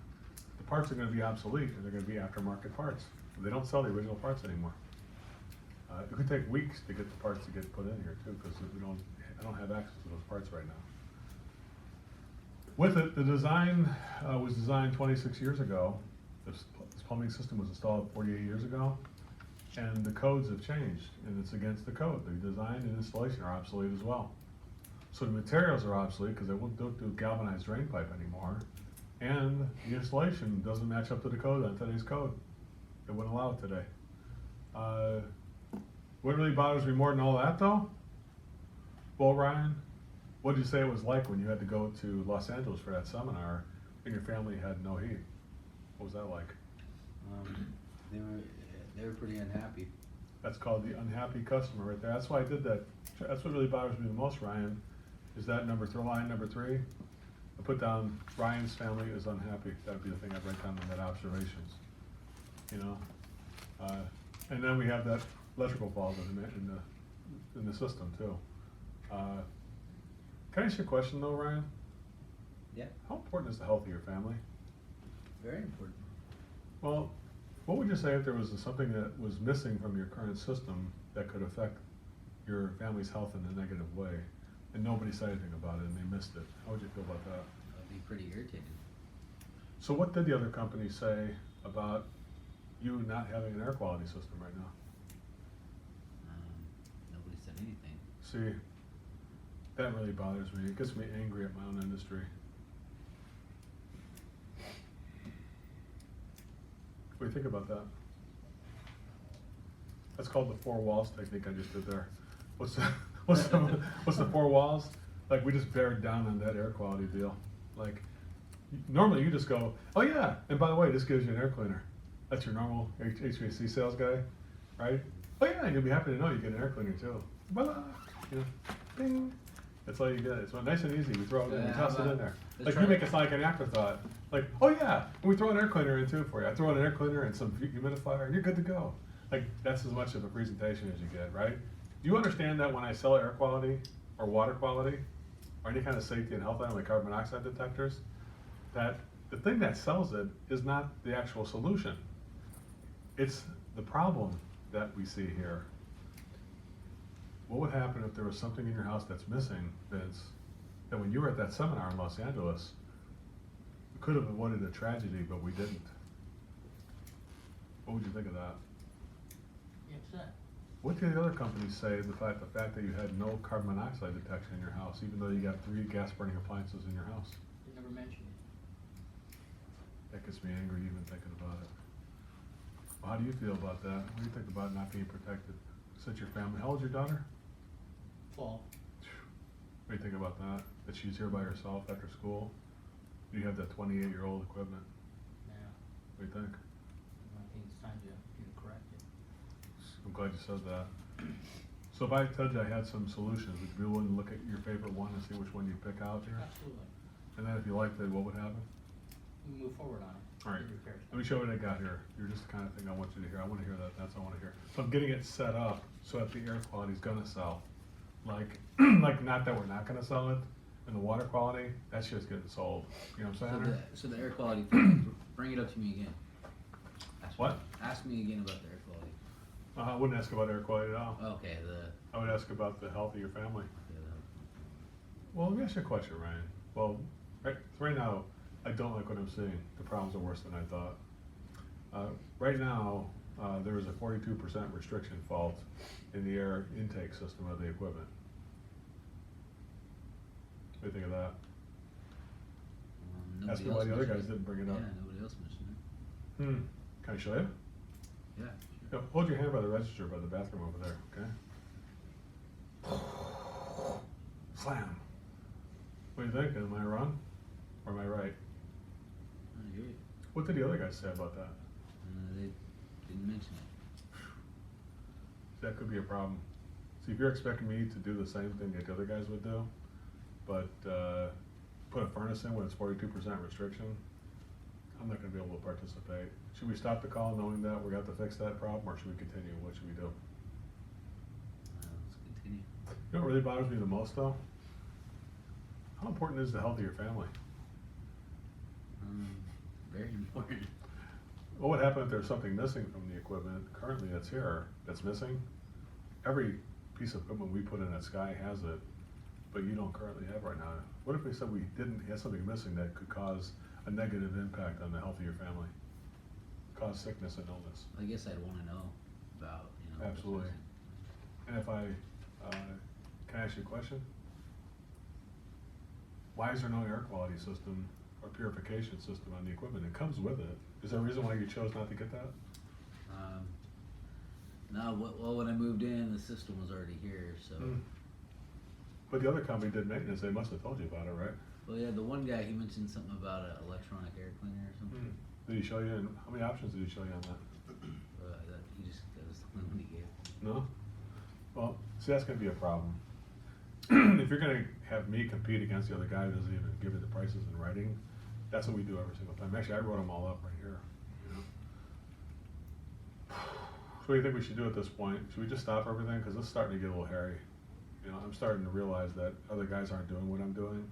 the parts are gonna be obsolete, and they're gonna be aftermarket parts. They don't sell the original parts anymore. It could take weeks to get the parts to get put in here too, because I don't have access to those parts right now. With it, the design was designed 26 years ago. This plumbing system was installed 48 years ago, and the codes have changed, and it's against the code. The design and installation are obsolete as well. So the materials are obsolete because they don't do galvanized drain pipe anymore, and the installation doesn't match up to the code on today's code. They wouldn't allow it today. What really bothers me more than all that, though? Well, Ryan, what did you say it was like when you had to go to Los Angeles for that seminar and your family had no heat? What was that like? They were pretty unhappy. That's called the unhappy customer right there. That's why I did that. That's what really bothers me the most, Ryan, is that line number 3. I put down Ryan's family is unhappy. That'd be the thing I'd write down in that observations. You know? And then we have that electrical fault in the system too. Can I ask you a question though, Ryan? Yeah, How important is the health of your family? very important. Well, what would you say if there was something that was missing from your current system that could affect your family's health in a negative way, and nobody said anything about it and they missed it? How would you feel about that? I'd be pretty irritated. So what did the other company say about you not having an air quality system right now? Nobody said anything. See, that really bothers me. It gets me angry at my own industry. What do you think about that? That's called the 4 walls technique I just did there. What's the 4 walls? Like, we just bared down on that air quality deal. Like, normally you just go, oh yeah, and by the way, this gives you an air cleaner. That's your normal HVAC sales guy, right? Oh yeah, you'll be happy to know you get an air cleaner too. Voila, you know, ding. That's all you get. It's nice and easy. We throw it, we toss it in there. Like you make it sound like an afterthought. Like, oh yeah, and we throw an air cleaner in too for you. I throw in an air cleaner and some humidifier, and you're good to go. Like that's as much of a presentation as you get, right? Do you understand that when I sell air quality or water quality or any kind of safety and health item like carbon monoxide detectors, that the thing that sells it is not the actual solution. It's the problem that we see here. What would happen if there was something in your house that's missing, Vince, that when you were at that seminar in Los Angeles, we could have avoided a tragedy, but we didn't? What would you think of that? What did the other companies say, the fact that you had no carbon monoxide detection in your house, even though you got 3 gas-burning appliances in your house? They never mentioned it. That gets me angry even thinking about it. Well, how do you feel about that? What do you think about not being protected? Since your family, how old's your daughter? 12. What do you think about that? That she's here by herself after school? You have that 28-year-old equipment. Yeah. What do you think? I think it's time to get it corrected. I'm glad you said that. So if I told you I had some solutions, would you be willing to look at your favorite one and see which one you pick out here? Absolutely. And then if you liked it, what would happen? We move forward on it. All right, Get repairs let me show you what I got here. You're just the kind of thing I want you to hear. I want to hear that. That's what I want to hear. So I'm getting it set up so that the air quality is going to sell. Like, like not that we're not going to sell it, and the water quality, that's just getting sold. You know what I'm saying? So the air quality thing, bring it up to me again. What? Ask me again about the air quality. I wouldn't ask about air quality at all. Okay, I would ask about the health of your family. Well, let me ask you a question, Ryan. Well, right now, I don't like what I'm seeing. The problems are worse than I thought. Right now, there is a 42% restriction fault in the air intake system of the equipment. What do you think of that? Ask me why the other guys didn't bring it up. Yeah, nobody else mentioned it. Can I show you? Yeah. Yeah, hold your hand by the register by the bathroom over there, okay? Slam. What do you think? Am I wrong? Or am I right? I hear you. What did the other guys say about that? They didn't mention it. That could be a problem. See, if you're expecting me to do the same thing that the other guys would do, but put a furnace in when it's 42% restriction, I'm not gonna be able to participate. Should we stop the call knowing that we're gonna have to fix that problem, or should we continue? What should we do? Let's continue. You know what really bothers me the most though? How important is the health of your family? Very important. What would happen if there's something missing from the equipment currently that's here, that's missing? Every piece of equipment we put in at Sky has it, but you don't currently have right now. What if we said we didn't have something missing that could cause a negative impact on the health of your family? Cause sickness and illness? I guess I'd wanna know about, you know. what's Absolutely. missing. And if I, can I ask you a question? Why is there no air quality system or purification system on the equipment? It comes with it. Is there a reason why you chose not to get that? No, well, when I moved in, the system was already here, so. But the other company did maintenance, they must have told you about it, right? Well, yeah, the one guy, he mentioned something about an electronic air cleaner or something. Did he show you, and how many options did he show you on that? That was the only one he gave. No? Well, see, that's gonna be a problem. If you're gonna have me compete against the other guy who doesn't even give you the prices in writing, that's what we do every single time. Actually, I wrote them all up right here, you know? So what do you think we should do at this point? Should we just stop everything? Cause this is starting to get a little hairy. You know, I'm starting to realize that other guys aren't doing what I'm doing,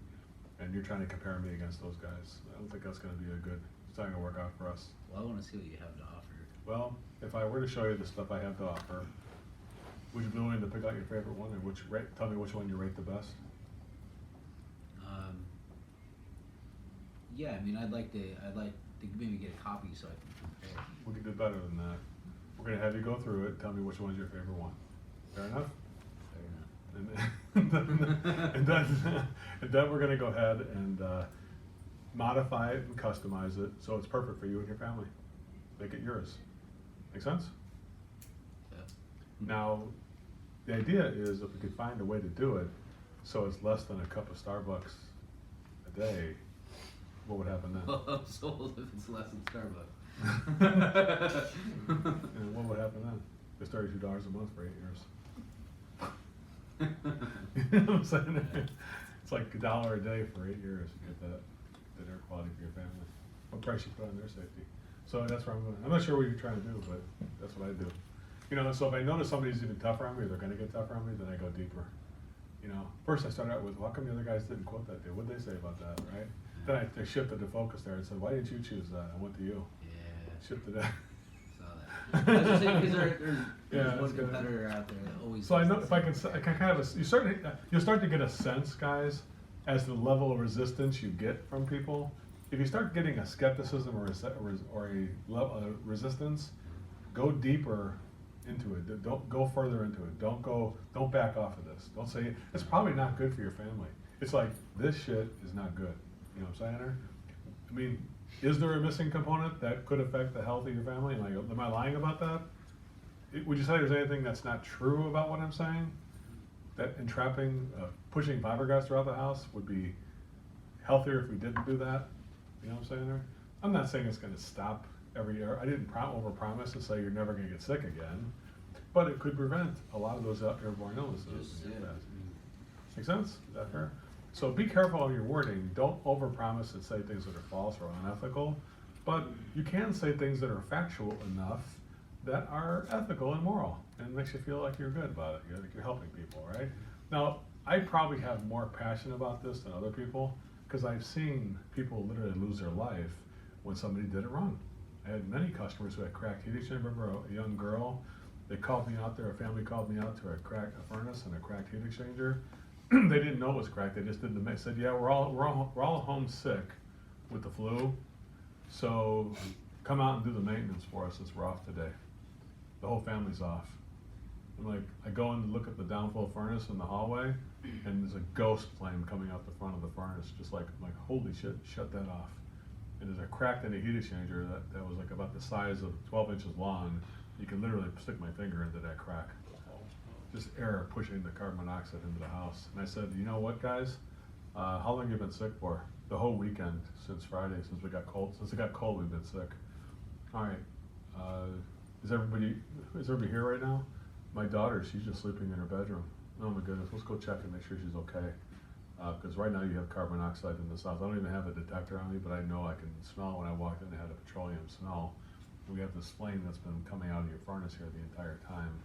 and you're trying to compare me against those guys. I don't think that's gonna be it's not gonna work out for us. Well, I wanna see what you have to offer. Well, if I were to show you the stuff I have to offer, would you be willing to pick out your favorite one, or tell me which one you rate the best? Yeah, I mean, I'd like to maybe get a copy so I can compare. We can do better than that. We're gonna have you go through it, tell me which one's your favorite one. Fair enough? Fair enough. And then we're gonna go ahead and modify it and customize it so it's perfect for you and your family. Make it yours. Make sense? Yeah. Now, the idea is if we could find a way to do it so it's less than a cup of Starbucks a day, what would happen then? Well, I'm sold if it's less than Starbucks. And what would happen then? It's $32 a month for 8 years. You know what I'm saying? It's like $1 a day for 8 years to get that air quality for your family. What price you put on their safety? So that's where I'm not sure what you're trying to do, but that's what I do. You know, so if I notice somebody's even tougher on me, or they're gonna get tougher on me, then I go deeper. You know, first I started out with, well, how come the other guys didn't quote that deal? What'd they say about that, right? Then I shifted the focus there and said, why didn't you choose that? I went to you. Yeah. Shifted that. Saw that. I was just saying, because there's Yeah, one that's good. competitor out there that always. So I does know the if I same can, I thing. can kind of, you'll start to get a sense, guys, as to the level of resistance you get from people. If you start getting a skepticism or a resistance, go deeper into it. Don't go further into it. Don't back off of this. Don't say, it's probably not good for your family. It's like, this shit is not good. You know what I'm saying? I mean, is there a missing component that could affect the health of your family? Am I lying about that? Would you say there's anything that's not true about what I'm saying? That pushing fiberglass throughout the house would be healthier if we didn't do that? You know what I'm saying there? I'm not saying it's gonna stop every year. I didn't overpromise to say you're never gonna get sick again, but it could prevent a lot of those airborne illnesses. Make sense? Is that fair? So be careful of your wording. Don't overpromise and say things that are false or unethical, but you can say things that are factual enough that are ethical and moral, and it makes you feel like you're good about it. You're helping people, right? Now, I probably have more passion about this than other people, because I've seen people literally lose their life when somebody did it wrong. I had many customers who had cracked heat exchanger. I remember a young girl, they called me out there, a family called me out to crack a furnace and a cracked heat exchanger. They didn't know it was cracked, they just did the mix. Said, yeah, we're all home sick with the flu, so come out and do the maintenance for us since we're off today. The whole family's off. I'm like, I go in to look at the downflow furnace in the hallway, and there's a ghost flame coming out the front of the furnace, just like, I'm like, holy shit, shut that off. And there's a crack in the heat exchanger that was like about the size of 12 inches long. You can literally stick my finger into that crack. Just air pushing the carbon monoxide into the house. And I said, you know what, guys? How long have you been sick for? The whole weekend, since Friday, since it got cold, we've been sick. All right, is everybody here right now? My daughter, she's just sleeping in her bedroom. Oh my goodness, let's go check and make sure she's okay. Because right now you have carbon monoxide in this house. I don't even have a detector on me, but I know I can smell when I walked in, it had a petroleum smell. And we have this flame that's been coming out of your furnace here the entire time.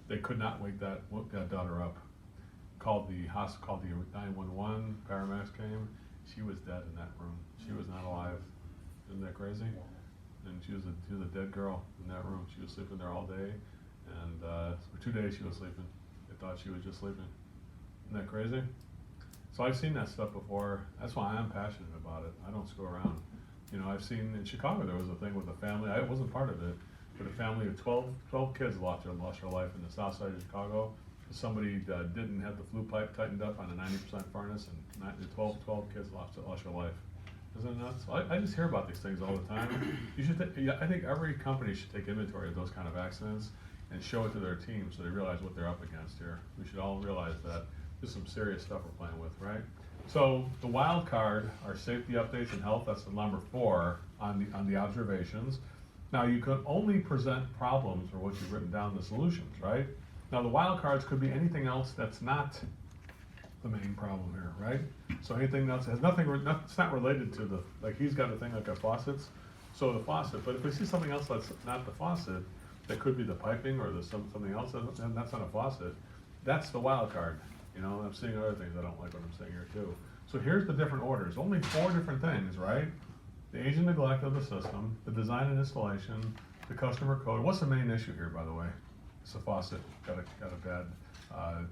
They could not wake that daughter up. Called the hospital, called the 911, paramedics came. She was dead in that room. She was not alive. Isn't that crazy? And she was a dead girl in that room. She was sleeping there all day, and for 2 days she was sleeping. They thought she was just sleeping. Isn't that crazy? So I've seen that stuff before. That's why I'm passionate about it. I don't screw around. You know, I've seen in Chicago, there was a thing with a family, I wasn't part of it, but a family of 12 kids lost their life in the south side of Chicago. Somebody didn't have the flue pipe tightened up on a 90% furnace, and 12 kids lost their life. Isn't it nuts? I just hear about these things all the time. You should. I think every company should take inventory of those kind of accidents and show it to their team so they realize what they're up against here. We should all realize that there's some serious stuff we're playing with, right? So the wild card are safety updates and health. That's the number 4 on the observations. Now you can only present problems or what you've written down, the solutions, right? Now the wild cards could be anything else that's not the main problem here, right? So anything else has nothing, it's not related to like he's got a thing like a faucets, so the faucet. But if we see something else that's not the faucet, that could be the piping or something else, and that's not a faucet, that's the wild card. You know, I'm seeing other things I don't like what I'm seeing here too. So here's the different orders, only 4 different things, right? The age and neglect of the system, the design and installation, the customer code. What's the main issue here, by the way? It's a faucet, got a bad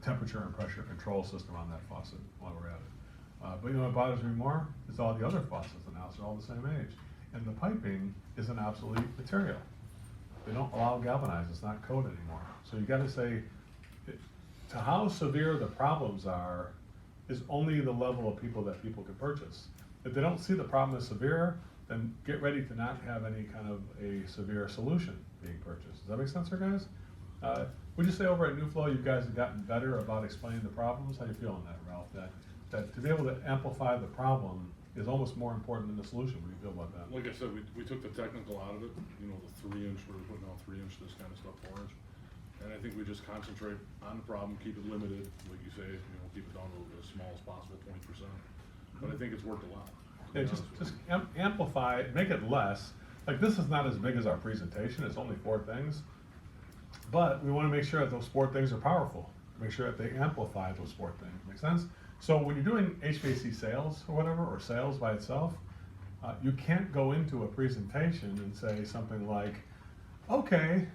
temperature and pressure control system on that faucet while we're at it. But you know what bothers me more? It's all the other faucets in the house are all the same age. And the piping is an obsolete material. They don't allow galvanized, it's not code anymore. So you gotta say, to how severe the problems are is only the level of people that people can purchase. If they don't see the problem as severe, then get ready to not have any kind of a severe solution being purchased. Does that make sense, here, guys? Would you say over at NewFlow, you guys have gotten better about explaining the problems? How do you feel on that, Ralph? That to be able to amplify the problem is almost more important than the solution. What do you feel about that? Like I said, we took the technical out of it, you know, the 3-inch, we're putting out 3-inch, this kind of stuff, 4-inch. And I think we just concentrate on the problem, keep it limited, like you say, you know, keep it down to as small as possible, 20%. But I think it's worked a lot. Yeah, just amplify, make it less. Like this is not as big as our presentation, it's only 4 things. But we want to make sure that those 4 things are powerful. Make sure that they amplify those 4 things. Make sense? So when you're doing HVAC sales or whatever, or sales by itself, you can't go into a presentation and say something like, okay,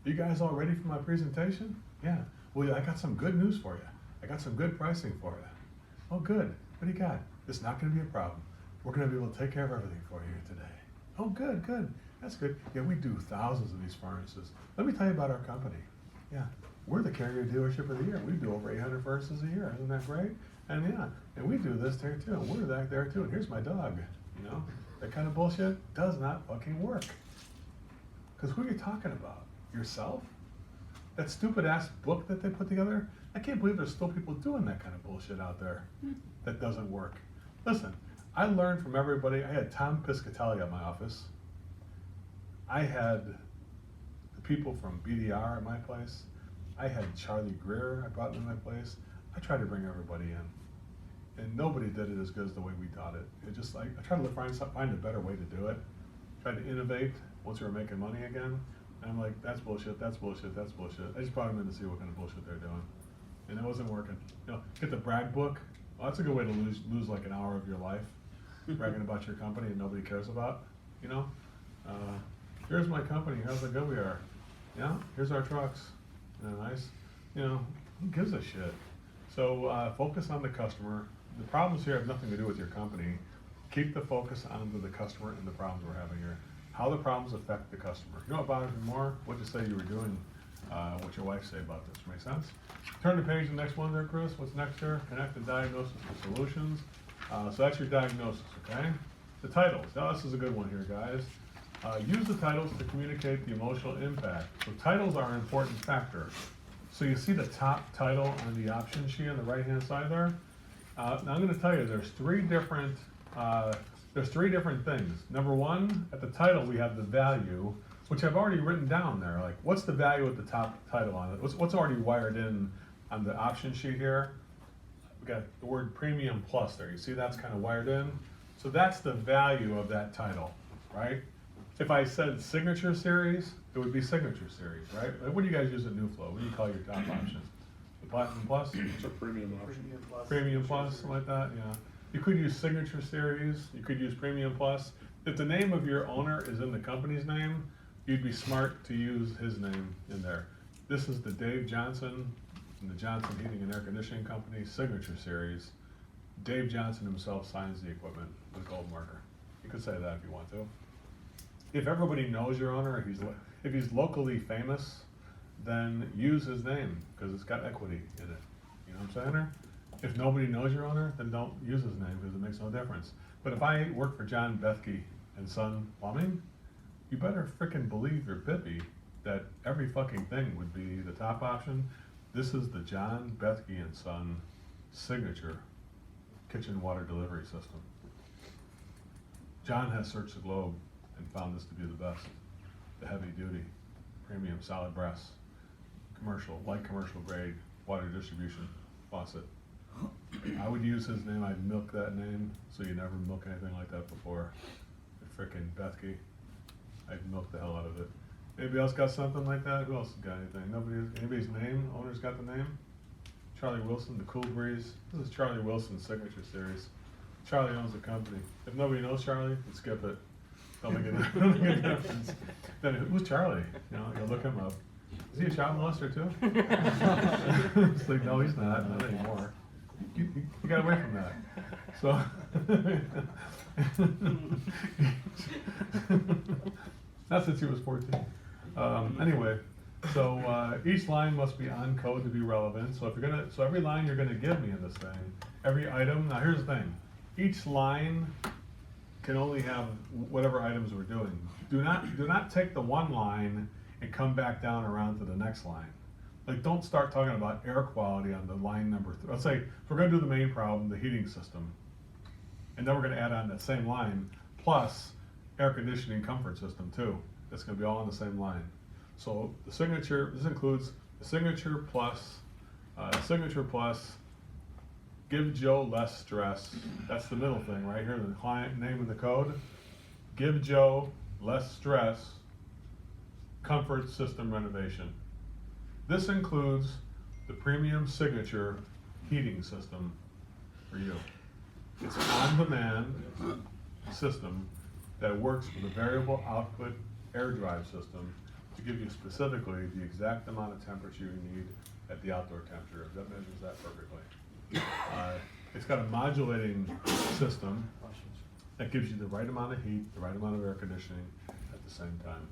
you guys all ready for my presentation? Yeah. Well, I got some good news for you. I got some good pricing for you. Oh, good. What do you got? It's not going to be a problem. We're going to be able to take care of everything for you today. Oh, good, good. That's good. Yeah, we do thousands of these furnaces. Let me tell you about our company. Yeah, we're the Carrier Dealership of the Year. We do over 800 furnaces a year. Isn't that great? And yeah, and we do this there too. And we're that there too. And here's my dog. You know, that kind of bullshit does not fucking work. Because who are you talking about? Yourself? That stupid ass book that they put together? I can't believe there's still people doing that kind of bullshit out there. That doesn't work. Listen, I learned from everybody. I had Tom Piscatelli at my office. I had the people from BDR at my place. I had Charlie Greer I brought into my place. I tried to bring everybody in. And nobody did it as good as the way we taught it. It just like, I tried to find a better way to do it. Tried to innovate once we were making money again. And I'm like, that's bullshit, that's bullshit, that's bullshit. I just brought them in to see what kind of bullshit they're doing. And it wasn't working. You know, get the brag book. Well, that's a good way to lose like an hour of your life bragging about your company and nobody cares about, you know? Here's my company, here's how good we are. Yeah, here's our trucks. Isn't that nice? You know, who gives a shit? So focus on the customer. The problems here have nothing to do with your company. Keep the focus on the customer and the problems we're having here. How the problems affect the customer. You know what bothers me more? What'd you say you were doing? What your wife say about this? Make sense? Turn the page to the next one there, Chris. What's next here? Connect the diagnosis with solutions. So that's your diagnosis, okay? The titles. Now this is a good one here, guys. Use the titles to communicate the emotional impact. So titles are an important factor. So you see the top title on the option sheet on the right-hand side there? Now I'm going to tell you there's three different things. Number one, at the title we have the value, which I've already written down there. Like, what's the value at the top title on it? What's already wired in on the option sheet here? We got the word Premium Plus there. You see that's kind of wired in? So that's the value of that title, right? If I said Signature Series, it would be Signature Series, right? Like, what do you guys use at NewFlow? What do you call your top options? The Platinum Plus? It's a premium option. Premium Plus, something like that, yeah. You could use Signature Series, you could use Premium Plus. If the name of your owner is in the company's name, you'd be smart to use his name in there. This is the Dave Johnson from the Johnson Heating and Air Conditioning Company Signature Series. Dave Johnson himself signs the equipment with gold marker. You could say that if you want to. If everybody knows your owner, if he's locally famous, then use his name, because it's got equity in it. You know what I'm saying there? If nobody knows your owner, then don't use his name, because it makes no difference. But if I work for John Bethke and Son Plumbing, you better frickin' believe your pippy that every fucking thing would be the top option. This is the John Bethke and Son signature kitchen water delivery system. John has searched the globe and found this to be the best. The heavy duty, premium solid brass, light commercial grade water distribution faucet. I would use his name, I'd milk that name, so you never milk anything like that before. The frickin' Bethke, I'd milk the hell out of it. Anybody else got something like that? Who else has got anything? Anybody's name? Owner's got the name? Charlie Wilson, the Cool Breeze. This is Charlie Wilson's signature series. Charlie owns the company. If nobody knows Charlie, then skip it. Don't make a difference. Then who's Charlie? You know, you look him up. Is he a child molester too? It's like, no, he's not anymore. You got away from that. So, not since he was 14. Anyway, so each line must be on code to be relevant. So so every line you're gonna give me in this thing, every item. Now here's the thing: each line can only have whatever items we're doing. Do not take the one line and come back down around to the next line. Like, don't start talking about air quality on the line number 3. Let's say if we're gonna do the main problem, the heating system, and then we're gonna add on that same line plus air conditioning comfort system too. That's gonna be all on the same line. So the signature, this includes the signature plus, give Joe less stress. That's the middle thing right here, the client name of the code. Give Joe less stress, comfort system renovation. This includes the premium signature heating system for you. It's an on-demand system that works with a variable output air drive system to give you specifically the exact amount of temperature you need at the outdoor temperature. That measures that perfectly. It's got a modulating system that gives you the right amount of heat, the right amount of air conditioning at the same time.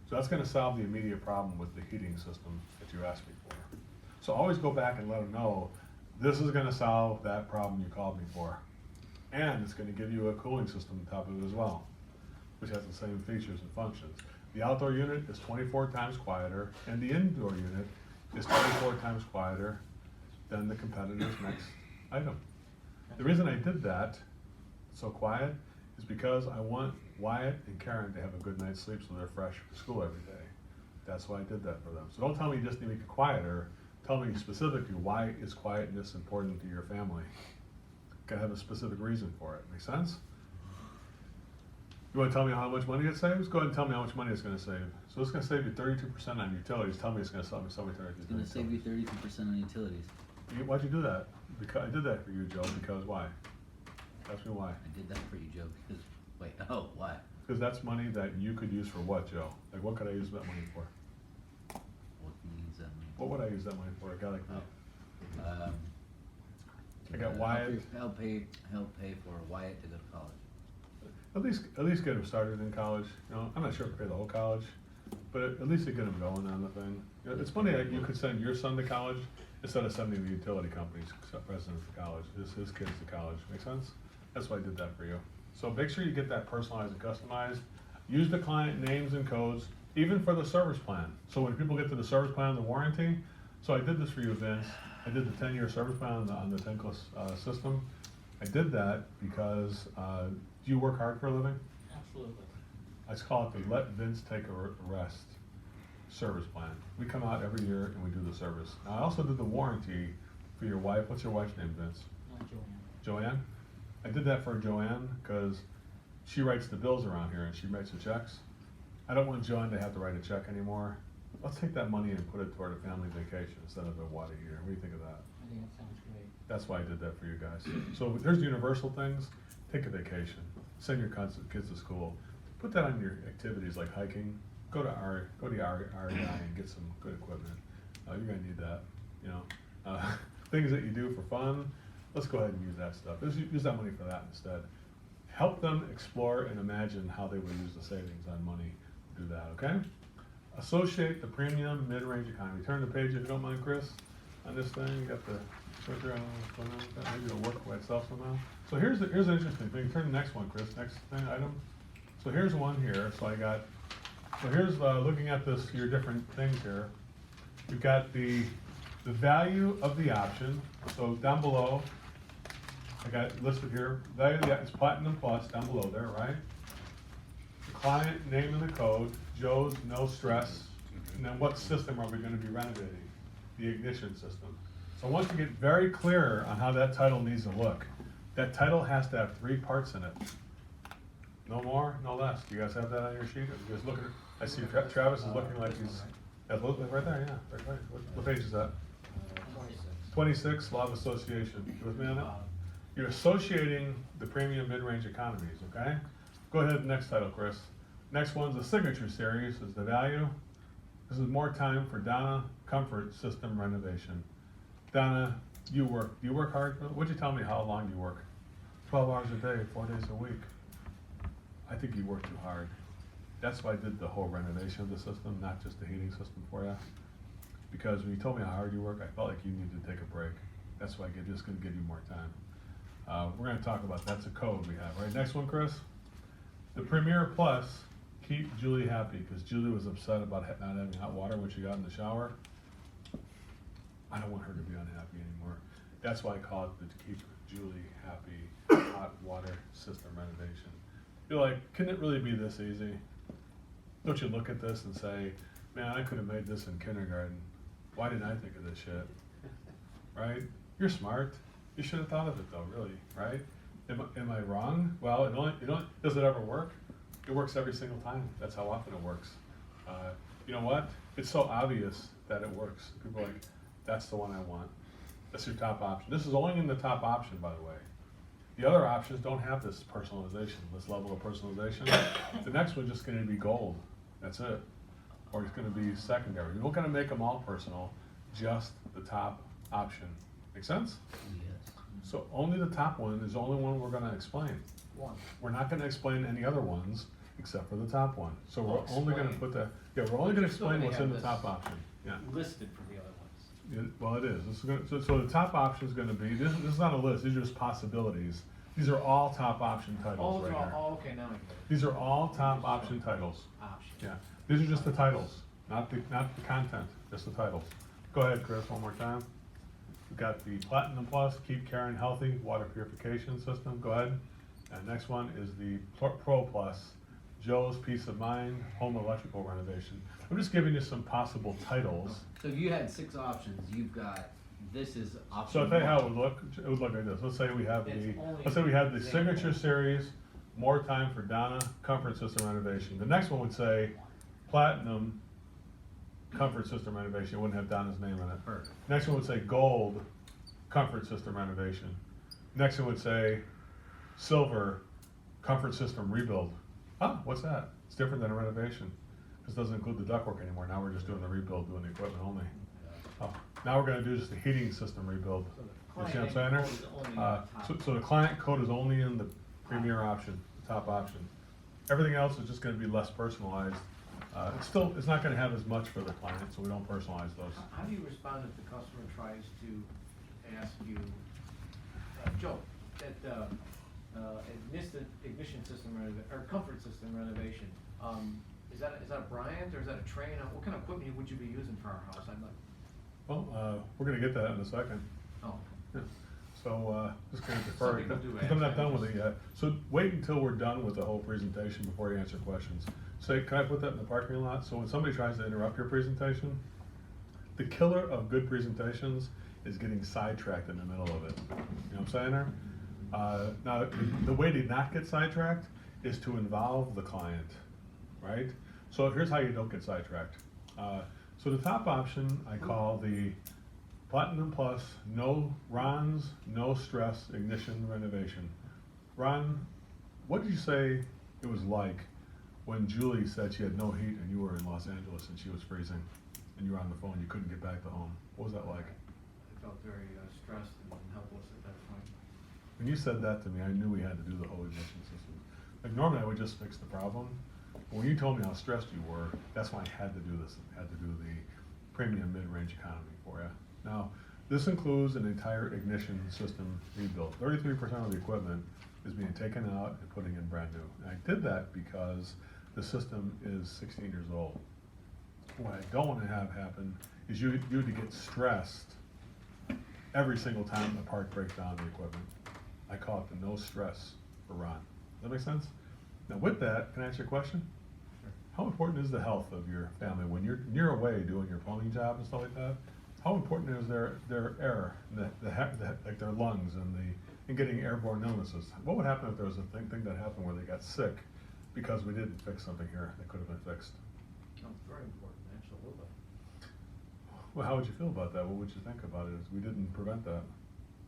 So that's gonna solve the immediate problem with the heating system that you asked me for. So always go back and let them know, this is gonna solve that problem you called me for. And it's gonna give you a cooling system on top of it as well, which has the same features and functions. The outdoor unit is 24 times quieter, and the indoor unit is 24 times quieter than the competitor's next item. The reason I did that, so quiet, is because I want Wyatt and Karen to have a good night's sleep so they're fresh for school every day. That's why I did that for them. So don't tell me you just need to make it quieter. Tell me specifically why is quietness important to your family. Gotta have a specific reason for it. Make sense? You wanna tell me how much money it saves? Go ahead and tell me how much money it's gonna save. So it's gonna save you 32% on utilities. Tell me it's gonna save me 32%. It's gonna save you 32% on utilities. Why'd you do that? Because I did that for you, Joe, because why? Ask me why. I did that for you, Joe, because, why? Because that's money that you could use for what, Joe? Like, what could I use that money for? What can you use that money What would I use that money for? A guy like me. for? I got Wyatt. Help pay for Wyatt to go to college. At least get him started in college. You know, I'm not sure if I pay the whole college, but at least to get him going on the thing. You know, it's funny that you could send your son to college instead of sending the utility company's president to college. His kids to college. Make sense? That's why I did that for you. So make sure you get that personalized and customized. Use the client names and codes, even for the service plan. So when people get to the service plan and the warranty, so I did this for you, Vince. I did the 10-year service plan on the tankless system. I did that because, do you work hard for a living? Absolutely. I call it the Let Vince Take a Rest service plan. We come out every year and we do the service. Now, I also did the warranty for your wife. What's your wife's name, Vince? Joanne? I did that for Joanne because she writes the bills around here and she writes the checks. I don't want Joanne to have to write a check anymore. Let's take that money and put it toward a family vacation instead of a water heater. What do you think of that? I think that sounds great. That's why I did that for you guys. So there's universal things. Take a vacation. Send your kids to school. Put that on your activities like hiking. Go to REI and get some good equipment. You're gonna need that, you know. things that you do for fun, let's go ahead and use that stuff. Use that money for that instead. Help them explore and imagine how they would use the savings on money to do that, okay? Associate the premium mid-range economy. Turn the page if you don't mind, Chris, on this thing. You got the, right there, I don't know what's going on with that. Maybe it'll work by itself somehow. So here's an interesting thing. Turn to the next one, Chris, next thing, item. So here's one here, so here's looking at this, your different things here. You've got the value of the option, so down below, I got it listed here, value of the, it's Platinum Plus, down below there, right? The client name and the code, Joe's no stress, and then what system are we gonna be renovating? The ignition system. So once you get very clear on how that title needs to look, that title has to have 3 parts in it. No more, no less. Do you guys have that on your sheet? Are you guys looking, I see Travis is looking like he's, right there, yeah, right. What page is that? 26, law of association. You with me on that? You're associating the premium mid-range economies, okay? Go ahead, next title, Chris. Next one's the signature series, is the value. This is more time for Donna comfort system renovation. Donna, do you work hard? Would you tell me how long you work? 12 hours a day, 4 days a week. I think you work too hard. That's why I did the whole renovation of the system, not just the heating system for you. Because when you told me how hard you work, I felt like you needed to take a break. That's why I'm just gonna give you more time. We're gonna talk about, that's a code we have, right? Next one, Chris. The Premier Plus, keep Julie happy, because Julie was upset about not having hot water when she got in the shower. I don't want her to be unhappy anymore. That's why I call it the Keep Julie Happy Hot Water System Renovation. You're like, can it really be this easy? Don't you look at this and say, man, I could have made this in kindergarten. Why didn't I think of this shit? Right? You're smart. You should have thought of it though, really, right? Am I wrong? Well, does it ever work? It works every single time. That's how often it works. You know what? It's so obvious that it works. People are like, that's the one I want. That's your top option. This is only in the top option, by the way. The other options don't have this personalization, this level of personalization. The next one's just gonna be gold. That's it. Or it's gonna be secondary. You're not gonna make them all personal, just the top option. Make sense? Yes. So only the top one is the only one we're gonna explain. One. We're not gonna explain any other ones except for the top one. So we're only gonna explain. put we're only gonna Still explain may what's have in the this top option. Yeah. Listed for the other ones. Well, it is. This is gonna, so the top option is gonna be, this is not a list, these are just possibilities. These are all top option titles right here. Okay, now I get it. These are all top option titles. Option. Yeah, these are just the titles, not the content, just the titles. Go ahead, Chris, one more time. We've got the Platinum Plus, Keep Caring Healthy Water Purification System, go ahead. And next one is the Pro Plus, Joe's Peace of Mind Home Electrical Renovation. I'm just giving you some possible titles. So if you had 6 options, you've got, this is option So I'll tell you how it one. would look. It would look like this. Let's say we have It's only let's say we have the example. Signature Series, More Time for Donna, Comfort System Renovation. The next one would say Platinum, Comfort System Renovation. It wouldn't have Donna's name in it. Perfect. Next one would say Gold, Comfort System Renovation. Next one would say Silver, Comfort System Rebuild. Oh, what's that? It's different than a renovation. This doesn't include the ductwork anymore. Now we're just doing the rebuild, doing the equipment only. Oh, now we're gonna do just the heating system rebuild. You see what I'm saying there? So the client code is only in the premier option, the top option. Everything else is just gonna be less personalized. It's not gonna have as much for the client, so we don't personalize those. How do you respond if the customer tries to ask you, Joe, that ignition system or comfort system renovation, is that a Bryant or is that a Trane? What kind of equipment would you be using for our house? I'd like. Well, we're gonna get to that in a second. Oh. Yeah. So, just gonna defer, Some people do because I'm not ask done with it yet. So wait until we're done with the whole presentation before you answer questions. Say, can I put that in the parking lot? So when somebody tries to interrupt your presentation, the killer of good presentations is getting sidetracked in the middle of it. You know what I'm saying there? Now, the way to not get sidetracked is to involve the client, right? So here's how you don't get sidetracked. So the top option I call the Platinum Plus Ron's No Stress Ignition Renovation. Ron, what did you say it was like when Julie said she had no heat and you were in Los Angeles and she was freezing and you were on the phone, you couldn't get back to home? What was that like? I felt very stressed and helpless at that point. When you said that to me, I knew we had to do the whole ignition system. Like normally I would just fix the problem, but when you told me how stressed you were, that's why I had to do this, had to do the premium mid-range economy for you. Now, this includes an entire ignition system rebuild. 33% of the equipment is being taken out and putting in brand new. And I did that because the system is 16 years old. What I don't want to have happen is you to get stressed every single time the part breaks down the equipment. I call it the no stress for Ron. Does that make sense? Now with that, can I answer your question? How important is the health of your family when you're away doing your plumbing job and stuff like that? How important is their air, like their lungs and getting airborne illnesses? What would happen if there was a thing that happened where they got sick because we didn't fix something here that could have been fixed? No, it's very important, absolutely. Well, how would you feel about that? What would you think about it if we didn't prevent that?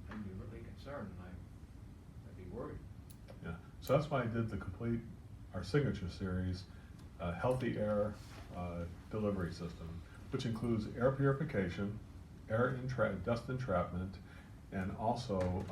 I'd be really concerned, and I'd be worried. Yeah, so that's why I did our signature series, Healthy Air Delivery System, which includes air purification, dust entrapment, and also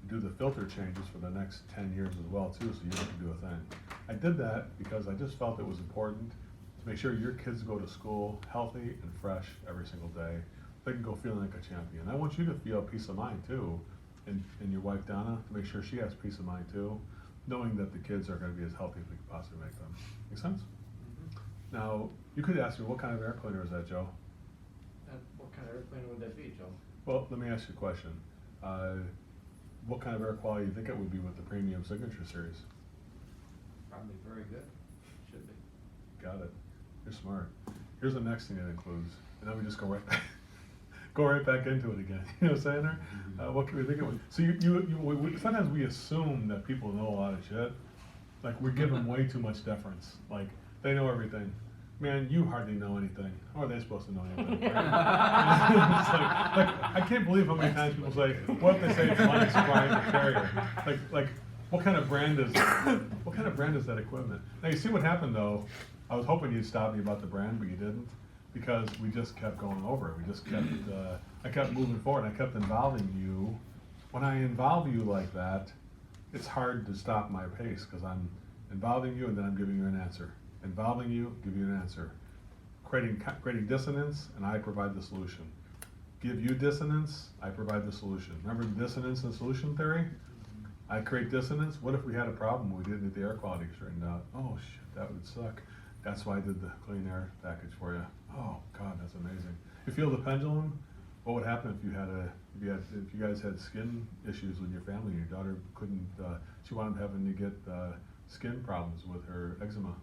do the filter changes for the next 10 years as well too, so you don't have to do a thing. I did that because I just felt it was important to make sure your kids go to school healthy and fresh every single day. They can go feeling like a champion. I want you to feel peace of mind too, and your wife Donna, to make sure she has peace of mind too, knowing that the kids are going to be as healthy as we can possibly make them. Make sense? Mm-hmm. Now, you could ask me, what kind of air cleaner is that, Joe? What kind of airplane would that be, Joe? Well, let me ask you a question. What kind of air quality do you think it would be with the Premium Signature Series? Probably very good, should be. Got it. You're smart. Here's the next thing it includes, and then we just go right back, go right back into it again. You know what I'm saying there? What can we think it would? So sometimes we assume that people know a lot of shit. Like we give them way too much deference. Like they know everything. Man, you hardly know anything. How are they supposed to know anything? Right? like, I can't believe how many times people say, what if they say it's Lennox Bryant Carrier? Like, what kind of brand is that equipment? Now you see what happened though. I was hoping you'd stop me about the brand, but you didn't, because we just kept going over it. We just kept, I kept moving forward. I kept involving you. When I involve you like that, it's hard to stop my pace because I'm involving you and then I'm giving you an answer. Involving you, give you an answer. Creating dissonance, and I provide the solution. Give you dissonance, I provide the solution. Remember dissonance and solution theory? I create dissonance. What if we had a problem we didn't get the air quality straightened out? Oh shit, that would suck. That's why I did the clean air package for you. Oh God, that's amazing. You feel the pendulum? What would happen if you guys had skin issues with your family? Your daughter couldn't. She wound up having to get skin problems with her eczema.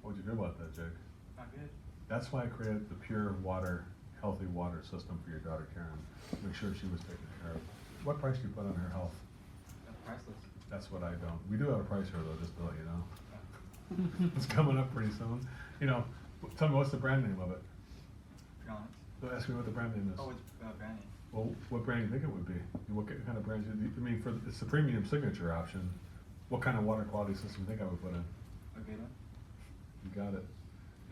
What would you feel about that, Jake? Not good. That's why I created the pure water, healthy water system for your daughter Karen. Make sure she was taken care of. What price do you put on her health? Priceless. That's what I don't. We do have a price here though, just to let you know. It's coming up pretty soon. You know, tell me what's the brand name of it? Alex. So ask me what the brand name is. Oh, it's brand name. Well, what brand do you think it would be? What kind of brand? I mean, it's the premium signature option. What kind of water quality system do you think I would put in? Okay then. You got it.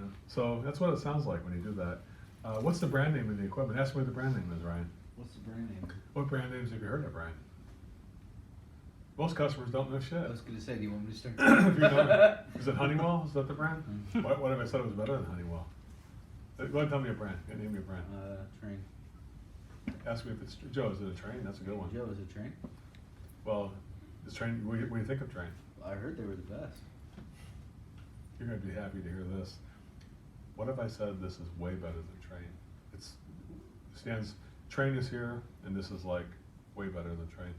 Yeah. So that's what it sounds like when you do that. What's the brand name of the equipment? Ask me what the brand name is, Ryan. What's the brand name? What brand names have you heard of, Ryan? Most customers don't know shit. I was gonna say, do you want me to start? If you don't, is it Honeywell? Is that the brand? What if I said it was better than Honeywell? Go ahead and tell me a brand. Name me a brand. Train. Ask me if it's Joe. Is it a Train? That's a good one. Joe, is it Train? Well, is Train. What do you think of Train? I heard they were the best. You're going to be happy to hear this. What if I said this is way better than Train? Train is here, and this is like way better than Train.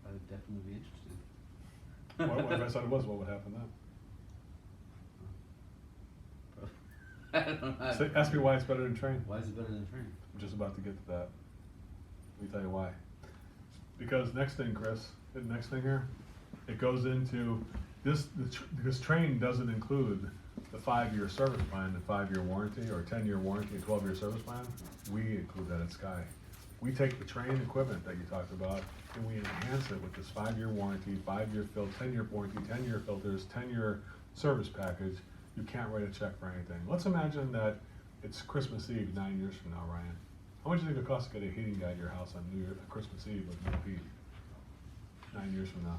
I would definitely be interested. What if I said it was? What would happen then? I don't know. Ask me why it's better than Train. Why is it better than Train? I'm just about to get to that. Let me tell you why. Because next thing, Chris, the next thing here, it goes into this, because Train doesn't include the 5-year service plan, the 5-year warranty, or 10-year warranty, and 12-year service plan. We include that at Sky. We take the Train equipment that you talked about, and we enhance it with this 5-year warranty, 5-year filter, 10-year warranty, 10-year filters, 10-year service package. You can't write a check for anything. Let's imagine that it's Christmas Eve 9 years from now, Ryan. How much do you think it costs to get a heating guy at your house on New Year, Christmas Eve with no heat? 9 years from now.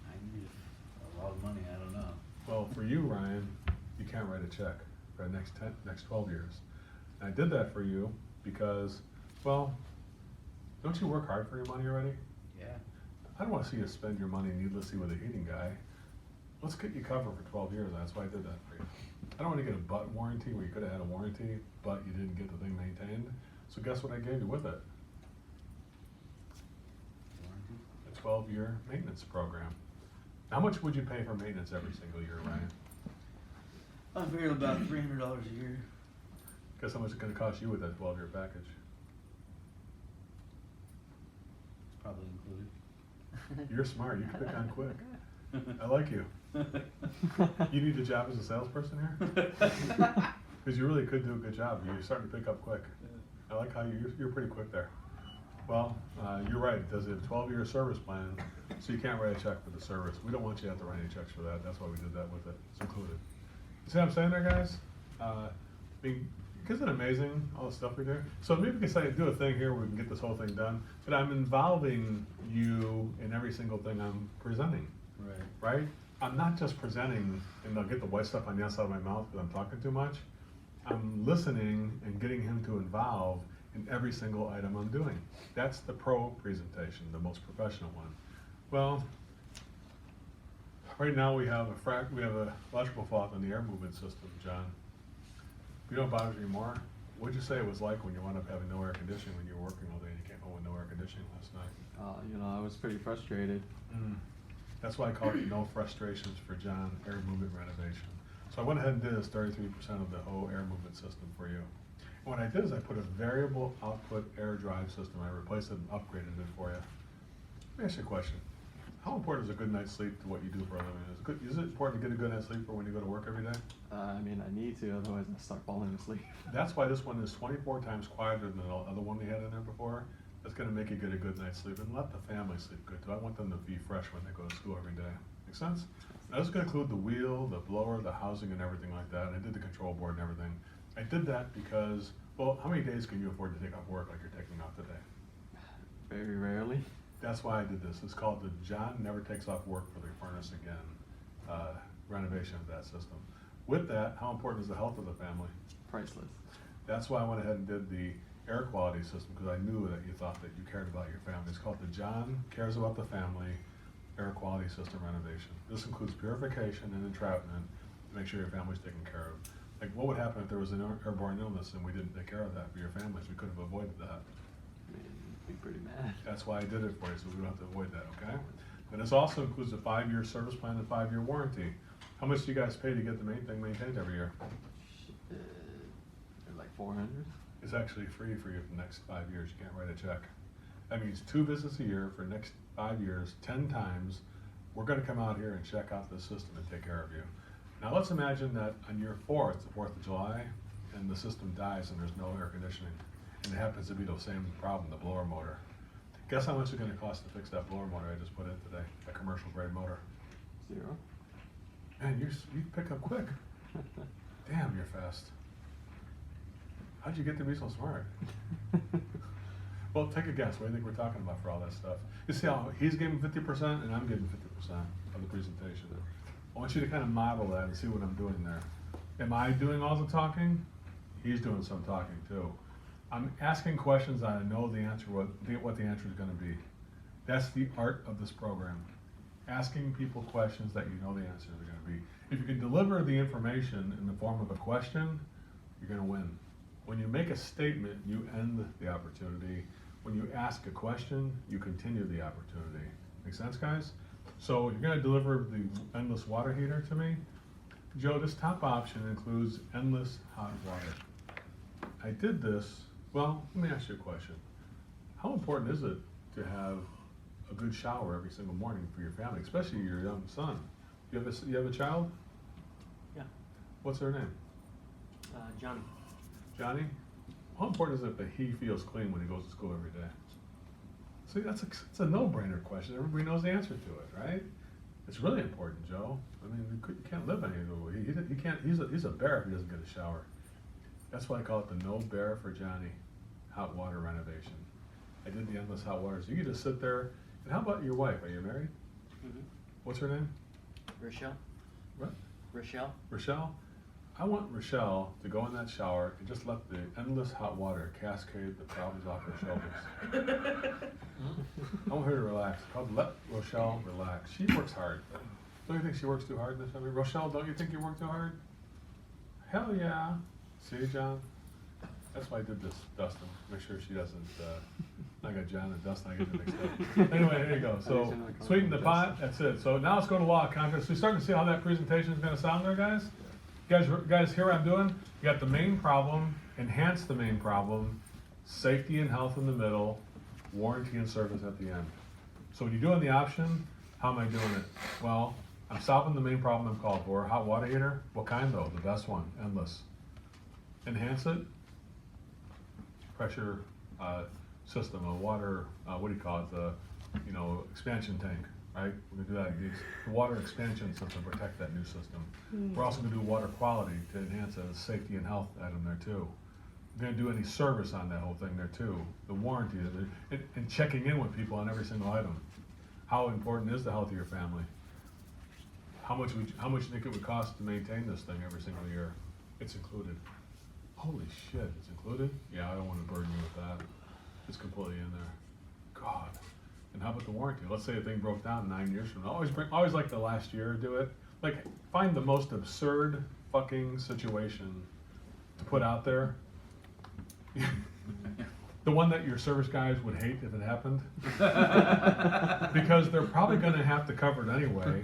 I need a lot of money, I don't know. Well, for you, Ryan, you can't write a check for the next 12 years. And I did that for you because, well, don't you work hard for your money already? Yeah. I don't want to see you spend your money needlessly with a heating guy. Let's get you covered for 12 years. That's why I did that for you. I don't want to get a butt warranty where you could have had a warranty, but you didn't get the thing maintained. So guess what I gave you with it? A 12-year maintenance program. How much would you pay for maintenance every single year, Ryan? I figured about $300 a year. Guess how much it's going to cost you with that 12-year package? It's probably included. You're smart. You can pick on quick. I like you. You need a job as a salesperson here? Because you really could do a good job. You're starting to pick up quick. I like how you're pretty quick there. Well, you're right. It does a 12-year service plan, so you can't write a check for the service. We don't want you to have to write any checks for that. That's why we did that with it. It's included. You see what I'm saying there, guys? I mean, isn't it amazing, all the stuff we do? So maybe we can do a thing here where we can get this whole thing done, but I'm involving you in every single thing I'm presenting. Right? I'm not just presenting and I'll get the white stuff on the outside of my mouth because I'm talking too much. I'm listening and getting him to involve in every single item I'm doing. That's the pro presentation, the most professional one. Well, right now we have a electrical fault in the air movement system, John. If you don't bother you anymore, what'd you say it was like when you wound up having no air conditioning when you were working all day and you came home with no air conditioning last night? I was pretty frustrated. That's why I call it No Frustrations for John Air Movement Renovation. So I went ahead and did this 33% of the whole air movement system for you. And what I did is I put a variable output air drive system. I replaced it and upgraded it for you. Let me ask you a question. How important is a good night's sleep to what you do for a living? Is it important to get a good night's sleep for when you go to work every day? I mean, I need to, otherwise I start falling asleep. That's why this one is 24 times quieter than the other one we had in there before. That's going to make you get a good night's sleep and let the family sleep good too. I want them to be fresh when they go to school every day. Make sense? Now, this is going to include the wheel, the blower, the housing, and everything like that. And I did the control board and everything. I did that because, well, how many days can you afford to take off work like you're taking off today? Very rarely. That's why I did this. It's called the John Never Takes Off Work for the Furnace Again renovation of that system. With that, how important is the health of the family? Priceless. That's why I went ahead and did the air quality system, because I knew that you thought that you cared about your family. It's called the John Cares About the Family Air Quality System Renovation. This includes purification and entrapment to make sure your family's taken care of. Like, what would happen if there was an airborne illness and we didn't take care of that for your families? We could have avoided that. I mean, I'd be pretty mad. That's why I did it for you, so we don't have to avoid that, okay? And this also includes a 5-year service plan and 5-year warranty. How much do you guys pay to get the main thing maintained every year? Like 400? It's actually free for you for the next 5 years. You can't write a check. That means 2 visits a year for the next 5 years, 10 times. We're gonna come out here and check out the system and take care of you. Now let's imagine that on year 4, it's the 4th of July, and the system dies and there's no air conditioning. And it happens to be the same problem, the blower motor. Guess how much it's gonna cost to fix that blower motor I just put in today, a commercial grade motor? 0. Man, you pick up quick. Damn, you're fast. How'd you get to be so smart? Well, take a guess. What do you think we're talking about for all that stuff? You see how he's giving 50% and I'm giving 50% of the presentation. I want you to kind of model that and see what I'm doing there. Am I doing all the talking? He's doing some talking too. I'm asking questions that I know the answer, what the answer is going to be. That's the art of this program. Asking people questions that you know the answers are going to be. If you can deliver the information in the form of a question, you're going to win. When you make a statement, you end the opportunity. When you ask a question, you continue the opportunity. Make sense, guys? So you're going to deliver the endless water heater to me. Joe, this top option includes endless hot water. I did this, well, let me ask you a question. How important is it to have a good shower every single morning for your family, especially your young son? You have a child? Yeah. What's her name? Johnny. Johnny? How important is it that he feels clean when he goes to school every day? See, it's a no-brainer question. Everybody knows the answer to it, right? It's really important, Joe. I mean, you can't live any other way. He can't. He's a bear if he doesn't get a shower. That's why I call it the no bear for Johnny. hot water renovation. I did the endless hot water, so you could just sit there, and how about your wife, are you married? Mhm. What's her name? Rochelle? What? Rochelle? Rochelle? I want Rochelle to go in that shower and just let the endless hot water cascade the problems off her shoulders. I want her to relax. I'll let Rochelle relax. She works hard. Don't you think she works too hard in this? I mean, Rochelle, don't you think you work too hard? Hell yeah. See, John? That's why I did this, Dustin. Make sure she doesn't, I got John and Dustin, I get them mixed up. Anyway, there you go. So, sweeten the pot, that's it. So now let's go to law of contrast. So you starting to see how that presentation is gonna sound there, guys? Guys, hear what I'm doing? You got the main problem, enhance the main problem, safety and health in the middle, warranty and service at the end. So when you're doing the option, how am I doing it? Well, I'm solving the main problem I'm called for. Hot water heater, what kind though? The best one, endless. Enhance it, pressure system, a water, what do you call it? The, expansion tank, right? We're gonna do that. Use the water expansion system to protect that new system. We're also gonna do water quality to enhance it, a safety and health item there too. We're gonna do any service on that whole thing there too. The warranty, and checking in with people on every single item. How important is the health of your family? How much do you think it would cost to maintain this thing every single year? It's included. Holy shit, it's included? Yeah, I don't wanna burden you with that. It's completely in there. God. And how about the warranty? Let's say a thing broke down 9 years from now. Always like the last year do it. Like, find the most absurd fucking situation to put out there. The one that your service guys would hate if it happened. Because they're probably gonna have to cover it anyway.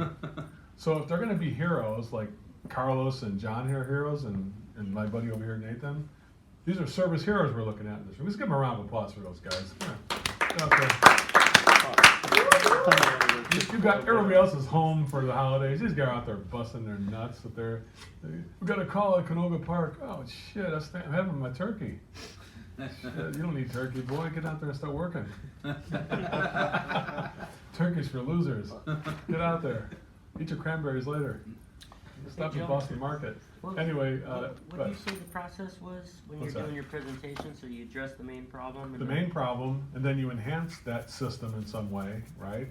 So if they're gonna be heroes, like Carlos and John here are heroes, and my buddy over here, Nathan, these are service heroes we're looking at in this room. Let's give them a round of applause for those guys. Come on. Get out there. You got everybody else is home for the holidays. These guys are out there busting their nuts with their. We got a call at Canoga Park. Oh shit! I'm having my turkey. Shit, you don't need turkey, boy. Get out there and start working. Turkey's for losers. Get out there. Eat your cranberries later. Stop at Boston Market. Anyway, What did you say the process was when you're What's that? doing your presentation? So you address the main problem. And the main problem, and then you enhance that system in some way, right?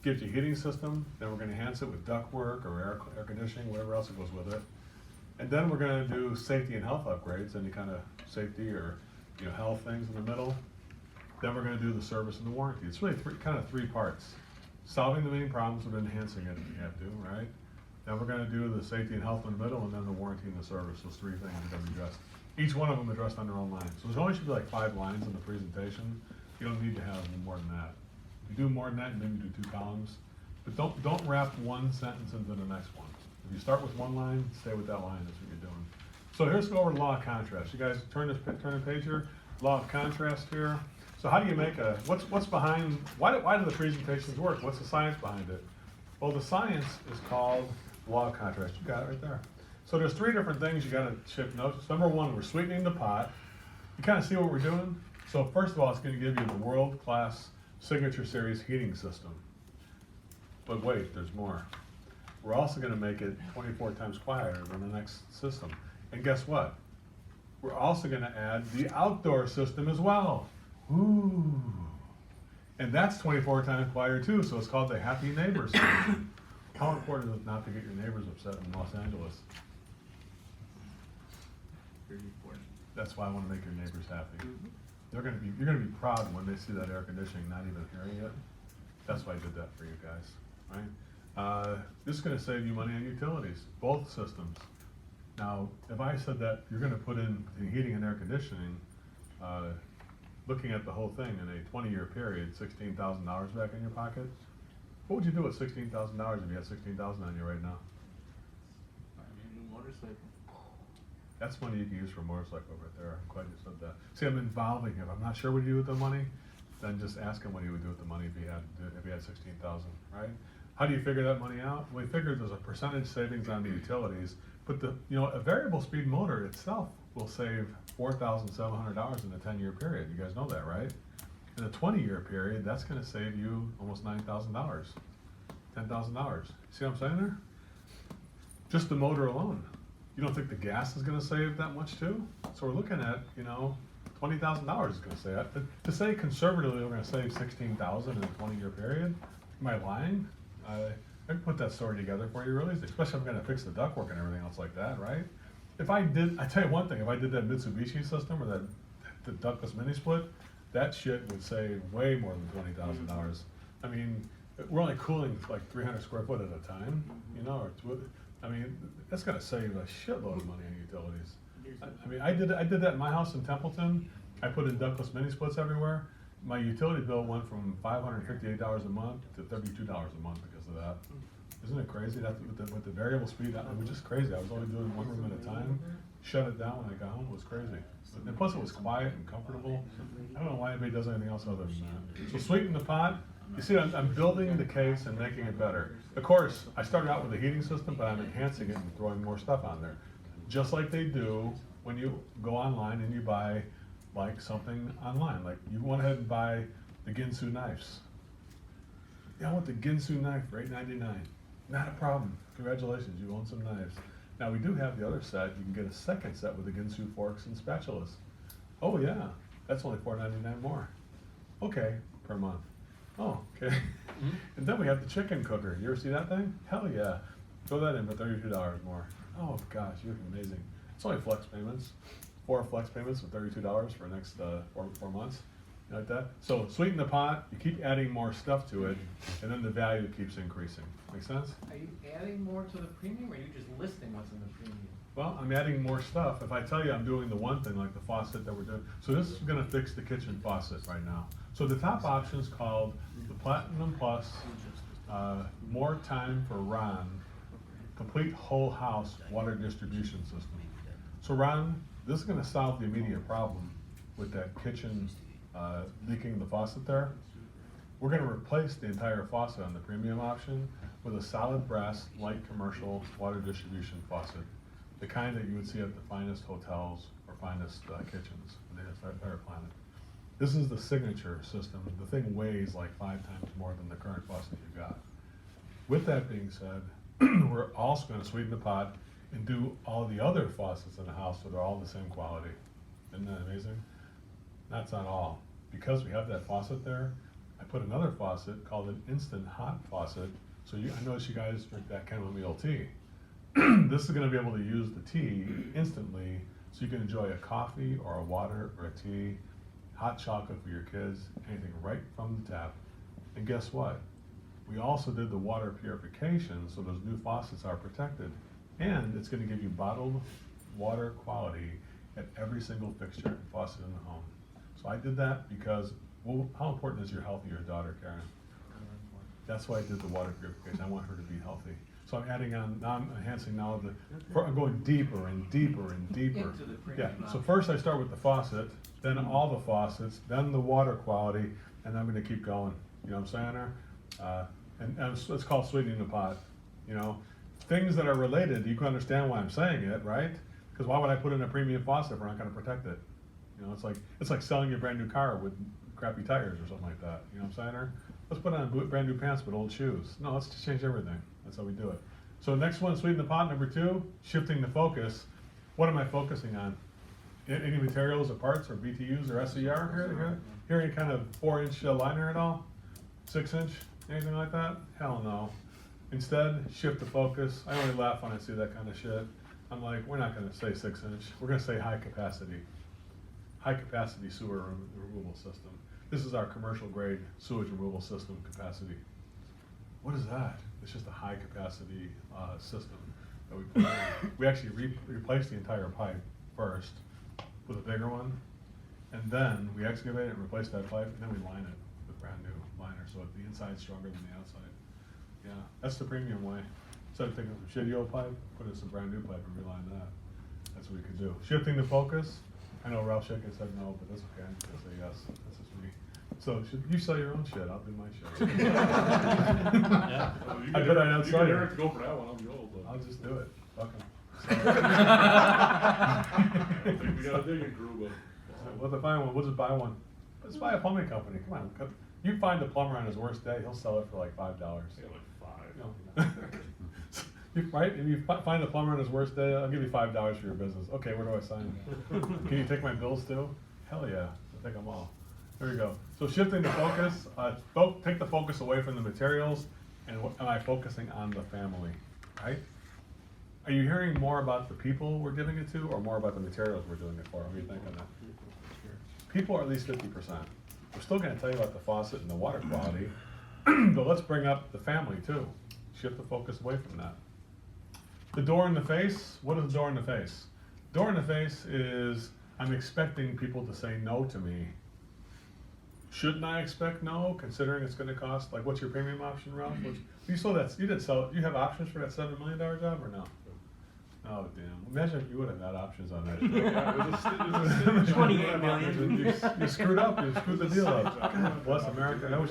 Gives you a heating system, then we're gonna enhance it with ductwork or air conditioning, whatever else it goes with it. And then we're gonna do safety and health upgrades, any kind of safety or, health things in the middle. Then we're gonna do the service and the warranty. It's really three parts. Solving the main problems and enhancing it if you have to, right? Then we're gonna do the safety and health in the middle, and then the warranty and the service. Those three things are gonna be addressed. Each one of them addressed on their own line. So there's only should be like 5 lines in the presentation. You don't need to have more than that. If you do more than that, maybe do 2 columns. But don't wrap one sentence into the next one. If you start with one line, stay with that line. That's what you're doing. So here's go over to law of contrast. You guys turn the page here. Law of contrast here. So how do you make what's behind? Why do the presentations work? What's the science behind it? Well, the science is called law of contrast. You got it right there. So there's 3 different things you got to take notes. Number 1, we're sweetening the pot. You kind of see what we're doing. So first of all, it's going to give you the world-class Signature Series heating system. But wait, there's more. We're also going to make it 24 times quieter than the next system. And guess what? We're also going to add the outdoor system as well. Ooh. And that's 24 times quieter too, so it's called the Happy Neighbor system. How important is it not to get your neighbors upset in Los Angeles? Pretty important. That's why I want to make your neighbors happy. You're gonna be proud when they see that air conditioning not even hearing it. That's why I did that for you guys, right? This is gonna save you money on utilities, both systems. Now, if I said that you're gonna put in the heating and air conditioning, looking at the whole thing in a 20-year period, $16,000 back in your pocket, what would you do with $16,000 if you had $16,000 on you right now? I mean, new motorcycle. That's money you can use for a motorcycle right there. I'm glad you said that. See, I'm involving him. I'm not sure what he'd do with the money. Then just ask him what he would do with the money if he had 16,000, right? How do you figure that money out? Well, we figured there's a percentage savings on the utilities, but a variable speed motor itself will save $4,700 in a 10-year period. You guys know that, right? In a 20-year period, that's going to save you almost $9,000, $10,000. See what I'm saying there? Just the motor alone. You don't think the gas is going to save that much too? So we're looking at, $20,000 is gonna save. To say conservatively, we're gonna save 16,000 in a 20-year period, am I lying? I can put that story together for you really, especially if I'm gonna fix the ductwork and everything else like that, right? If I did, I tell you one thing, if I did that Mitsubishi system or the ductless mini split, that shit would save way more than $20,000. I mean, we're only cooling like 300 square foot at a time, you know, I mean, that's gonna save a shitload of money on utilities. I mean, I did that in my house in Templeton. I put in ductless mini splits everywhere. My utility bill went from $558 a month to $32 a month because of that. Isn't it crazy? That with the variable speed, it was just crazy. I was only doing one room at a time. Shut it down when I got home. It was crazy. And plus, it was quiet and comfortable. I don't know why anybody does anything else other than that. So sweeten the pot. You see, I'm building the case and making it better. Of course, I started out with a heating system, but I'm enhancing it and throwing more stuff on there. Just like they do when you go online and you buy like something online. Like you went ahead and buy the Ginsu knives. Yeah, I want the Ginsu knife for $8.99. Not a problem. Congratulations, you own some knives. Now we do have the other set. You can get a second set with the Ginsu forks and spatulas. Oh yeah, that's only $4.99 more. Okay, per month. Oh, okay. And then we have the chicken cooker. You ever see that thing? Hell yeah. Throw that in for $32 more. Oh gosh, you look amazing. It's only flex payments. 4 flex payments for $32 for the next 4 months. You like that? So sweeten the pot, you keep adding more stuff to it, and then the value keeps increasing. Make sense? Are you adding more to the premium, or are you just listing what's in the premium? Well, I'm adding more stuff. If I tell you I'm doing the one thing, like the faucet that we're doing, so this is gonna fix the kitchen faucet right now. So the top option is called the Platinum Plus, More Time for Ron, Complete Whole House Water Distribution System. So Ron, this is gonna solve the immediate problem with that kitchen leaking the faucet there. We're gonna replace the entire faucet on the premium option with a solid brass light commercial water distribution faucet. The kind that you would see at the finest hotels or finest kitchens in the entire planet. This is the signature system. The thing weighs like 5 times more than the current faucet you've got. With that being said, we're also gonna sweeten the pot and do all the other faucets in the house so they're all the same quality. Isn't that amazing? That's not all. Because we have that faucet there, I put another faucet called an instant hot faucet. So I notice you guys drink that chamomile tea. This is gonna be able to use the tea instantly so you can enjoy a coffee or a water or a tea, hot chocolate for your kids, anything right from the tap. And guess what? We also did the water purification so those new faucets are protected. And it's gonna give you bottled water quality at every single fixture and faucet in the home. So I did that because, well, how important is your health of your daughter, Karen? That's why I did the water purification. I want her to be healthy. So I'm adding on, now I'm enhancing now I'm going deeper and deeper and deeper. Into the Yeah, premium so option. first I start with the faucet, then all the faucets, then the water quality, and I'm gonna keep going. You know what I'm saying there? And it's called sweetening the pot, you know? Things that are related, you can understand why I'm saying it, right? Because why would I put in a premium faucet if we're not gonna protect it? You know, it's like selling your brand new car with crappy tires or something like that. You know what I'm saying there? Let's put on brand new pants with old shoes. No, let's just change everything. That's how we do it. So next one, sweeten the pot. Number 2, shifting the focus. What am I focusing on? Any materials or parts or BTUs or SER? Here any kind of 4-inch liner at all? 6-inch? Anything like that? Hell no. Instead, shift the focus. I only laugh when I see that kind of shit. I'm like, we're not gonna say 6-inch. We're gonna say high capacity. High capacity sewer removal system. This is our commercial grade sewage removal system capacity. What is that? It's just a high capacity system that we put in. We actually replaced the entire pipe first with a bigger one, and then we excavate it and replace that pipe, and then we line it with brand new liner so that the inside's stronger than the outside. Yeah, that's the premium way. Instead of taking some shitty old pipe, put in some brand new pipe and reline that. That's what we could do. Shifting the focus. I know Ralph Shakin said no, but that's okay. I'll say yes. That's just me. So you sell your own shit. I'll do my shit. I bet I'd outsell you. you. Eric, go for that one. I'll be old. I'll just do it. Fuck 'em. I don't think we got a digging crew, but. We'll have to find one. We'll just buy one. Let's buy a plumbing company. Come on. You find a plumber on his worst day, he'll sell it for like $5. Yeah, like 5. No. Right? If you find a plumber on his worst day, I'll give you $5 for your business. Okay, where do I sign? Can you take my bills too? Hell yeah, I'll take them all. There you go. So shifting the focus, take the focus away from the materials, and what, am I focusing on the family, right? Are you hearing more about the people we're giving it to, or more about the materials we're doing it for? What do you think on that? People are at least 50%. We're still gonna tell you about the faucet and the water quality, but let's bring up the family too. Shift the focus away from that. The door in the face, what is the door in the face? Door in the face is, I'm expecting people to say no to me. Shouldn't I expect no, considering it's gonna cost, like, what's your premium option, Ralph? You did sell, you have options for that $7 million job or no? Oh, damn. Imagine if you would have had options on that. 28 million. You screwed up, you screwed the deal up. God bless America. You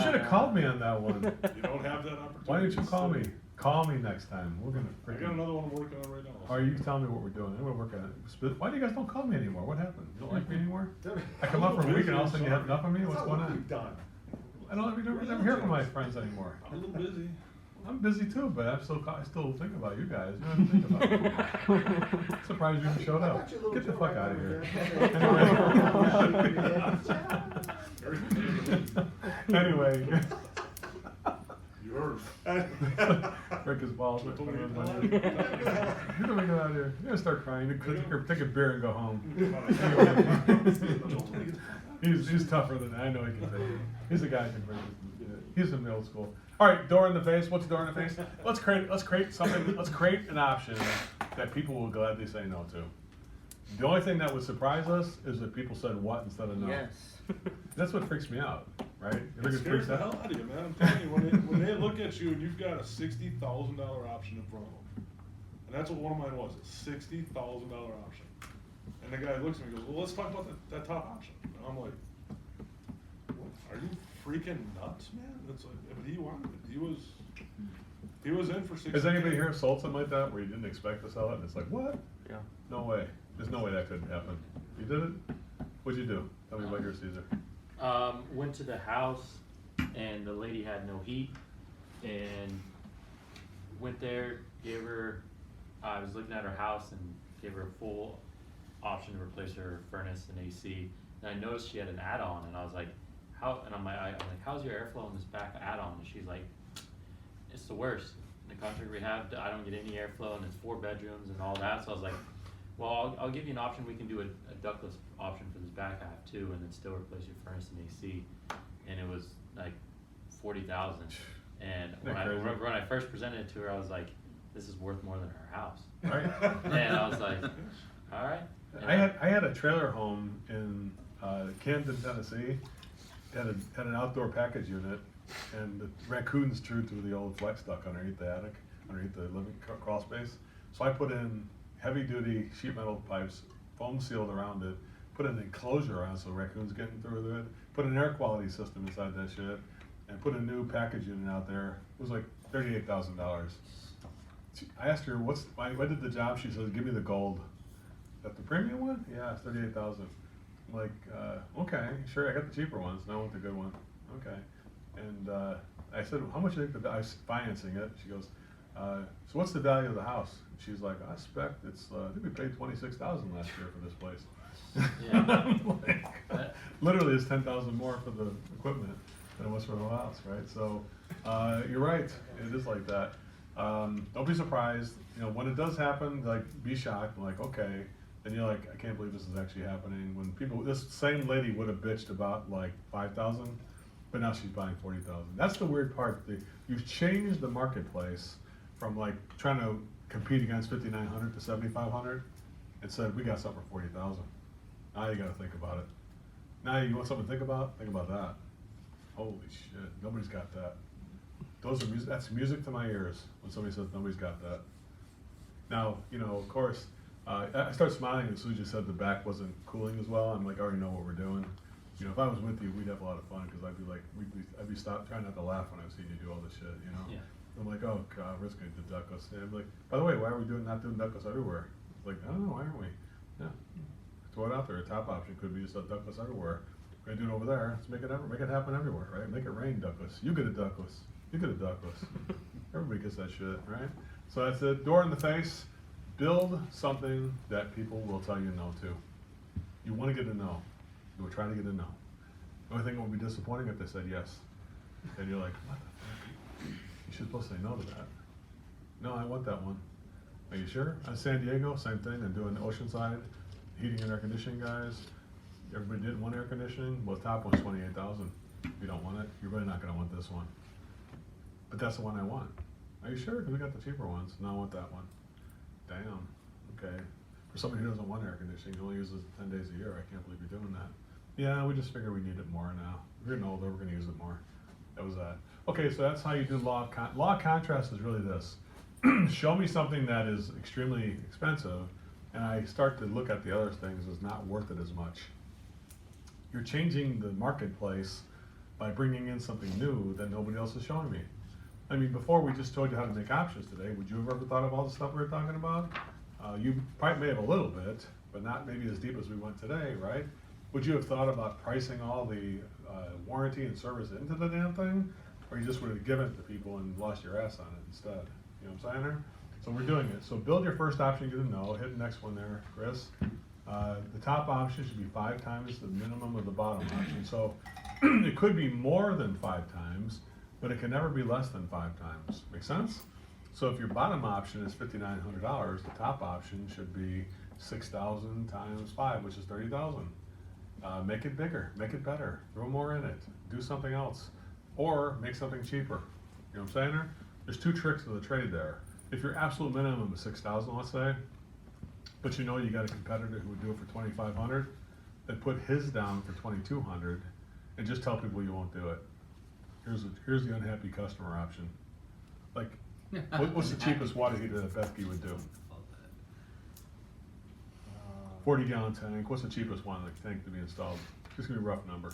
should have called me on that one. You don't have that opportunity. Why didn't you call me? Call me next time. We're gonna I got freaking. another one I'm working on right now. Are you telling me what we're doing? I'm gonna work on it. Why do you guys don't call me anymore? What happened? You don't like me anymore? I come up for a week and all of a sudden you have enough of me? What's going on? I don't hear from my friends anymore. I'm a little busy. I'm busy too, but I still think about you guys. You know what I think about me. Surprised you even showed up. Get the fuck out of here. Anyway. You heard. Break his balls. You're gonna get out of here. You're gonna start crying. Take a beer and go home. He's tougher than I know he can take it. He's a guy who can bring it. He's in middle school. All right, door in the face. What's door in the face? Let's create something. Let's create an option that people will gladly say no to. The only thing that would surprise us is if people said what instead of no. Yes. That's what freaks me out, right? You It think it scares freaks the out? hell out of you, man. I'm telling you, when they look at you and you've got a $60,000 option in front of them, and that's what one of mine was, a $60,000 option. And the guy looks at me and goes, well, let's talk about that top option. And I'm like, what? Are you freaking nuts, man? It's like, but he wanted it. He was in for 60. Has anybody here sold something like that where you didn't expect to sell it and it's like, what? Yeah. No way. There's no way that could happen. You did it? What'd you do? Tell me about your Caesar. Went to the house and the lady had no heat and went there, gave her, I was looking at her house and gave her a full option to replace her furnace and AC. And I noticed she had an add-on and I was like, I'm like, how's your airflow in this back add-on? And she's like, it's the worst. In the contract we have, I don't get any airflow and it's 4 bedrooms and all that. So I was like, well, I'll give you an option. We can do a ductless option for this back half too, and then still replace your furnace and AC. And it was like 40,000. And when I first presented it to her, I was like, this is worth more than her house. Right. And I was like, all right. I had a trailer home in Camden, Tennessee. Had an outdoor package unit, and the raccoons chewed through the old flex duct underneath the attic, underneath the living crawl space. So I put in heavy-duty sheet metal pipes, foam sealed around it, put an enclosure on so raccoons getting through it, put an air quality system inside that shit, and put a new package unit out there. It was like $38,000. I asked her, why did the job? She says, give me the gold. That the premium one? Yeah, it's $38,000. I'm like, okay, sure, I got the cheaper ones, now I want the good one. Okay. And I said, how much do you think I was financing it? She goes, so what's the value of the house? She's like, I expect it's, I think we paid $26,000 last year for this place. Yeah. Like, literally it's $10,000 more for the equipment than it was for the house, right? So, you're right, it is like that. Don't be surprised, you know, when it does happen, like, be shocked, like, okay, then you're like, I can't believe this is actually happening. When people, this same lady would have bitched about like 5,000, but now she's buying 40,000. That's the weird part. You've changed the marketplace from like trying to compete against 5,900 to 7,500 and said, we got something for 40,000. Now you gotta think about it. Now you want something to think about? Think about that. Holy shit, nobody's got that. Those are music, that's music to my ears when somebody says nobody's got that. Now, you know, of course, I started smiling as soon as you said the back wasn't cooling as well. I'm like, I already know what we're doing. You know, if I was with you, we'd have a lot of fun because I'd be like, I'd be trying not to laugh when I've seen you do all this shit, you know? Yeah. I'm like, oh God, we're just gonna do ductless. And I'm like, by the way, why are we not doing ductless everywhere? It's like, I don't know, why aren't we? Yeah, throw it out there. A top option could be just a ductless everywhere. We're gonna do it over there. Let's make it happen everywhere, right? Make it rain ductless. You get a ductless. You get a ductless. Everybody gets that shit, right? So that's it. Door in the face. Build something that people will tell you no to. You wanna get a no. You will try to get a no. The only thing that would be disappointing if they said yes. And you're like, what the fuck? You're supposed to say no to that. No, I want that one. Are you sure? On San Diego, same thing, they're doing Oceanside, heating and air conditioning guys. Everybody did one air conditioning, well, the top one's 28,000. If you don't want it, you're really not gonna want this one. But that's the one I want. Are you sure? Cause we got the cheaper ones. No, I want that one. Damn, okay. For somebody who doesn't want air conditioning, who only uses it 10 days a year, I can't believe you're doing that. Yeah, we just figured we need it more now. We're getting older, we're gonna use it more. That was that. Okay, so that's how you do law of contrast is really this. Show me something that is extremely expensive, and I start to look at the other things as not worth it as much. You're changing the marketplace by bringing in something new that nobody else is showing me. I mean, before we just told you how to make options today, would you have ever thought of all the stuff we were talking about? You probably may have a little bit, but not maybe as deep as we went today, right? Would you have thought about pricing all the warranty and service into the damn thing? Or you just would have given it to people and lost your ass on it instead? You know what I'm saying there? So we're doing it. So build your first option, get a no, hit the next one there, Chris. The top option should be 5 times the minimum of the bottom option. So it could be more than 5 times, but it can never be less than 5 times. Make sense? So if your bottom option is $5,900, the top option should be 6,000 times 5, which is 30,000. Make it bigger, make it better, throw more in it, do something else, or make something cheaper. You know what I'm saying there? There's 2 tricks of the trade there. If your absolute minimum is 6,000, let's say, but you know you got a competitor who would do it for 2,500, then put his down for 2,200 and just tell people you won't do it. Here's the unhappy customer option. Like, what's the cheapest water heater that Bethke would do? 40-gallon tank. What's the cheapest one, like tank to be installed? Just give me a rough number.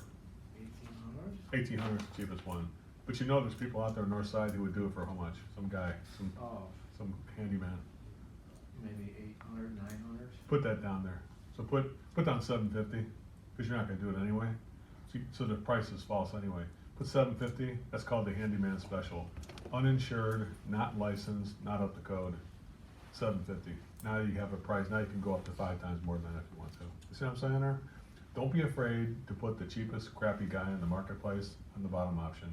1,800? 1,800 is the cheapest one. But you know there's people out there on north side who would do it for how much? Some guy, some handyman. Maybe 800, 900? Put that down there. So put down 750, because you're not gonna do it anyway. So the price is false anyway. Put 750, that's called the handyman special. Uninsured, not licensed, not up to code. 750. Now you have a price, now you can go up to 5 times more than that if you want to. You see what I'm saying there? Don't be afraid to put the cheapest crappy guy in the marketplace on the bottom option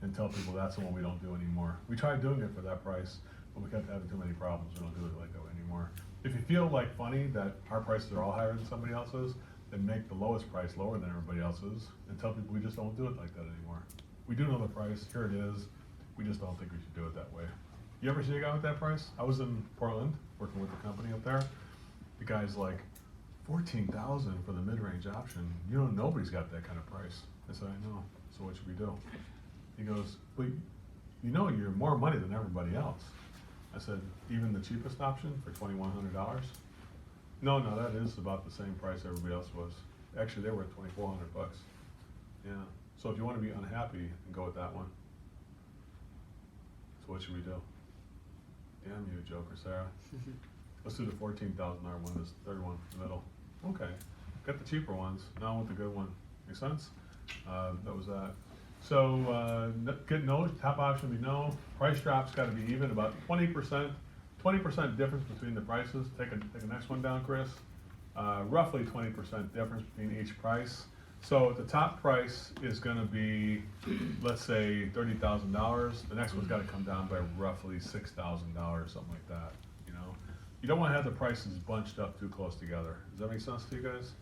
and tell people that's the one we don't do anymore. We tried doing it for that price, but we kept having too many problems. We don't do it like that anymore. If you feel like funny that our prices are all higher than somebody else's, then make the lowest price lower than everybody else's and tell people we just don't do it like that anymore. We do know the price, here it is. We just don't think we should do it that way. You ever see a guy with that price? I was in Portland working with the company up there. The guy's like, 14,000 for the mid-range option. You know, nobody's got that kind of price. I said, I know. So what should we do? He goes, well, you know you're more money than everybody else. I said, even the cheapest option for $2,100? No, that is about the same price everybody else was. Actually, they were at 2,400 bucks. Yeah. So if you want to be unhappy, then go with that one. So what should we do? Damn you, Joker, Sarah. Let's do the $14,000 one, this third one in the middle. Okay, got the cheaper ones, now I want the good one. Make sense? That was that. So, get no, top option would be no. Price drop's gotta be even, about 20% difference between the prices. Take the next one down, Chris. Roughly 20% difference between each price. So the top price is gonna be, let's say, $30,000. The next one's gotta come down by roughly $6,000, something like that, you know? You don't wanna have the prices bunched up too close together. Does that make sense to you guys?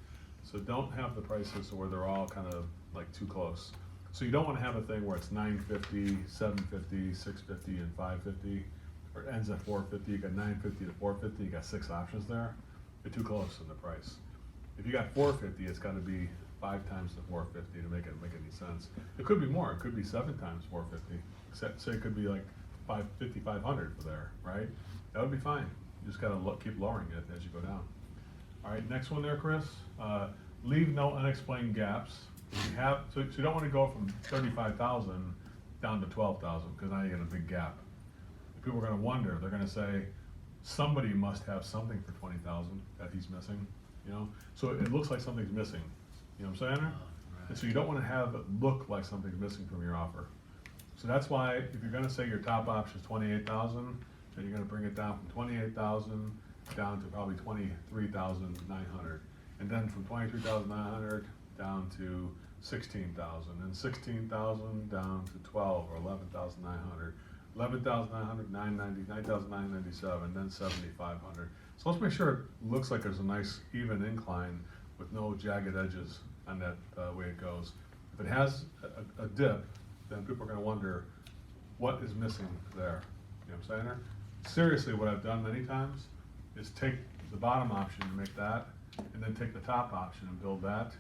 So don't have the prices where they're all kind of like too close. So you don't wanna have a thing where it's $950, $750, $650, and $550, or it ends at $450, you got $950 to $450, you got 6 options there. You're too close in the price. If you got $450, it's gotta be 5 times the $450 to make it make any sense. It could be more, it could be 7 times $450. Say it could be like $550 for there, right? That would be fine. You just gotta keep lowering it as you go down. All right, next one there, Chris. Leave no unexplained gaps. So you don't wanna go from 35,000 down to 12,000, because now you get a big gap. People are gonna wonder, they're gonna say, somebody must have something for 20,000 that he's missing, you know? So it looks like something's missing. You know what I'm saying? Right. And so you don't want to have it look like something's missing from your offer. So that's why if you're going to say your top option is 28,000, then you're going to bring it down from 28,000 down to probably 23,900. and then from 23,900 down to 16,000, and 16,000 down to 12 or 11,900, 11,900, 9,997, then 7,500. So let's make sure it looks like there's a nice even incline with no jagged edges on that way it goes. If it has a dip, then people are going to wonder what is missing there. You know what I'm saying? Seriously, what I've done many times is take the bottom option and make that, and then take the top option and build that,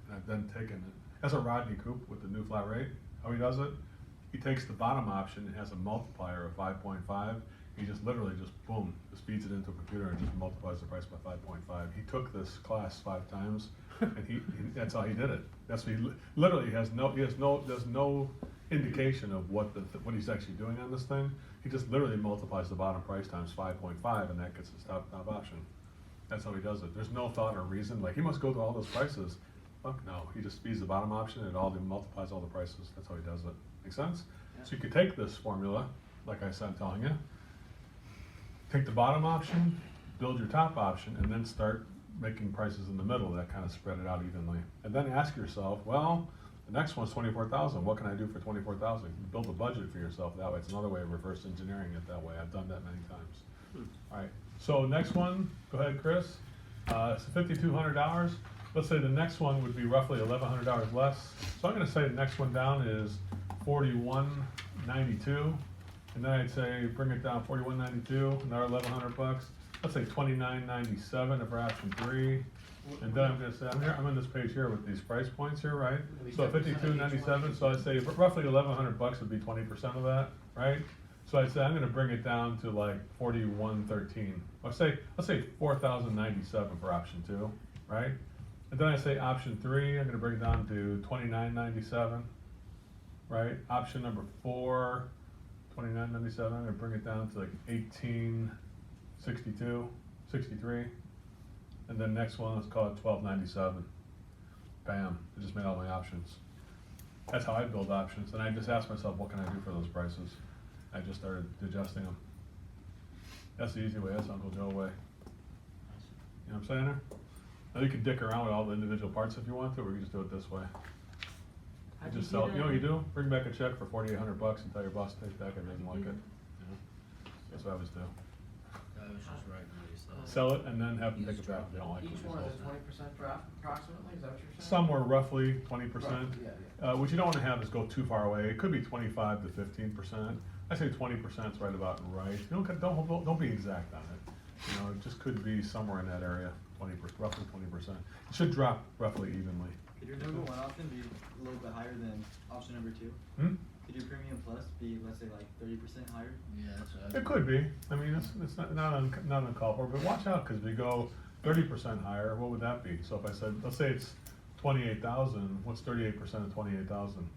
and I've then taken it. That's a Rodney Coop with the new flat rate. How he does it? He takes the bottom option and has a multiplier of 5.5. He just literally just boom, just feeds it into a computer and just multiplies the price by 5.5. He took this class 5 times, and that's how he did it. That's what he literally there's no indication of what he's actually doing on this thing. He just literally multiplies the bottom price times 5.5, and that gets his top option. That's how he does it. There's no thought or reason. Like, he must go to all those prices. Fuck no. He just feeds the bottom option and multiplies all the prices. That's how he does it. Make sense? Yeah. So you could take this formula, like I said, I'm telling you. Take the bottom option, build your top option, and then start making prices in the middle that kind of spread it out evenly. And then ask yourself, well, the next one's 24,000. What can I do for 24,000? Build a budget for yourself that way. It's another way of reverse engineering it that way. I've done that many times. All right. So next one, go ahead, Chris. It's $5,200. Let's say the next one would be roughly $1,100 less. So I'm going to say the next one down is $41.92, and then I'd say bring it down $41.92, another $1,100. Let's say $29.97 for option 3. And then I'm going to say, I'm on this page here with these price points here, right? So $52.97, so I'd say roughly $1,100 would be 20% of that, right? So I'd say I'm going to bring it down to like $41.13. Let's say $4,097 for option 2, right? And then I say option 3, I'm going to bring it down to $29.97, right? Option number 4, $29.97. I'm going to bring it down to like $18.62, $63. And then next one, let's call it $12.97. Bam, I just made all my options. That's how I build options. And I just asked myself, what can I do for those prices? I just started adjusting them. That's the easy way, that's Uncle Joe way. You know what I'm saying there? Now you can dick around with all the individual parts if you want to, or you can just do it this way. How'd Just you sell, do you know that? what you do? Bring back a check for $4,800 and tell your boss to take it back if he doesn't like it. You know? That's what I always do. I was just writing what you said. Sell it and then have them take it back if they don't like it. Each one is a 20% drop approximately, is that what you're saying? Somewhere roughly 20%. Roughly, yeah. What you don't want to have is go too far away. It could be 25 to 15%. I say 20% is right about right. You don't be exact on it. You know, it just could be somewhere in that area, 20%, roughly 20%. It should drop roughly evenly. Could your number 1 option be a little bit higher than option number 2? Could your premium plus be, let's say, like 30% higher? Yeah, that's what It could be. I mean, it's not uncalled for, but watch out, because if we go 30% higher, what would that be? So if I said, let's say it's 28,000, what's 38% of 28,000?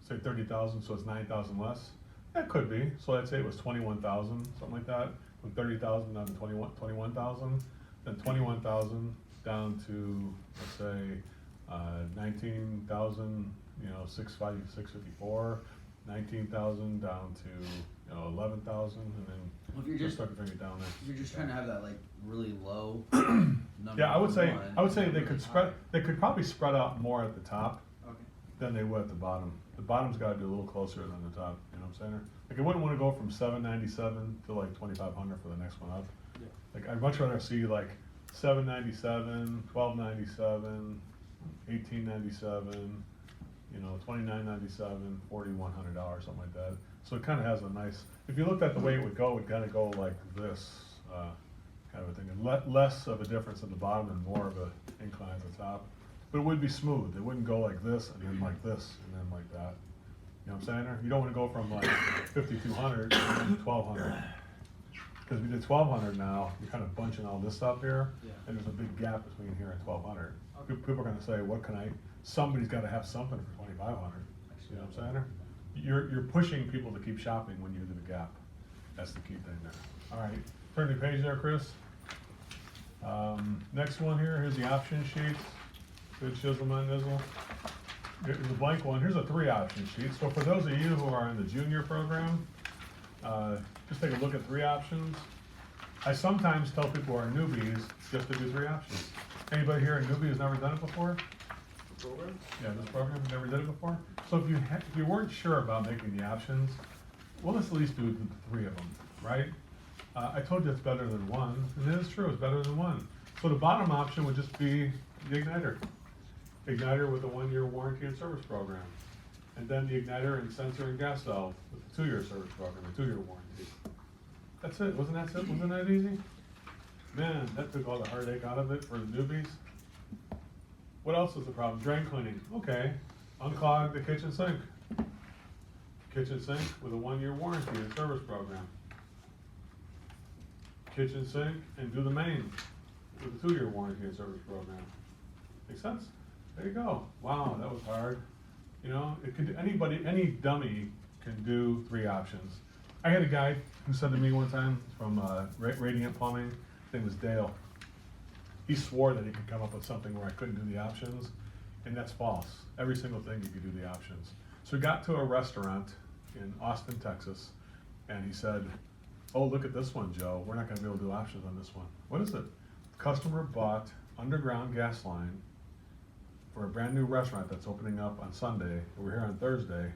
Say 30,000, so it's 9,000 less? That could be. So I'd say it was 21,000, something like that. From 30,000 down to 21,000, then 21,000 down to, let's say, 19,000, 654, 19,000 down to 11,000, and then Well, if you're start to bring it down there. You're just trying to have that like really low number. Yeah, I would say they really could high. they could probably spread out more at the top Okay. than they would at the bottom. The bottom's got to be a little closer than the top. You know what I'm saying? Like, I wouldn't want to go from 797 to like 2,500 for the next one up. Yeah. Like, I'd much rather see like 797, 1297, 1897, 2997, $4,100, something like that. So it kind of has a nice. If you looked at the way it would go, it would kind of go like this, kind of a thing. And less of a difference at the bottom and more of an incline at the top. But it would be smooth. It wouldn't go like this and then like this and then like that. You know what I'm saying? You don't want to go from like 5,200 to 1,200. Because we did 1,200 now, you're kind of bunching all this up here, Yeah. and there's a big gap between here and 1,200. People are going to say, what can I, somebody's got to have something for 2,500. You know what I'm saying? You're pushing people to keep shopping when you do the gap. That's the key thing there. All right, turn the page there, Chris. Next one here, here's the option sheets. Good chisel, man, nizzle. Here's a blank one. Here's a 3 option sheet. So for those of you who are in the junior program, just take a look at 3 options. I sometimes tell people who are newbies just to do 3 options. Anybody here in Newbie who's never done it before? Program? Yeah, this program, you never did it before? So if you weren't sure about making the options, well, let's at least do the three of them, right? I told you it's better than one, and it is true, it's better than one. So the bottom option would just be the igniter. Igniter with a 1-year warranty and service program. And then the igniter and sensor and gas valve with a 2-year service program, a 2-year warranty. That's it, wasn't that easy? Man, that took all the heartache out of it for the newbies. What else is the problem? Drain cleaning, okay. Unclog the kitchen sink. Kitchen sink with a 1-year warranty and service program. Kitchen sink and do the main with a 2-year warranty and service program. Make sense? There you go. Wow, that was hard. You know, it could, any dummy can do 3 options. I had a guy who said to me one time from Radiant Plumbing, his name was Dale. He swore that he could come up with something where I couldn't do the options, and that's false. Every single thing you could do the options. So we got to a restaurant in Austin, Texas, and he said, oh, look at this one, Joe. We're not gonna be able to do options on this one. What is it? Customer bought underground gas line for a brand new restaurant that's opening up on Sunday. We're here on Thursday.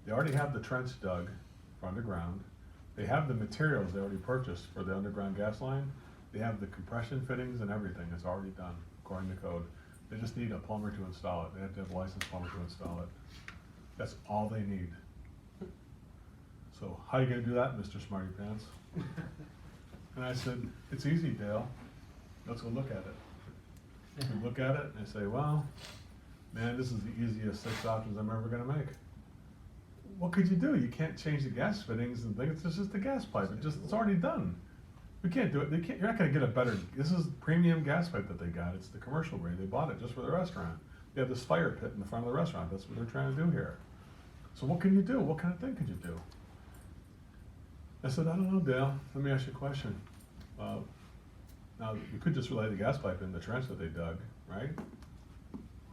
They already have the trench dug for underground. They have the materials they already purchased for the underground gas line. They have the compression fittings and everything. It's already done according to code. They just need a plumber to install it. They have to have a licensed plumber to install it. That's all they need. So how are you gonna do that, Mr. Smarty Pants? And I said, it's easy, Dale. Let's go look at it. We look at it and I say, well, man, this is the easiest 6 options I'm ever gonna make. What could you do? You can't change the gas fittings and things. It's just the gas pipe. It's already done. We can't do it. You're not gonna get a better, this is premium gas pipe that they got. It's the commercial grade. They bought it just for the restaurant. They have this fire pit in the front of the restaurant. That's what they're trying to do here. So what can you do? What kind of thing could you do? I said, I don't know, Dale. Let me ask you a question. Now, you could just relay the gas pipe in the trench that they dug, right?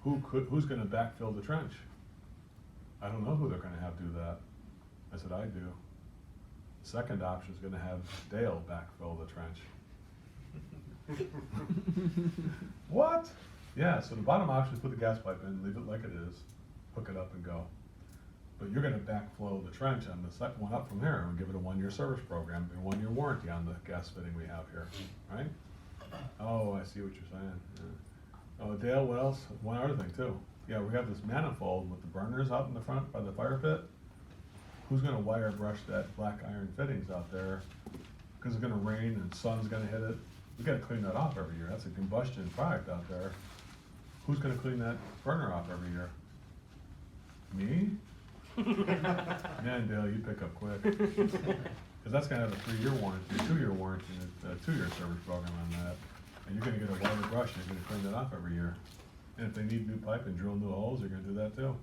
Who's gonna backfill the trench? I don't know who they're gonna have do that. I said, I do. The second option is gonna have Dale backfill the trench. What? Yeah, so the bottom option is put the gas pipe in, leave it like it is, hook it up and go. But you're gonna backflow the trench on the second one up from there and give it a 1-year service program and 1-year warranty on the gas fitting we have here, right? Oh, I see what you're saying. Yeah. Oh, Dale, what else? One other thing too. Yeah, we have this manifold with the burners out in the front by the fire pit. Who's gonna wire brush that black iron fittings out there? Because it's gonna rain and sun's gonna hit it. We gotta clean that off every year. That's a combustion product out there. Who's gonna clean that burner off every year? Me? Man, Dale, you pick up quick. Because that's gonna have a 3-year warranty, a 2-year warranty, and a 2-year service program on that. And you're gonna get a wire brush, and you're gonna clean that off every year. And if they need new pipe and drill new holes, you're gonna do that too.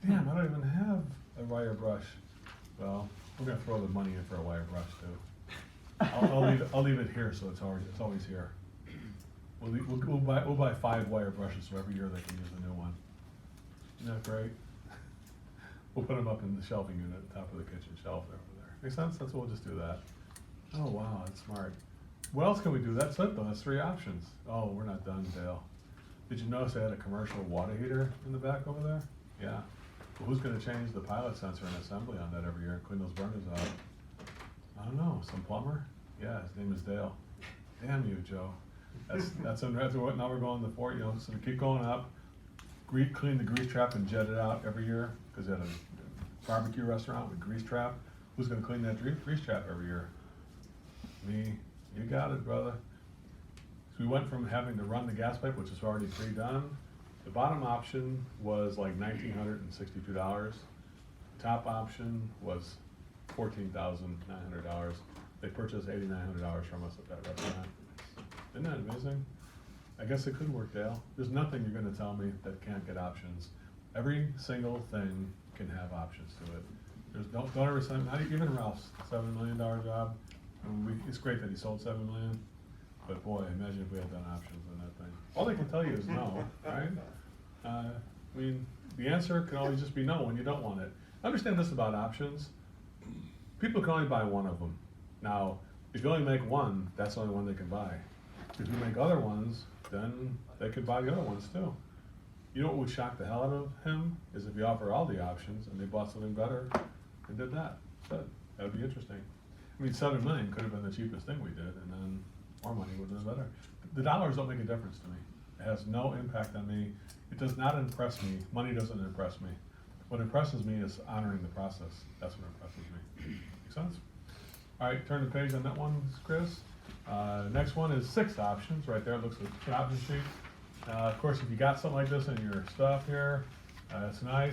Damn, I don't even have a wire brush. Well, we're gonna throw the money in for a wire brush too. I'll leave it here, so it's always here. We'll buy 5 wire brushes, so every year they can use a new one. Isn't that great? We'll put them up in the shelving unit at the top of the kitchen shelf over there. Make sense? That's what we'll just do that. Oh wow, that's smart. What else can we do? That's it though, that's 3 options. Oh, we're not done, Dale. Did you notice they had a commercial water heater in the back over there? Yeah. Well, who's gonna change the pilot sensor and assembly on that every year and clean those burners out? I don't know, some plumber? Yeah, his name is Dale. Damn you, Joe. That's what, now we're going to 4, you know, so we keep going up. Clean the grease trap and jet it out every year, because they had a barbecue restaurant with grease trap. Who's gonna clean that grease trap every year? Me. You got it, brother. So we went from having to run the gas pipe, which is already pre-done. The bottom option was like $1,962. The top option was $14,900. They purchased $8,900 from us at that restaurant. Isn't that amazing? I guess it could work, Dale. There's nothing you're gonna tell me that can't get options. Every single thing can have options to it. Don't ever send, not even Ralph's $7 million job. I mean, it's great that he sold $7 million, but boy, imagine if we had done options on that thing. All they can tell you is no, right? I mean, the answer can always just be no when you don't want it. Understand this about options. People can only buy one of them. Now, if you only make one, that's the only one they can buy. If you make other ones, then they could buy the other ones too. You know what would shock the hell out of him is if you offer all the options and they bought something better and did that. That would be interesting. I mean, 7 million could have been the cheapest thing we did, and then more money would have been better. The dollars don't make a difference to me. It has no impact on me. It does not impress me. Money doesn't impress me. What impresses me is honoring the process. That's what impresses me. Make sense? All right, turn the page on that one, Chris. Next one is 6 options. Right there, it looks like an option sheet. Of course, if you got something like this in your stuff here, it's nice.